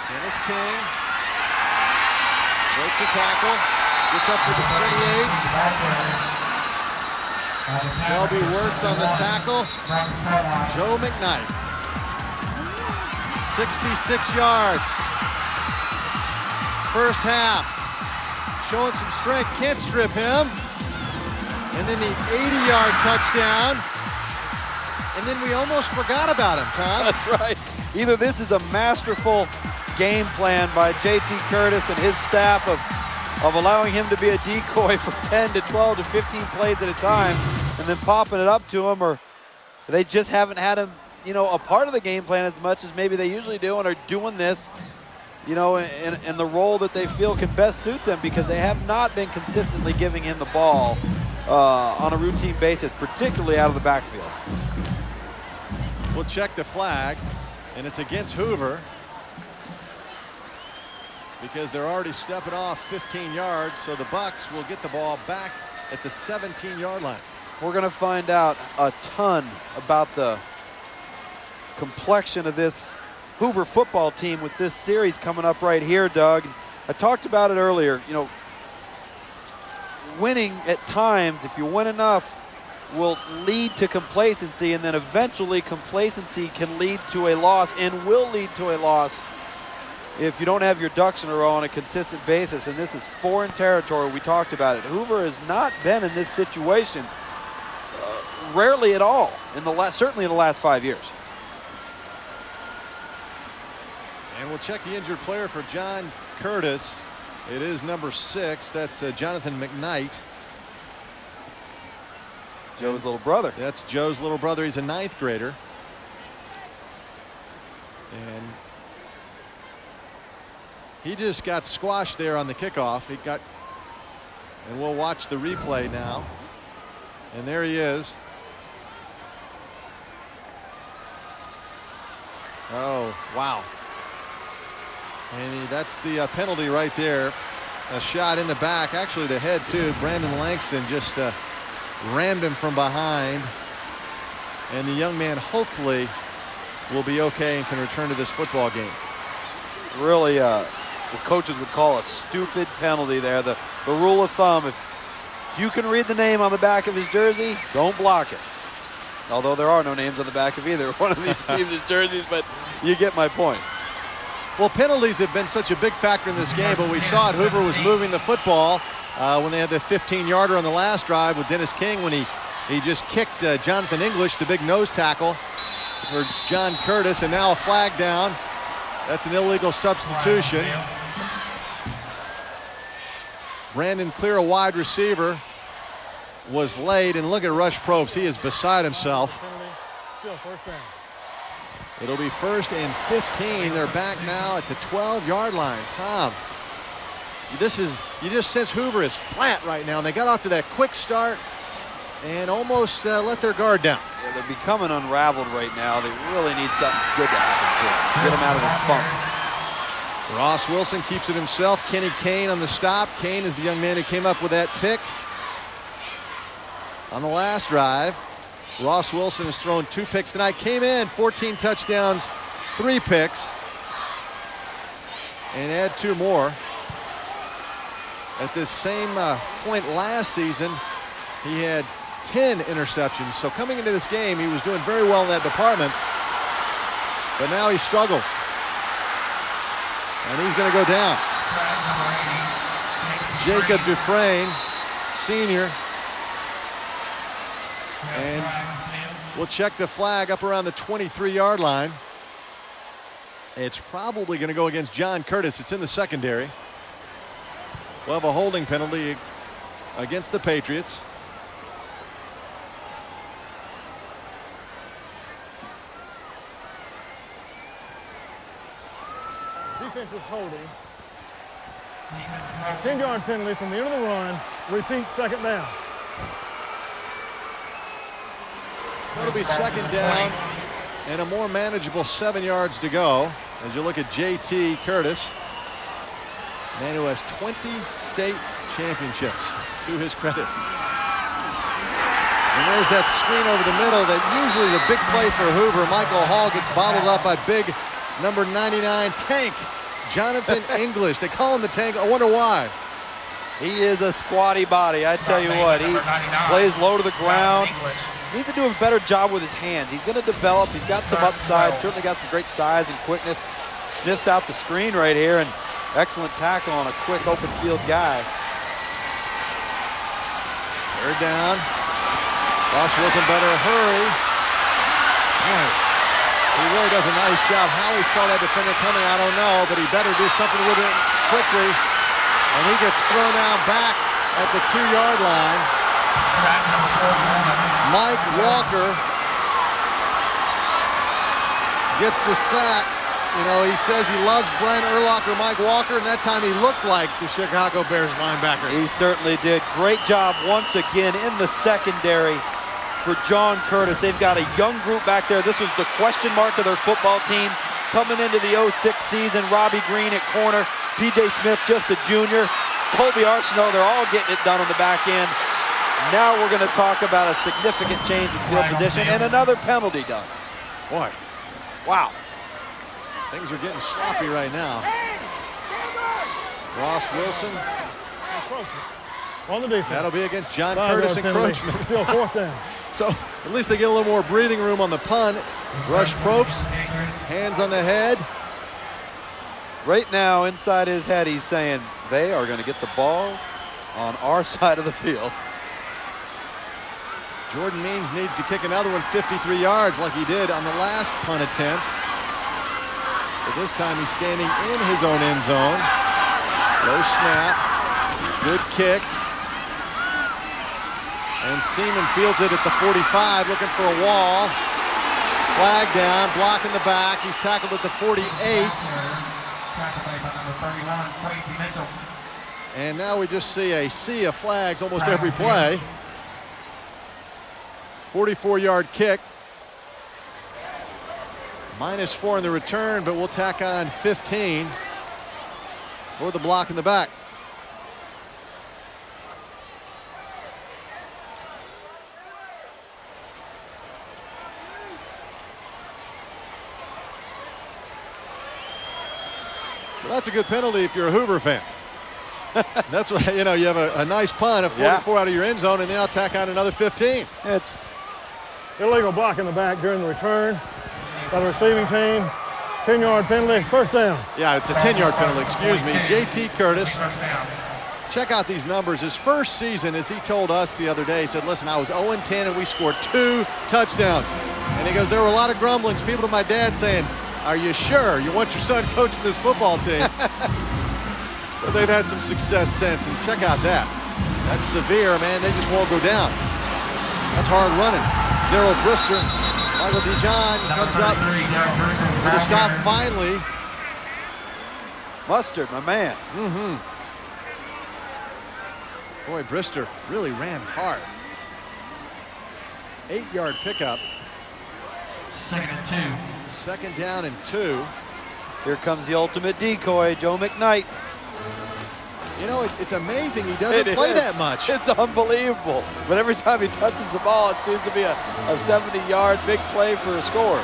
Dennis King breaks a tackle. Gets up to the 28. Shelby works on the tackle. Joe McKnight. 66 yards. First half. Showing some strength. Can't strip him. And then the 80-yard touchdown. And then we almost forgot about him, Tom. That's right. Either this is a masterful game plan by J.T. Curtis and his staff of allowing him to be a decoy for 10 to 12 to 15 plays at a time and then popping it up to him, or they just haven't had him, a part of the game plan as much as maybe they usually do, and are doing this, in the role that they feel can best suit them, because they have not been consistently giving him the ball on a routine basis, particularly out of the backfield. We'll check the flag, and it's against Hoover because they're already stepping off 15 yards, so the Bucks will get the ball back at the 17-yard line. We're going to find out a ton about the complexion of this Hoover football team with this series coming up right here, Doug. I talked about it earlier. Winning at times, if you win enough, will lead to complacency, and then eventually complacency can lead to a loss and will lead to a loss if you don't have your ducks in a row on a consistent basis. And this is foreign territory. We talked about it. Hoover has not been in this situation rarely at all certainly in the last 5 years. And we'll check the injured player for John Curtis. It is number 6. That's Jonathan McKnight. Joe's little brother. That's Joe's little brother. He's a 9th grader. And he just got squashed there on the kickoff. And we'll watch the replay now. And there he is. Oh, wow. And that's the penalty right there. A shot in the back, actually the head too. Brandon Langston just rammed him from behind. And the young man hopefully will be okay and can return to this football game. Really, what coaches would call a stupid penalty there. The rule of thumb, if you can read the name on the back of his jersey, don't block it. Although there are no names on the back of either one of these teams' jerseys, but you get my point. Well, penalties have been such a big factor in this game, but we saw it. Hoover was moving the football when they had the 15-yarder on the last drive with Dennis King, when he just kicked Jonathan English, the big nose tackle for John Curtis, and now a flag down. That's an illegal substitution. Brandon Clear, a wide receiver, was late, and look at Rush Probst. He is beside himself. It'll be 1st and 15. They're back now at the 12-yard line. Tom, you just sense Hoover is flat right now, and they got off to that quick start and almost let their guard down. Yeah, they're becoming unraveled right now. They really need something good to happen to them. Get them out of this funk. Ross Wilson keeps it himself. Kenny Kane on the stop. Kane is the young man who came up with that pick on the last drive. Ross Wilson has thrown 2 picks tonight. Came in 14 touchdowns, 3 picks, and add 2 more. At this same point last season, he had 10 interceptions. So coming into this game, he was doing very well in that department. But now he struggles. And he's going to go down. Jacob Dufresne, senior. And we'll check the flag up around the 23-yard line. It's probably going to go against John Curtis. It's in the secondary. We'll have a holding penalty against the Patriots. Defensive holding. 10-yard penalty from the end of the run. Repeat, second down. It'll be second down and a more manageable 7 yards to go as you look at J.T. Curtis, man who has 20 state championships to his credit. And there's that screen over the middle that usually is a big play for Hoover. Michael Hall gets bottled up by big number 99 Tank, Jonathan English. They call him the Tank. I wonder why. He is a squatty body. I tell you what, he plays low to the ground. He needs to do a better job with his hands. He's going to develop. He's got some upside. Certainly got some great size and quickness. Sniffs out the screen right here, and excellent tackle on a quick open field guy. Third down. Ross Wilson better hurry. He really does a nice job. How he saw that defender coming, I don't know, but he better do something with it quickly. And he gets thrown down back at the 2-yard line. Mike Walker gets the sack. You know, he says he loves Brian Urlacher, Mike Walker, and that time he looked like the Chicago Bears linebacker. He certainly did. Great job once again in the secondary for John Curtis. They've got a young group back there. This was the question mark of their football team coming into the 06 season. Robbie Green at corner, P.J. Smith just a junior, Colby Arsenault, they're all getting it done on the back end. Now we're going to talk about a significant change in field position and another penalty done. Boy. Wow. Things are getting sloppy right now. Ross Wilson. On the defense. That'll be against John Curtis encroachment. Still fourth down. So at least they get a little more breathing room on the punt. Rush Probst, hands on the head. Right now, inside his head, he's saying they are going to get the ball on our side of the field. Jordan Means needs to kick another one 53 yards like he did on the last punt attempt. But this time he's standing in his own end zone. Low snap, good kick. And Seaman fields it at the 45, looking for a wall. Flag down, block in the back. He's tackled at the 48. And now we just see a sea of flags almost every play. 44-yard kick. -4 in the return, but we'll tack on 15 for the block in the back. So that's a good penalty if you're a Hoover fan. That's why, you know, you have a nice punt of 44 out of your end zone, and then I'll tack on another 15. It's illegal block in the back during the return by the receiving team. 10-yard penalty, first down. Yeah, it's a 10-yard penalty, excuse me. J.T. Curtis. Check out these numbers. His first season, as he told us the other day, he said, listen, I was 0-10 and we scored 2 touchdowns. And he goes, there were a lot of grumblings, people to my dad saying, are you sure you want your son coaching this football team? But they've had some success since, and check out that. That's the veer, man. They just won't go down. That's hard running. Daryl Brister, Michael DeJohn comes up with a stop finally. Mustard, my man. Boy, Brister really ran hard. 8-yard pickup. Second and 2. Second down and 2. Here comes the ultimate decoy, Joe McKnight. You know, it's amazing he doesn't play that much. It's unbelievable. But every time he touches the ball, it seems to be a 70-yard big play for a score.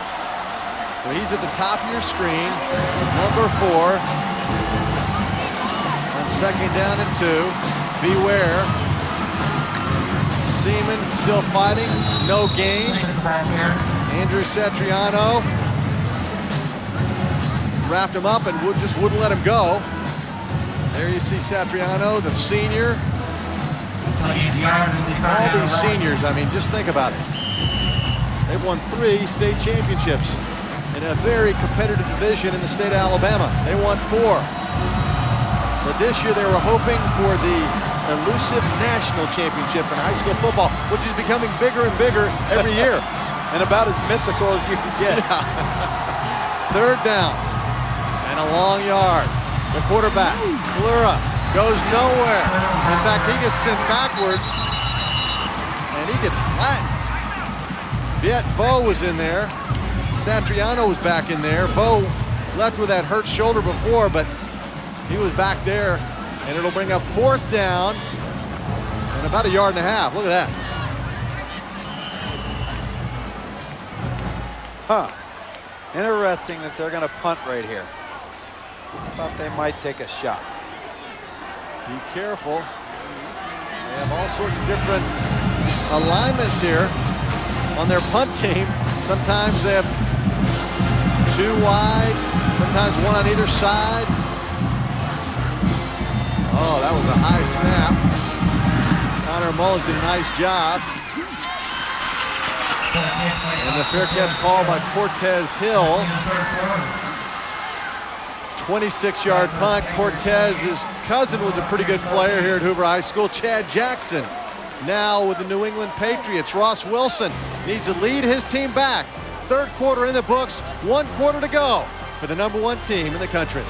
So he's at the top of your screen, number 4. On Second down and 2. Beware. Seaman still fighting. No gain. Andrew Satriano wrapped him up and just wouldn't let him go. There you see Satriano, the senior. All these seniors, I mean, just think about it. They've won 3 state championships in a very competitive division in the state of Alabama. They won 4. But this year they were hoping for the elusive national championship in high school football, which is becoming bigger and bigger every year. And about as mythical as you can get. Yeah. Third down and a long yard. The quarterback, Plura, goes nowhere. In fact, he gets sent backwards and he gets flattened. Viet Vo was in there. Satriano was back in there. Vo left with that hurt shoulder before, but he was back there, and it'll bring up 4th down and about 1.5 yards. Look at that. Interesting that they're going to punt right here. Thought they might take a shot. Be careful. They have all sorts of different alignments here on their punt team. Sometimes they have 2 wide, sometimes 1 on either side. Oh, that was a high snap. Connor Mullins did a nice job. And the fair catch call by Cortez Hill. 26-yard punt. Cortez's cousin was a pretty good player here at Hoover High School, Chad Jackson. Now with the New England Patriots, Ross Wilson needs to lead his team back. 3rd quarter in the books, 1 quarter to go for the #1 team in the country.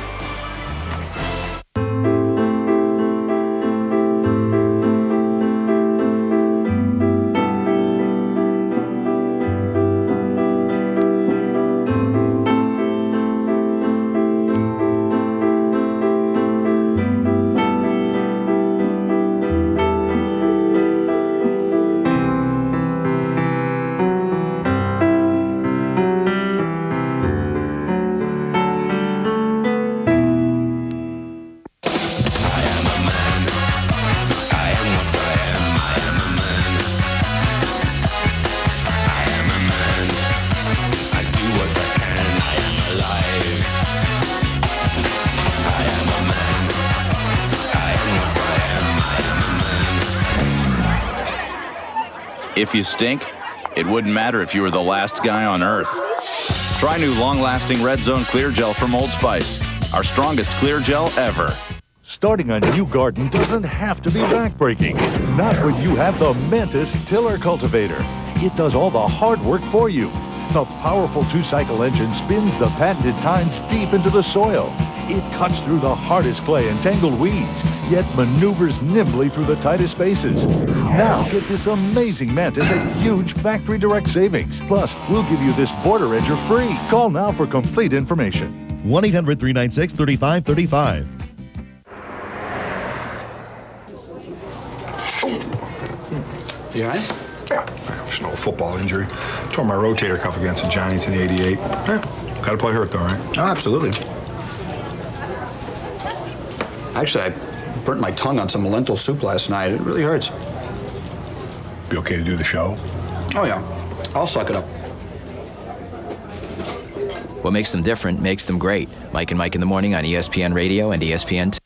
If you stink, it wouldn't matter if you were the last guy on earth. Try new long-lasting Red Zone Clear Gel from Old Spice, our strongest clear gel ever. Starting a new garden doesn't have to be backbreaking. Not when you have the Mantis Tiller Cultivator. It does all the hard work for you. The powerful 2-cycle engine spins the patented tines deep into the soil. It cuts through the hardest clay and tangled weeds, yet maneuvers nimbly through the tightest spaces. Now get this amazing Mantis at huge factory direct savings. Plus, we'll give you this border edger free. Call now for complete information. 1-800-396-3535. You all right? Yeah, just an old football injury. Tore my rotator cuff against the Giants in '88. Yeah, got to play hurt though, right? Oh, absolutely. Actually, I burnt my tongue on some lentil soup last night. It really hurts. Be okay to do the show? Oh, yeah. I'll suck it up. What makes them different makes them great. Mike and Mike in the Morning on ESPN Radio and ESPN.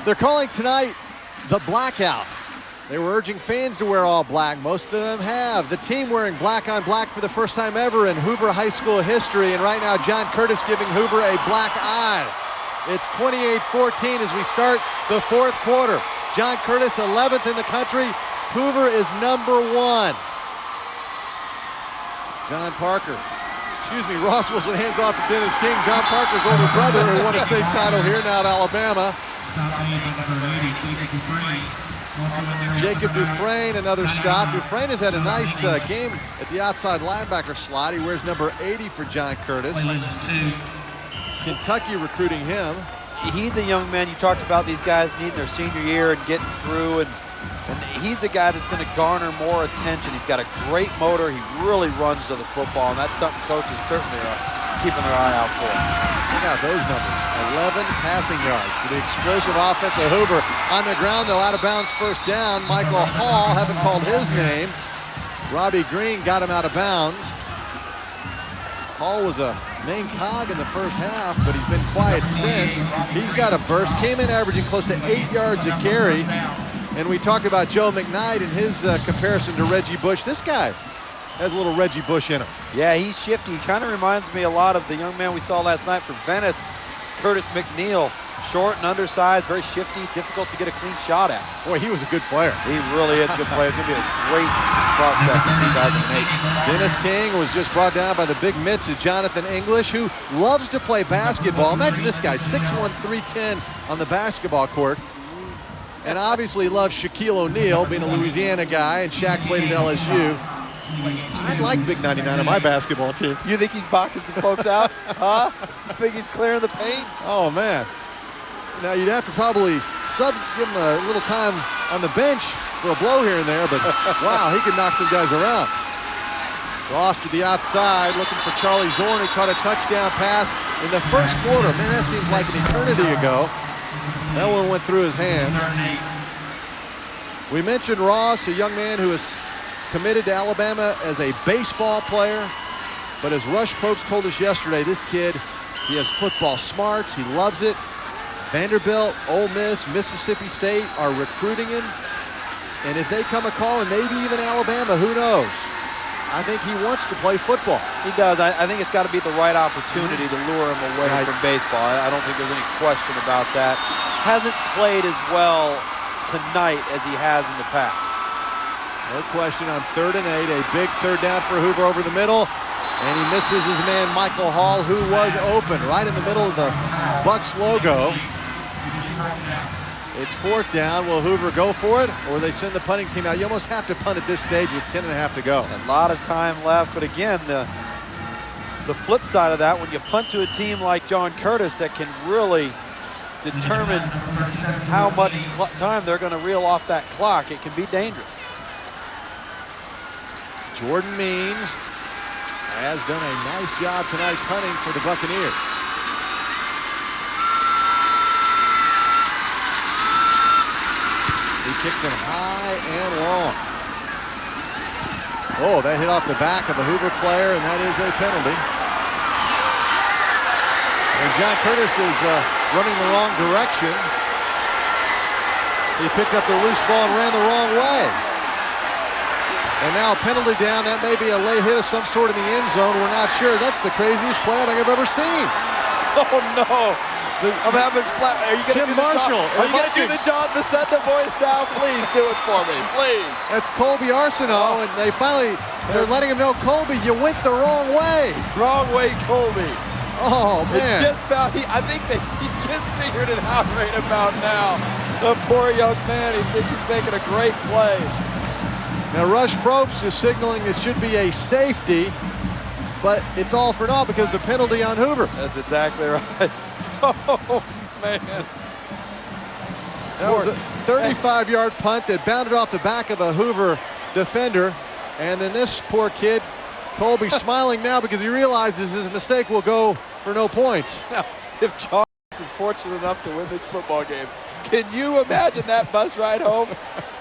They're calling tonight the blackout. They were urging fans to wear all black. Most of them have. The team wearing black on black for the first time ever in Hoover High School history. And right now, John Curtis giving Hoover a black eye. It's 28-14 as we start the 4th quarter. John Curtis 11th in the country. Hoover is #1. John Parker. Ross Wilson hands off to Dennis King, John Parker's older brother who won a state title here now at Alabama. Jacob Dufresne, another stop. Dufresne has had a nice game at the outside linebacker slot. He wears number 80 for John Curtis. Kentucky recruiting him. He's a young man. You talked about these guys needing their senior year and getting through, and he's a guy that's going to garner more attention. He's got a great motor. He really runs to the football, and that's something coaches certainly are keeping their eye out for. Check out those numbers. 11 passing yards for the explosive offense of Hoover. On the ground, though, out of bounds, first down. Michael Hall, haven't called his name. Robbie Green got him out of bounds. Hall was a main cog in the first half, but he's been quiet since. He's got a burst, came in averaging close to 8 yards a carry. And we talked about Joe McKnight and his comparison to Reggie Bush. This guy has a little Reggie Bush in him. Yeah, he's shifty. He kind of reminds me a lot of the young man we saw last night for Venice, Curtis McNeil. Short and undersized, very shifty, difficult to get a clean shot at. Boy, he was a good player. He really is a good player. He's going to be a great prospect in 2008. Dennis King was just brought down by the big mitts of Jonathan English, who loves to play basketball. Imagine this guy, 6'1", 310 on the basketball court. And obviously loves Shaquille O'Neal, being a Louisiana guy, and Shaq played at LSU. I'd like Big 99 on my basketball team. You think he's boxing some folks out? Huh? You think he's clearing the paint? Oh, man. Now, you'd have to probably give him a little time on the bench for a blow here and there, but wow, he could knock some guys around. Ross to the outside, looking for Charlie Zorn, who caught a touchdown pass in the first quarter. Man, that seems like an eternity ago. That one went through his hands. We mentioned Ross, a young man who is committed to Alabama as a baseball player, but as Rush Probst told us yesterday, this kid, he has football smarts, he loves it. Vanderbilt, Ole Miss, Mississippi State are recruiting him. And if they come a call, and maybe even Alabama, who knows? I think he wants to play football. He does. I think it's got to be the right opportunity to lure him away from baseball. I don't think there's any question about that. Hasn't played as well tonight as he has in the past. No question on 3rd and 8. A big third down for Hoover over the middle. And he misses his man, Michael Hall, who was open right in the middle of the Bucs logo. It's 4th down. Will Hoover go for it, or they send the punting team out? You almost have to punt at this stage with 10.5 to go. A lot of time left, but again, the flip side of that, when you punt to a team like John Curtis that can really determine how much time they're going to reel off that clock, it can be dangerous. Jordan Means has done a nice job tonight punting for the Buccaneers. He kicks him high and long. Oh, that hit off the back of a Hoover player, and that is a penalty. And John Curtis is running the wrong direction. He picked up the loose ball and ran the wrong way. And now a penalty down. That may be a late hit of some sort in the end zone. We're not sure. That's the craziest play I think I've ever seen. Oh, no. I'm having flat. Are you going to do Marshall, Are you going to do the John Vicenta voice now? Please do it for me, please. That's Colby Arsenault, and they're letting him know, Colby, you went the wrong way. Wrong way, Colby. Oh, man. I think that he just figured it out right about now. The poor young man, he thinks he's making a great play. Now, Rush Probst is signaling it should be a safety, but it's all for naught because the penalty on Hoover. That's exactly right. Oh, man. That was a 35-yard punt that bounded off the back of a Hoover defender. And then this poor kid, Colby, smiling now because he realizes his mistake will go for no points. Now, if Charles is fortunate enough to win this football game, can you imagine that bus ride home?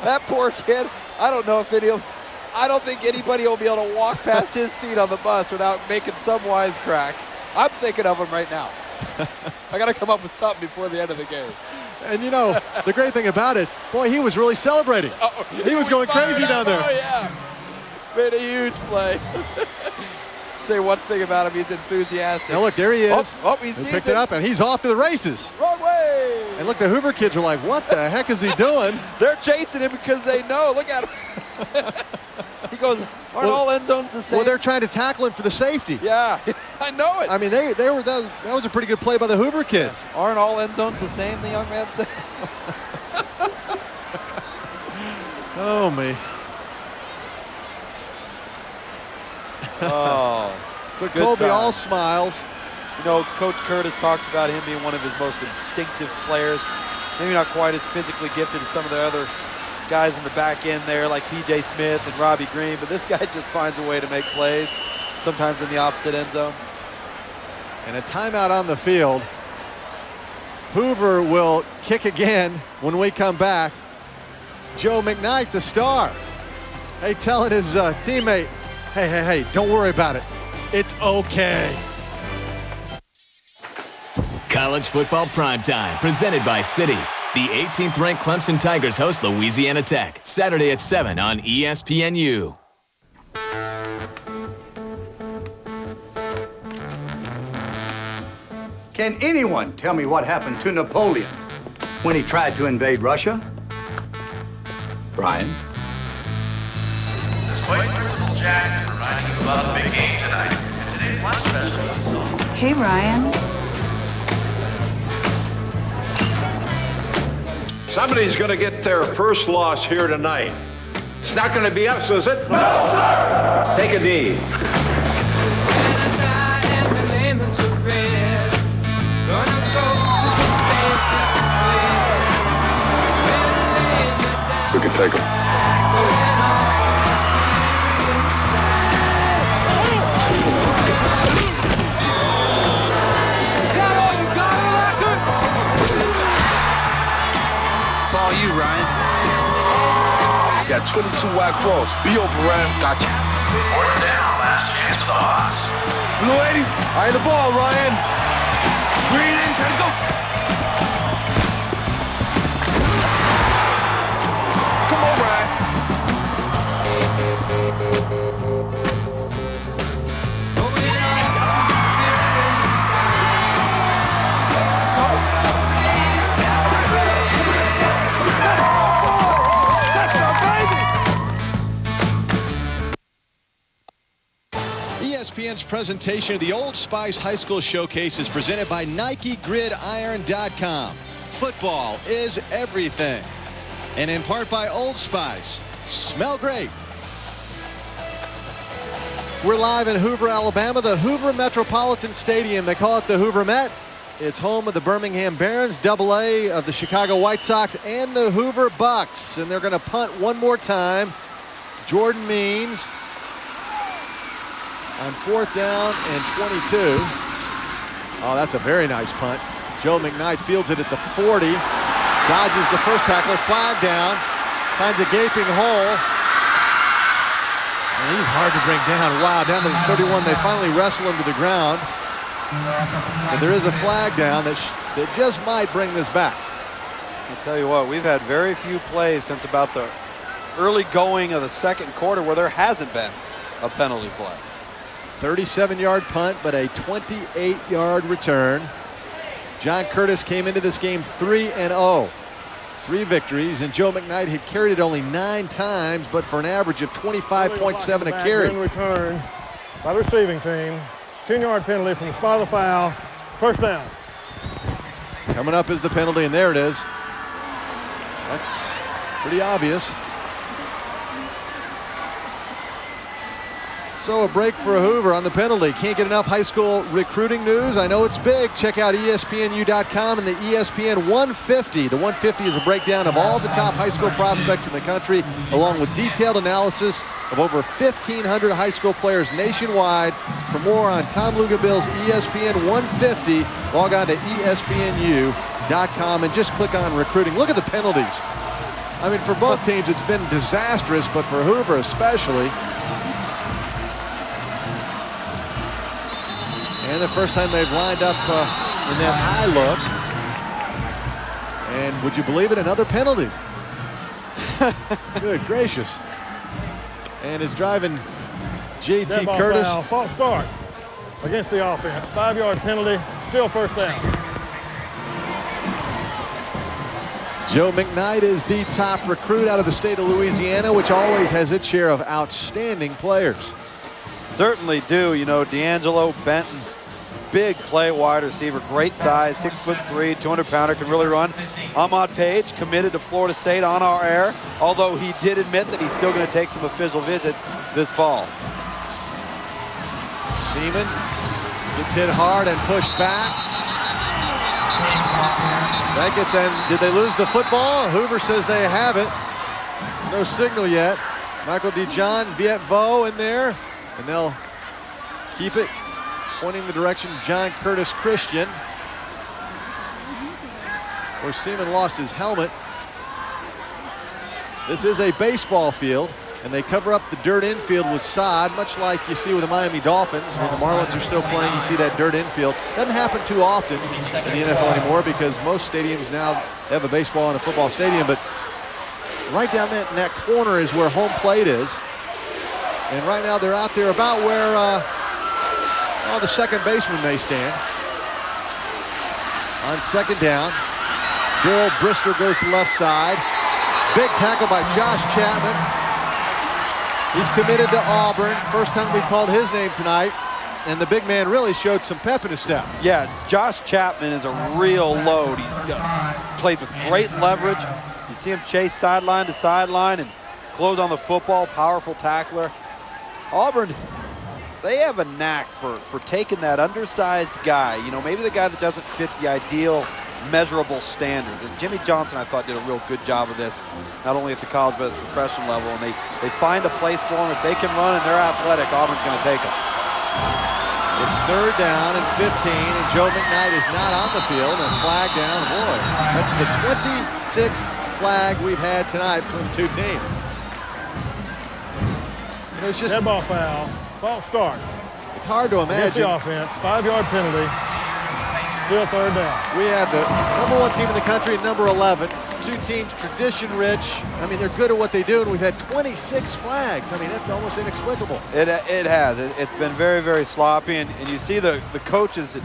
That poor kid, I don't think anybody will be able to walk past his seat on the bus without making some wisecrack. I'm thinking of him right now. I got to come up with something before the end of the game. And you know, the great thing about it, boy, he was really celebrating. He was going crazy down there. Oh, yeah. Made a huge play. Say one thing about him, he's enthusiastic. Now look, there he is. He picked it up, and he's off to the races. Wrong way. And look, the Hoover kids are like, what the heck is he doing? They're chasing him because they know. Look at him. He goes, aren't all end zones the same? Well, they're trying to tackle him for the safety. Yeah, I know it. I mean, that was a pretty good play by the Hoover kids. Aren't all end zones the same, the young man said? Oh, me. Oh, so good Colby time. all smiles. You know, Coach Curtis talks about him being one of his most instinctive players. Maybe not quite as physically gifted as some of the other guys in the back end there, like P.J. Smith and Robbie Green, but this guy just finds a way to make plays, sometimes in the opposite end zone. And a timeout on the field. Hoover will kick again when we come back. Joe McKnight, the star. Hey, telling his teammate, hey, don't worry about it. It's okay. College football primetime, presented by Citi. The 18th ranked Clemson Tigers host Louisiana Tech, Saturday at 7 on ESPNU. Can anyone tell me what happened to Napoleon when he tried to invade Russia? Brian? This voice Principal Jackson reminding you about the big game tonight. Today's lunch special. Hey, Ryan. Somebody's going to get their first loss here tonight. It's not going to be us, is it? No, sir! Take a knee. We can take him. It's all you, Ryan. Got 22 wide cross. Be open, Ryan. Gotcha. Fourth down, last chance for the Hawks. Blue 80. Eye the ball, Ryan. Green in, try to go. Come on, Ryan. ESPN's presentation of the Old Spice High School Showcase is presented by NikeGridIron.com. Football is everything. And in part by Old Spice. Smell great. We're live in Hoover, Alabama, the Hoover Metropolitan Stadium. They call it the Hoover Met. It's home of the Birmingham Barons, AA of the Chicago White Sox, and the Hoover Bucks. And they're going to punt one more time. Jordan Means on 4th down and 22. Oh, that's a very nice punt. Joe McKnight fields it at the 40. Dodges the first tackler, flag down. Finds a gaping hole. And he's hard to bring down. Wow, down to the 31. They finally wrestle him to the ground. But there is a flag down that just might bring this back. I'll tell you what, we've had very few plays since about the early going of the second quarter where there hasn't been a penalty flag. 37-yard punt, but a 28-yard return. John Curtis came into this game 3-0. 3 victories, and Joe McKnight had carried it only 9 times, but for an average of 25.7 a carry. Return by the receiving team. 10-yard penalty from the spot of the foul. First down. Coming up is the penalty, and there it is. That's pretty obvious. So a break for Hoover on the penalty. Can't get enough high school recruiting news. I know it's big. Check out ESPNU.com and the ESPN 150. The 150 is a breakdown of all the top high school prospects in the country, along with detailed analysis of over 1,500 high school players nationwide. For more on Tom Lugabill's ESPN 150, log on to ESPNU.com and just click on recruiting. Look at the penalties. I mean, for both teams, it's been disastrous, but for Hoover especially. And the first time they've lined up in that eye look. And would you believe it, another penalty. Good gracious. And is driving J.T. Curtis. Foul, false start against the offense. 5-yard penalty, still first down. Joe McKnight is the top recruit out of the state of Louisiana, which always has its share of outstanding players. Certainly do. You know, D'Angelo, Benton, big play wide receiver, great size, 6'3", 200-pounder, can really run. Ahmad Page committed to Florida State on our air, although he did admit that he's still going to take some official visits this fall. Seaman gets hit hard and pushed back. That gets in. Did they lose the football? Hoover says they have it. No signal yet. Michael DeJohn, Viet Vo in there, and they'll keep it, pointing the direction John Curtis Christian. Where Seaman lost his helmet. This is a baseball field, and they cover up the dirt infield with sod, much like you see with the Miami Dolphins. When the Marlins are still playing, you see that dirt infield. Doesn't happen too often in the NFL anymore because most stadiums now have a baseball and a football stadium, but right down in that corner is where home plate is. And right now they're out there about where the second baseman may stand. On second down, Daryl Brister goes to the left side. Big tackle by Josh Chapman. He's committed to Auburn. First time we called his name tonight. And the big man really showed some pep in his step. Yeah, Josh Chapman is a real load. He's plays with great leverage. You see him chase sideline to sideline and close on the football, powerful tackler. Auburn, they have a knack for taking that undersized guy, you know, maybe the guy that doesn't fit the ideal measurable standards. And Jimmy Johnson, I thought, did a real good job of this, not only at the college but at the professional level. And they find a place for him. If they can run and they're athletic, Auburn's going to take them. It's third down and 15, and Joe McKnight is not on the field. And flag down, boy, that's the 26th flag we've had tonight from the two teams. You know, it's just dead ball foul, false start. It's hard to imagine. Against the offense, 5-yard penalty, still third down. We have the number 1 team in the country and number 11. Two teams tradition rich. I mean, they're good at what they do, and we've had 26 flags. I mean, that's almost inexplicable. It has. It's been very, very sloppy, and you see the coaches,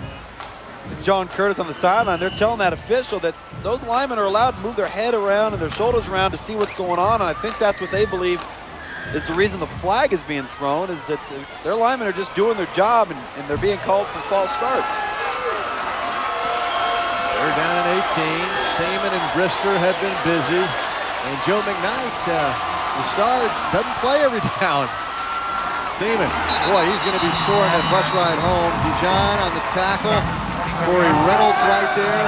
John Curtis on the sideline, they're telling that official that those linemen are allowed to move their head around and their shoulders around to see what's going on, and I think that's what they believe is the reason the flag is being thrown, is that their linemen are just doing their job, and they're being called for false start. Third down and 18. Seaman and Brister have been busy. And Joe McKnight, the star, doesn't play every down. Seaman, boy, he's going to be sore in that bus ride home. DeJohn on the tackle. Corey Reynolds right there.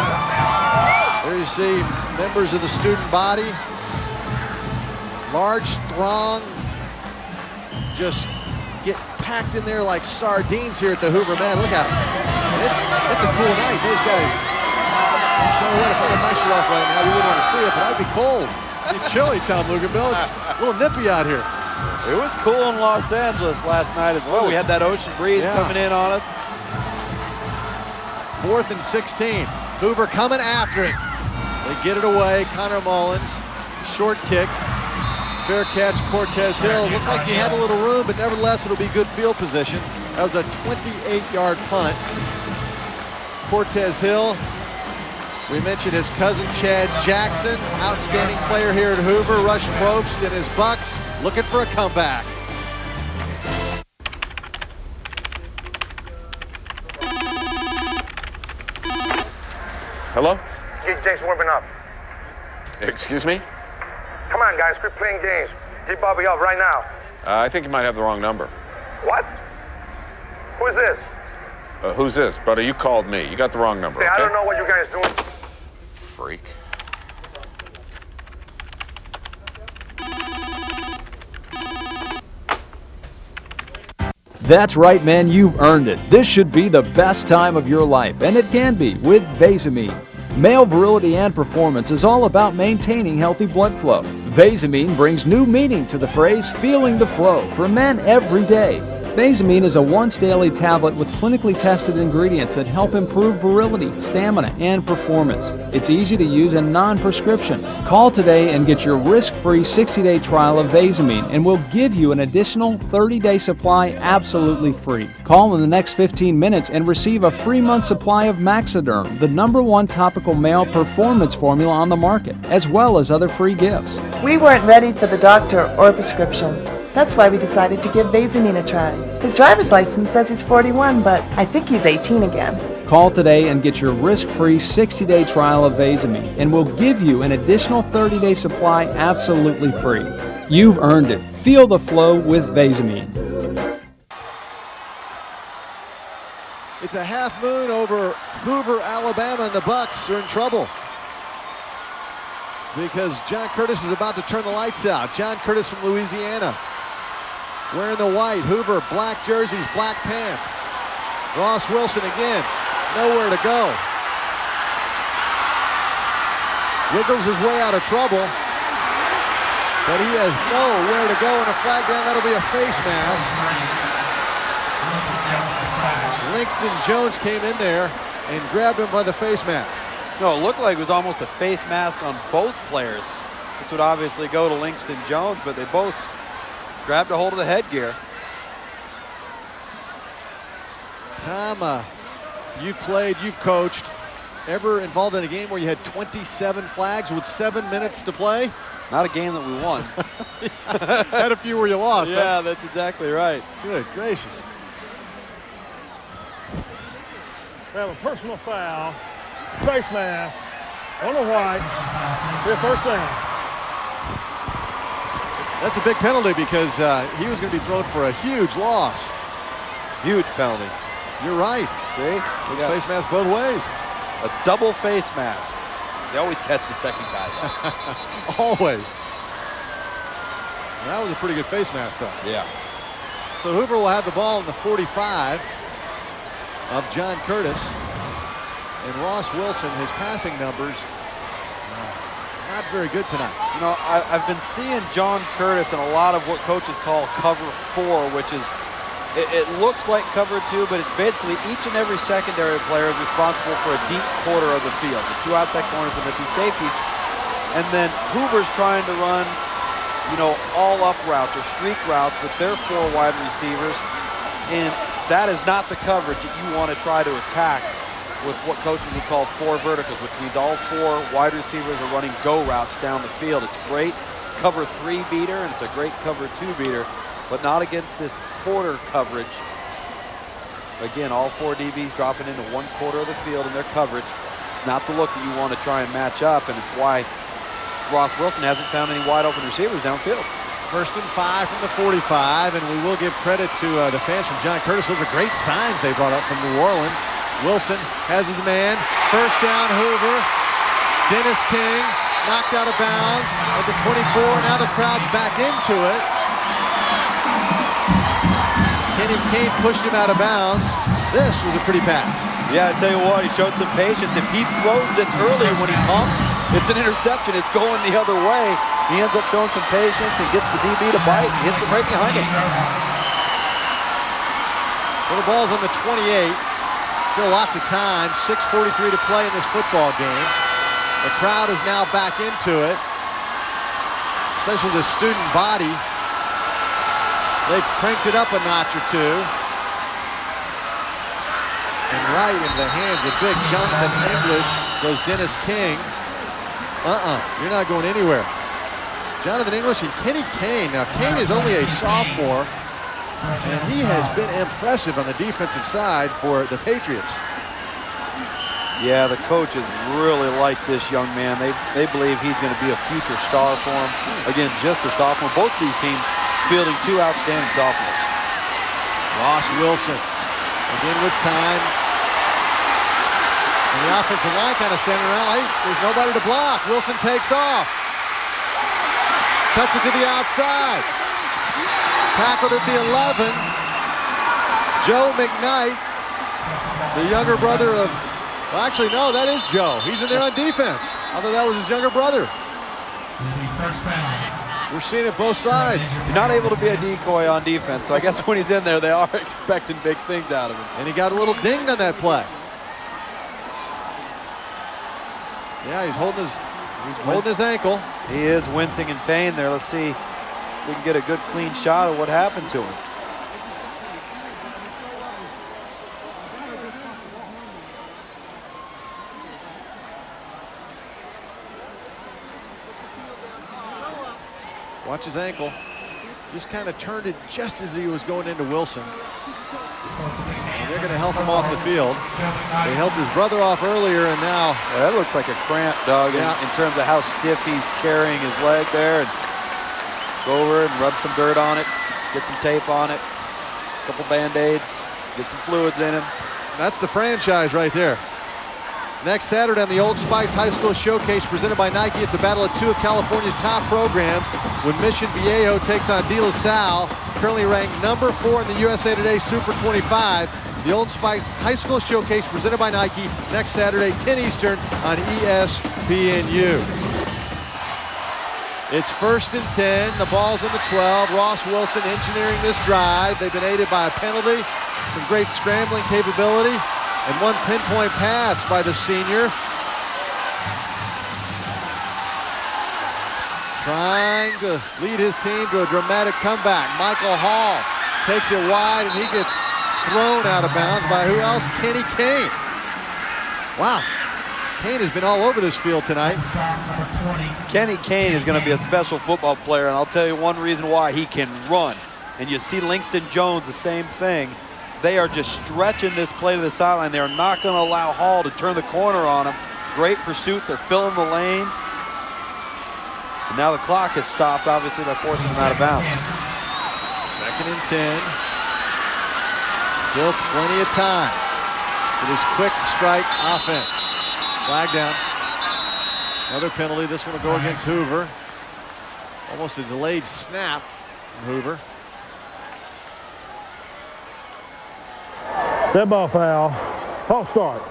There you see members of the student body. Large, strong, just get packed in there like sardines here at the Hoover. Man, look at them. It's a cool night. Those guys, I'll tell you what, if I had my shirt off right now, you wouldn't want to see it, but I'd be cold. It'd be chilly, Tom Luganville. It's a little nippy out here. It was cool in Los Angeles last night as well. We had that ocean breeze coming in on us. 4th and 16. Hoover coming after it. They get it away. Connor Mullins, short kick. Fair catch, Cortez Hill. Looked like he had a little room, but nevertheless, it'll be good field position. That was a 28-yard punt. Cortez Hill, we mentioned his cousin Chad Jackson, outstanding player here at Hoover. Rush Probst and his Bucks looking for a comeback. Hello? Jake's warming up. Excuse me? Come on, guys, quit playing games. Get Bobby up right now. I think you might have the wrong number. What? Who is this? Who's this? Brother, you called me. You got the wrong number, Hey, okay? I don't know what you guys doing. Freak. That's right, man, you've earned it. This should be the best time of your life, and it can be with Vasamine. Male virility and performance is all about maintaining healthy blood flow. Vasamine brings new meaning to the phrase feeling the flow for men every day. Vasamine is a once-daily tablet with clinically tested ingredients that help improve virility, stamina, and performance. It's easy to use and non-prescription. Call today and get your risk-free 60-day trial of Vasamine, and we'll give you an additional 30-day supply absolutely free. Call in the next 15 minutes and receive a free month supply of Maxiderm, the #1 topical male performance formula on the market, as well as other free gifts. We weren't ready for the doctor or prescription. That's why we decided to give Vaseline a try. His driver's license says he's 41, but I think he's 18 again. Call today and get your risk-free 60-day trial of Vaseline, and we'll give you an additional 30-day supply absolutely free. You've earned it. Feel the flow with Vaseline. It's a half moon over Hoover, Alabama, and the Bucks are in trouble because John Curtis is about to turn the lights out. John Curtis from Louisiana, wearing the white. Hoover, black jerseys, black pants. Ross Wilson again, nowhere to go. Wiggles his way out of trouble, but he has nowhere to go, and a flag down. That'll be a face mask. Langston Jones came in there and grabbed him by the face mask. No, it looked like it was almost a face mask on both players. This would obviously go to Langston Jones, but they both grabbed a hold of the headgear. Tom, you've played, you've coached. Ever involved in a game where you had 27 flags with 7 minutes to play? Not a game that we won. Had a few where you lost. Yeah, huh? That's exactly right. Good gracious. We have a personal foul, face mask, on the white, be a first down. That's a big penalty because he was going to be thrown for a huge loss. Huge penalty. You're right. See? It's face mask both ways. A double face mask. They always catch the second guy, though. Always. And that was a pretty good face mask, though. Yeah. So Hoover will have the ball in the 45 of John Curtis. And Ross Wilson, his passing numbers, not very good tonight. You know, I've been seeing John Curtis in a lot of what coaches call cover 4, which is, it looks like cover 2, but it's basically each and every secondary player is responsible for a deep quarter of the field. The 2 outside corners and the 2 safeties. And then Hoover's trying to run, you know, all up routes or streak routes with their 4 wide receivers. And that is not the coverage that you want to try to attack with what coaches would call 4 verticals, which means all 4 wide receivers are running go routes down the field. It's great cover 3 beater, and it's a great cover 2 beater, but not against this quarter coverage. Again, all 4 DBs dropping into 1 quarter of the field in their coverage. It's not the look that you want to try and match up, and it's why Ross Wilson hasn't found any wide open receivers downfield. 1st and 5 from the 45, and we will give credit to the fans from John Curtis. Those are great signs they brought up from New Orleans. Wilson has his man. 1st down, Hoover. Dennis King knocked out of bounds at the 24. Now the crowd's back into it. Kenny Kane pushed him out of bounds. This was a pretty pass. Yeah, I tell you what, he showed some patience. If he throws this earlier when he pumped, it's an interception. It's going the other way. He ends up showing some patience and gets the DB to bite and hits it right behind him. So the ball's on the 28. Still lots of time. 6:43 to play in this football game. The crowd is now back into it, especially the student body. They've cranked it up a notch or two. And right into the hands of big Jonathan English goes Dennis King. You're not going anywhere. Jonathan English and Kenny Kane. Now, Kane is only a sophomore, and he has been impressive on the defensive side for the Patriots. Yeah, the coaches really like this young man. They believe he's going to be a future star for them. Again, just a sophomore. Both of these teams fielding 2 outstanding sophomores. Ross Wilson, again with time. And the offensive line kind of standing around like there's nobody to block. Wilson takes off. Cuts it to the outside. Tackled at the 11. Joe McKnight, the younger brother of, well, actually, no, that is Joe. He's in there on defense. I thought that was his younger brother. We're seeing it both sides. You're not able to be a decoy on defense, so I guess when he's in there, they are expecting big things out of him. And he got a little dinged on that play. Yeah, he's holding his ankle. He is wincing in pain there. Let's see if we can get a good clean shot of what happened to him. Watch his ankle. Just kind of turned it just as he was going into Wilson. And they're going to help him off the field. They helped his brother off earlier, and now... Yeah, that looks like a cramp, Doug, in terms of how stiff he's carrying his leg there. And go over and rub some dirt on it, get some tape on it, a couple Band-Aids, get some fluids in him. That's the franchise right there. Next Saturday on the Old Spice High School Showcase presented by Nike, it's a battle of two of California's top programs when Mission Viejo takes on De La Salle, currently ranked number 4 in the USA Today Super 25. The Old Spice High School Showcase presented by Nike next Saturday, 10 Eastern on ESPNU. It's 1st and 10. The ball's in the 12. Ross Wilson engineering this drive. They've been aided by a penalty, some great scrambling capability, and one pinpoint pass by the senior. Trying to lead his team to a dramatic comeback. Michael Hall takes it wide, and he gets thrown out of bounds by who else? Kenny Kane. Wow. Kane has been all over this field tonight. Kenny Kane is going to be a special football player, and I'll tell you one reason why: he can run. And you see Langston Jones, the same thing. They are just stretching this play to the sideline. They're not going to allow Hall to turn the corner on him. Great pursuit. They're filling the lanes. And now the clock has stopped, obviously, by forcing him out of bounds. 2nd and 10. Still plenty of time for this quick strike offense. Flag down. Another penalty. This one will go against Hoover. Almost a delayed snap from Hoover. Dead ball foul. False start.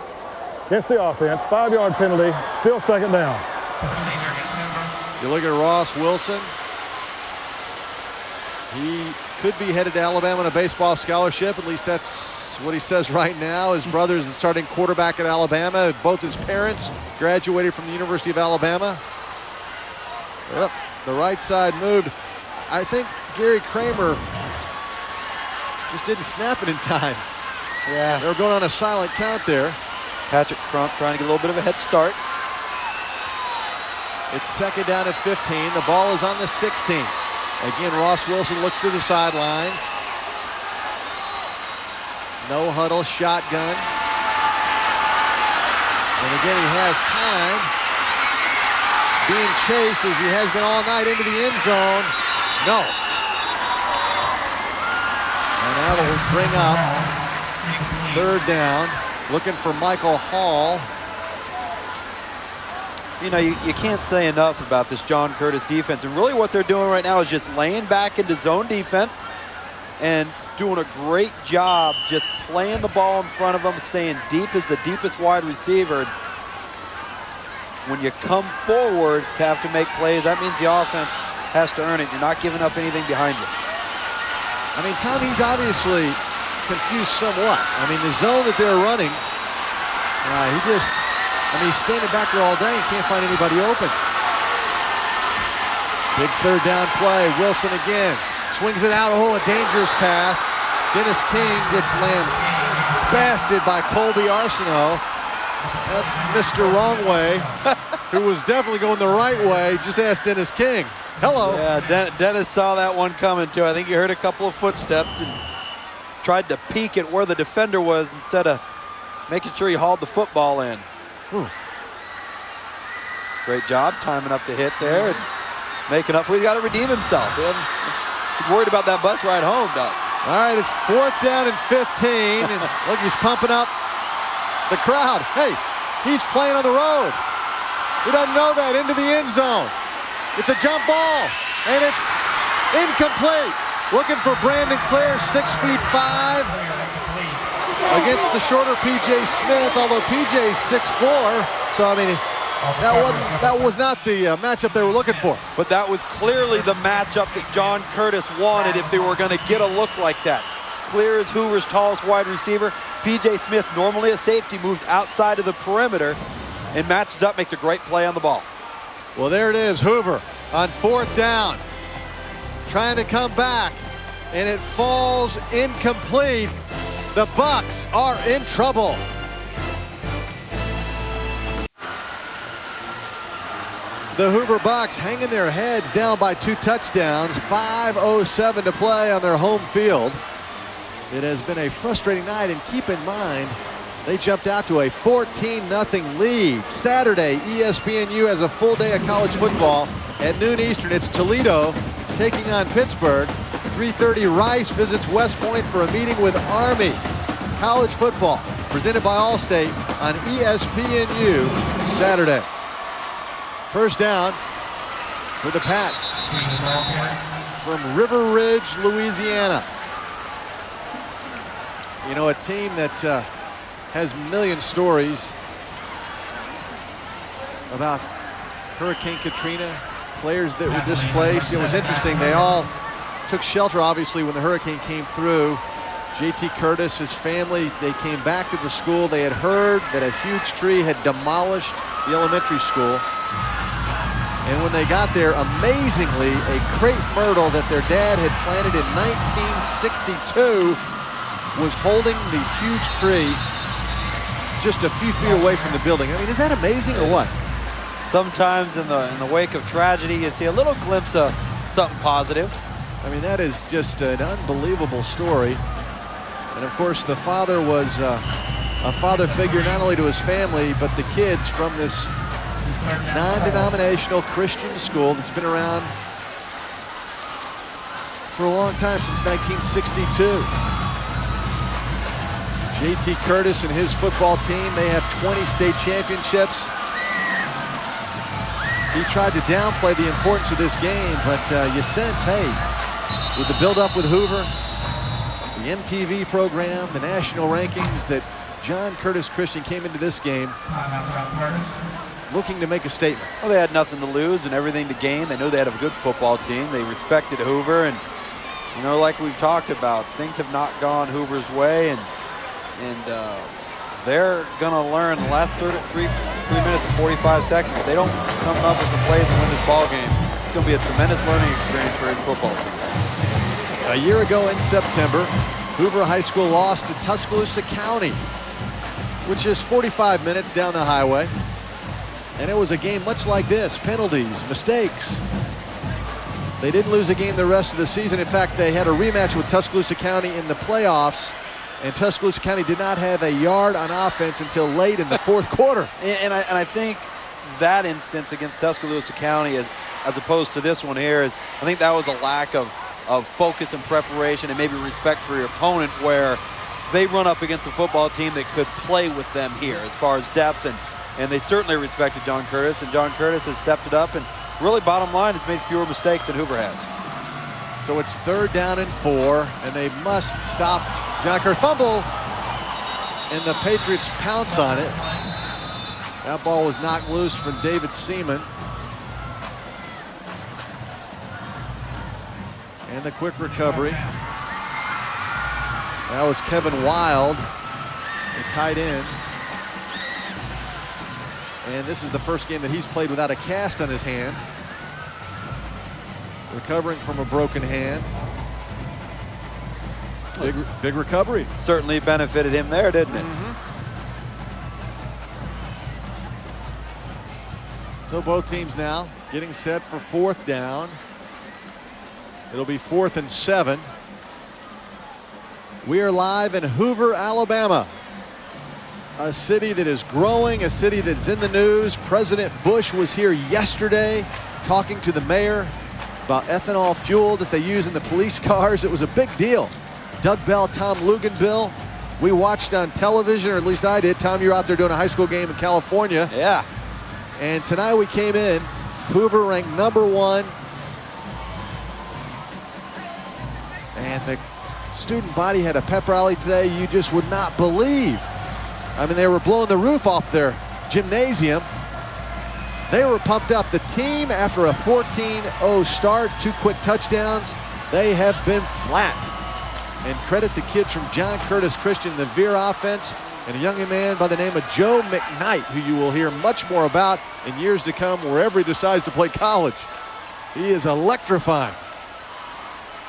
Against the offense. 5-yard penalty. Still 2nd down. You look at Ross Wilson. He could be headed to Alabama on a baseball scholarship. At least that's what he says right now. His brother is the starting quarterback at Alabama. Both his parents graduated from the University of Alabama. Well, the right side moved. I think Gary Kramer just didn't snap it in time. Yeah. They were going on a silent count there. Patrick Crump trying to get a little bit of a head start. It's 2nd down at 15. The ball is on the 16. Again, Ross Wilson looks through the sidelines. No huddle, shotgun. And again, he has time. Being chased as he has been all night into the end zone. No. And that'll bring up 3rd down. Looking for Michael Hall. You know, you can't say enough about this John Curtis defense. And really what they're doing right now is just laying back into zone defense and doing a great job just playing the ball in front of them, staying deep as the deepest wide receiver. When you come forward to have to make plays, that means the offense has to earn it. You're not giving up anything behind you. I mean, Tommy's obviously confused somewhat. I mean, the zone that they're running, he's standing back there all day and can't find anybody open. Big 3rd down play. Wilson again. Swings it out. Oh, a dangerous pass. Dennis King gets lambasted by Colby Arsenault. That's Mr. Wrong Way, who was definitely going the right way. Just ask Dennis King. Hello. Yeah, Dennis saw that one coming too. I think he heard a couple of footsteps and tried to peek at where the defender was instead of making sure he hauled the football in. Great job timing up the hit there and making up for it. He's got to redeem himself. He's worried about that bus ride home, Doug. All right, it's 4th down and 15. And look, he's pumping up the crowd. Hey, he's playing on the road. He doesn't know that. Into the end zone. It's a jump ball, and it's incomplete. Looking for Brandon Clare, 6'5", against the shorter P.J. Smith, although P.J.'s 6'4", so I mean, that was not the matchup they were looking for. But that was clearly the matchup that John Curtis wanted if they were going to get a look like that. Clear is Hoover's tallest wide receiver. P.J. Smith, normally a safety, moves outside of the perimeter and matches up, makes a great play on the ball. Well, there it is, Hoover on 4th down, trying to come back, and it falls incomplete. The Bucs are in trouble. The Hoover Bucks hanging their heads down by 2 touchdowns. 5:07 to play on their home field. It has been a frustrating night, and keep in mind, they jumped out to a 14-0 lead. Saturday, ESPNU has a full day of college football. At noon Eastern, it's Toledo taking on Pittsburgh. 3:30, Rice visits West Point for a meeting with Army. College football presented by Allstate on ESPNU Saturday. First down for the Pats from River Ridge, Louisiana. You know, a team that has a million stories about Hurricane Katrina, players that were displaced. It was interesting. They all took shelter, obviously, when the hurricane came through. J.T. Curtis, his family, they came back to the school. They had heard that a huge tree had demolished the elementary school. And when they got there, amazingly, a crepe myrtle that their dad had planted in 1962 was holding the huge tree just a few feet away from the building. I mean, is that amazing or what? Sometimes in the wake of tragedy, you see a little glimpse of something positive. I mean, that is just an unbelievable story. And of course, the father was a father figure not only to his family, but the kids from this non-denominational Christian school that's been around for a long time, since 1962. J.T. Curtis and his football team, they have 20 state championships. He tried to downplay the importance of this game, but you sense, hey, with the build-up with Hoover, the MTV program, the national rankings, that John Curtis Christian came into this game looking to make a statement. Well, they had nothing to lose and everything to gain. They knew they had a good football team. They respected Hoover, and you know, like we've talked about, things have not gone Hoover's way, and they're gonna learn the last 3 minutes and 45 seconds. If they don't come up with some plays and win this ball game, it's gonna be a tremendous learning experience for his football team. A year ago in September, Hoover High School lost to Tuscaloosa County, which is 45 minutes down the highway. And it was a game much like this, penalties, mistakes. They didn't lose a game the rest of the season. In fact, they had a rematch with Tuscaloosa County in the playoffs, and Tuscaloosa County did not have a yard on offense until late in the fourth quarter. And I think that instance against Tuscaloosa County, as opposed to this one here, is I think that was a lack of focus and preparation and maybe respect for your opponent, where they run up against a football team that could play with them here as far as depth, and they certainly respected John Curtis, and John Curtis has stepped it up and really, bottom line, has made fewer mistakes than Hoover has. So it's 3rd down and 4, and they must stop John Curtis. Fumble, and the Patriots pounce on it. That ball was knocked loose from David Seaman. And the quick recovery. That was Kevin Wild, the tight end. And this is the first game that he's played without a cast on his hand. Recovering from a broken hand. Big recovery. Certainly benefited him there, didn't it? So both teams now getting set for 4th down. It'll be 4th and 7. We are live in Hoover, Alabama. A city that is growing, a city that's in the news. President Bush was here yesterday talking to the mayor about ethanol fuel that they use in the police cars. It was a big deal. Doug Bell, Tom Luganbill, we watched on television, or at least I did. Tom, you were out there doing a high school game in California. Yeah. And tonight we came in, Hoover ranked #1. And the student body had a pep rally today you just would not believe. I mean, they were blowing the roof off their gymnasium. They were pumped up. The team, after a 14-0 start, 2 quick touchdowns, they have been flat. And credit the kids from John Curtis Christian, the Veer offense, and a young man by the name of Joe McKnight, who you will hear much more about in years to come wherever he decides to play college. He is electrifying.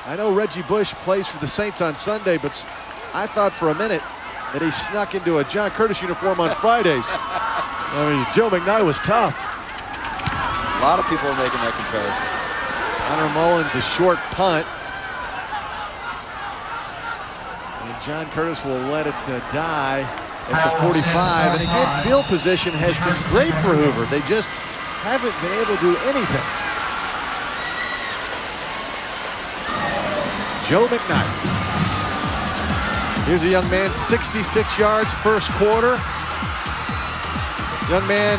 I know Reggie Bush plays for the Saints on Sunday, but I thought for a minute that he snuck into a John Curtis uniform on Fridays. I mean, Joe McKnight was tough. A lot of people are making that comparison. Connor Mullins, a short punt. And John Curtis will let it die at the 45. And again, field position has been great for Hoover. They just haven't been able to do anything. Joe McKnight. Here's a young man, 66 yards first quarter. Young man,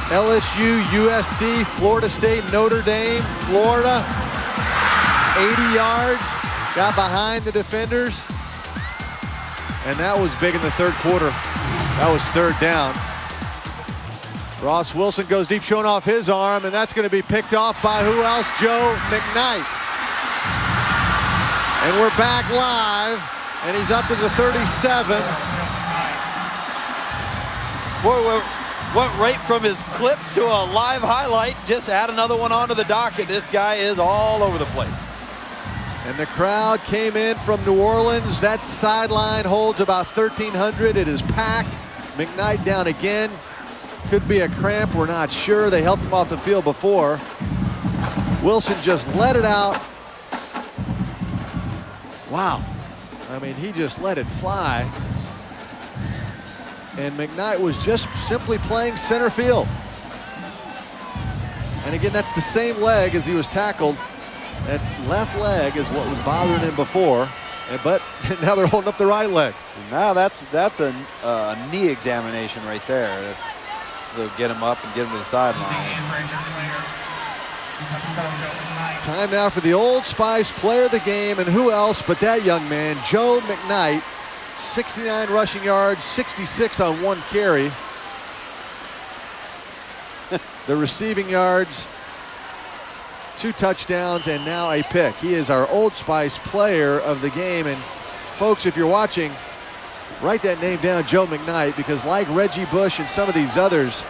LSU, USC, Florida State, Notre Dame, Florida. 80 yards, got behind the defenders. And that was big in the third quarter. That was third down. Ross Wilson goes deep, showing off his arm, and that's going to be picked off by who else? Joe McKnight. And we're back live, and he's up to the 37. Boy, went right from his clips to a live highlight. Just add another one onto the docket. This guy is all over the place. And the crowd came in from New Orleans. That sideline holds about 1,300. It is packed. McKnight down again. Could be a cramp, we're not sure. They helped him off the field before. Wilson just let it out. Wow. I mean, he just let it fly. And McKnight was just simply playing center field. And again, that's the same leg as he was tackled. That's left leg is what was bothering him before. But now they're holding up the right leg. Now that's a knee examination right there. They'll get him up and get him to the sideline. Time now for the Old Spice player of the game, and who else but that young man, Joe McKnight. 69 rushing yards, 66 on one carry. The receiving yards, 2 touchdowns, and now a pick. He is our Old Spice player of the game. And folks, if you're watching, write that name down, Joe McKnight, because like Reggie Bush and some of these others,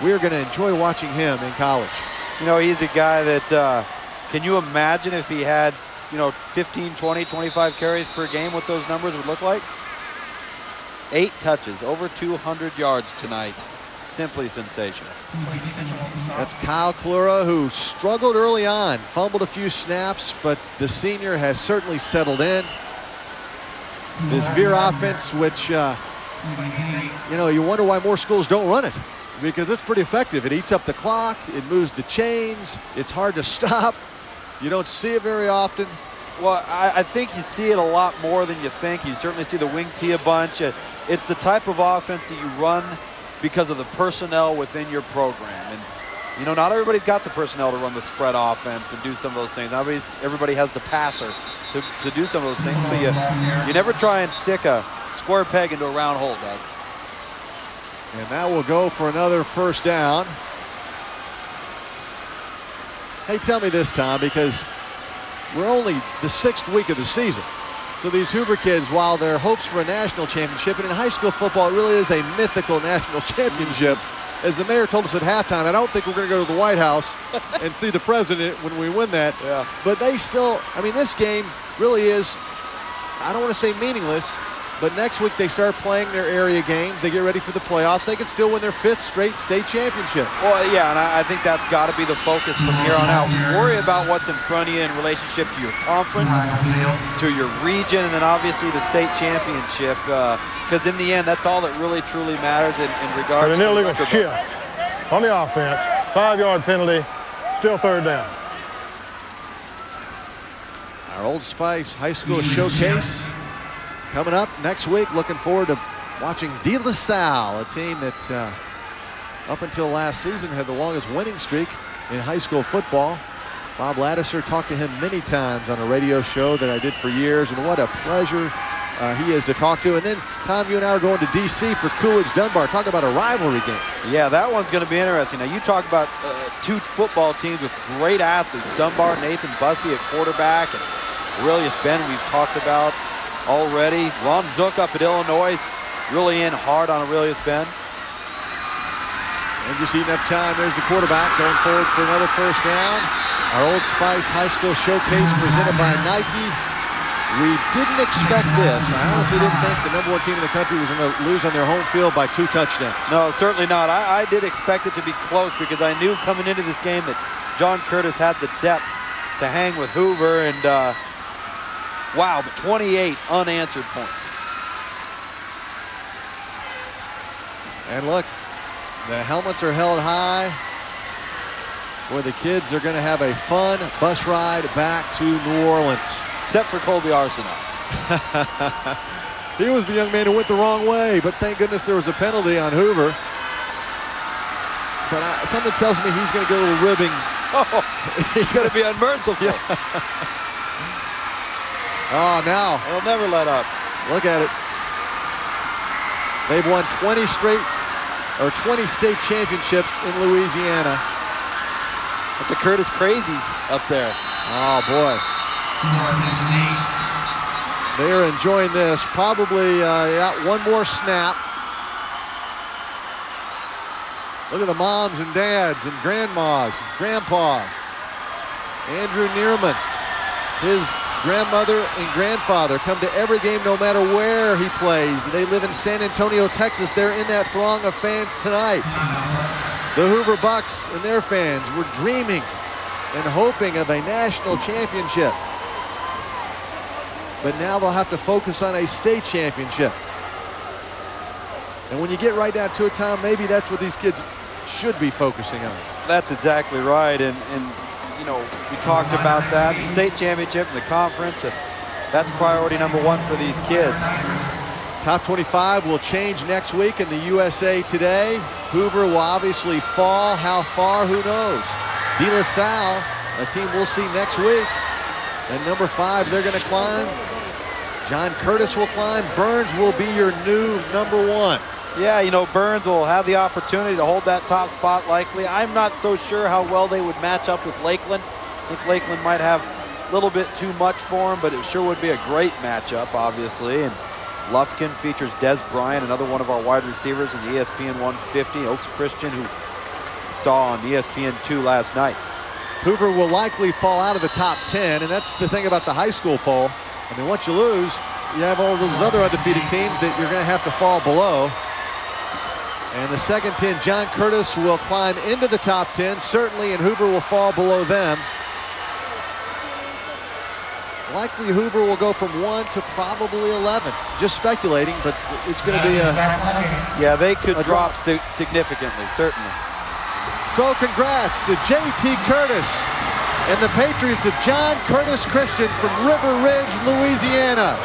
we are going to enjoy watching him in college. You know, he's a guy that, can you imagine if he had, 15, 20, 25 carries per game, what those numbers would look like? 8 touches, over 200 yards tonight. Simply sensational. That's Kyle Klura, who struggled early on, fumbled a few snaps, but the senior has certainly settled in. This Veer offense, which, you wonder why more schools don't run it, because it's pretty effective. It eats up the clock, it moves the chains, it's hard to stop. You don't see it very often. Well, I think you see it a lot more than you think. You certainly see the wing tee a bunch. It's the type of offense that you run because of the personnel within your program. And, not everybody's got the personnel to run the spread offense and do some of those things. Everybody has the passer to do some of those things. So you never try and stick a square peg into a round hole, Doug. And that will go for another first down. Hey, tell me this, Tom, because we're only the 6th week of the season. So these Hoover kids, while their hopes for a national championship, and in high school football, it really is a mythical national championship. As the mayor told us at halftime, I don't think we're going to go to the White House and see the president when we win that. Yeah. But they still, this game really is, I don't want to say meaningless, but next week they start playing their area games. They get ready for the playoffs. They can still win their 5th straight state championship. Well, yeah, and I think that's got to be the focus from here on out. Worry about what's in front of you in relationship to your conference, to your region, and then obviously the state championship. Because in the end, that's all that really, truly matters in regards to an illegal shift on the offense. 5-yard penalty, still third down. Our Old Spice High School Showcase coming up next week. Looking forward to watching De La Salle, a team that up until last season had the longest winning streak in high school football. Bob Laddiser talked to him many times on a radio show that I did for years, and what a pleasure he is to talk to. And then, Tom, you and I are going to D.C. for Coolidge-Dunbar. Talk about a rivalry game. Yeah, that one's going to be interesting. Now, you talk about 2 football teams with great athletes. Dunbar, Nathan Bussey at quarterback, and Aurelius Ben we've talked about already. Ron Zook up at Illinois, really in hard on Aurelius Ben. And just eating up time, there's the quarterback going forward for another first down. Our Old Spice High School Showcase presented by Nike. We didn't expect this. I honestly didn't think the #1 team in the country was going to lose on their home field by 2 touchdowns. No, certainly not. I did expect it to be close because I knew coming into this game that John Curtis had the depth to hang with Hoover, and wow, but 28 unanswered points. And look, the helmets are held high, where the kids are going to have a fun bus ride back to New Orleans. Except for Colby Arsenault. He was the young man who went the wrong way, but thank goodness there was a penalty on Hoover. But something tells me he's going to get a little ribbing. Oh, he's going to be unmerciful. Yeah. Oh, now. He'll never let up. Look at it. They've won 20 state championships in Louisiana. But the Curtis Crazies up there. Oh, boy. They're enjoying this. Probably got one more snap. Look at the moms and dads and grandmas, grandpas. Andrew Neerman, his grandmother and grandfather come to every game no matter where he plays. They live in San Antonio, Texas. They're in that throng of fans tonight. The Hoover Bucks and their fans were dreaming and hoping of a national championship. But now they'll have to focus on a state championship. And when you get right down to it, Tom, maybe that's what these kids should be focusing on. That's exactly right. And you know, we talked about that. The state championship and the conference, that's priority #1 for these kids. Top 25 will change next week in the USA Today. Hoover will obviously fall. How far, who knows? De La Salle, a team we'll see next week. And #5, they're going to climb. John Curtis will climb. Burns will be your new #1. Yeah, you know, Burns will have the opportunity to hold that top spot likely. I'm not so sure how well they would match up with Lakeland. I think Lakeland might have a little bit too much for him, but it sure would be a great matchup, obviously. And Lufkin features Des Bryant, another one of our wide receivers in the ESPN 150. Oaks Christian, who saw on ESPN2 last night. Hoover will likely fall out of the top 10, and that's the thing about the high school poll. I mean, once you lose, you have all those other undefeated teams that you're going to have to fall below. And the second 10, John Curtis, will climb into the top 10, certainly, and Hoover will fall below them. Likely Hoover will go from 1 to probably 11. Just speculating, but it's going to be a yeah, they could drop significantly, certainly. So congrats to J.T. Curtis and the Patriots of John Curtis Christian from River Ridge, Louisiana.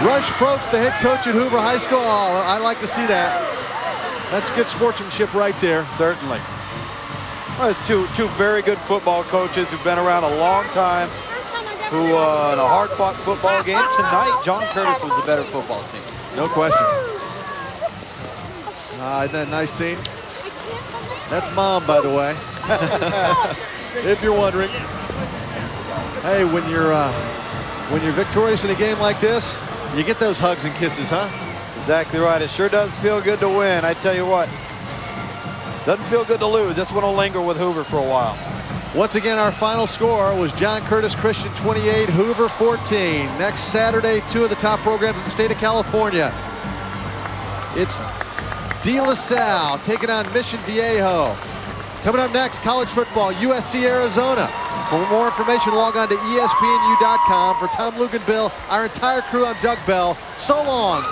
Rush Probst, the head coach at Hoover High School. Oh, I like to see that. That's good sportsmanship right there. Certainly. Well, it's two very good football coaches who've been around a long time, who in a hard-fought football game tonight, John Curtis was the better football team. No question. Isn't that a nice scene? That's Mom, by the way. If you're wondering. Hey, when you're victorious in a game like this, you get those hugs and kisses, huh? That's exactly right. It sure does feel good to win. I tell you what, doesn't feel good to lose. This one will linger with Hoover for a while. Once again, our final score was John Curtis Christian 28, Hoover 14. Next Saturday, 2 of the top programs in the state of California. It's De La Salle taking on Mission Viejo. Coming up next, college football, USC Arizona. For more information, log on to ESPNU.com. For Tom Lugan, Bill, our entire crew, I'm Doug Bell. So long.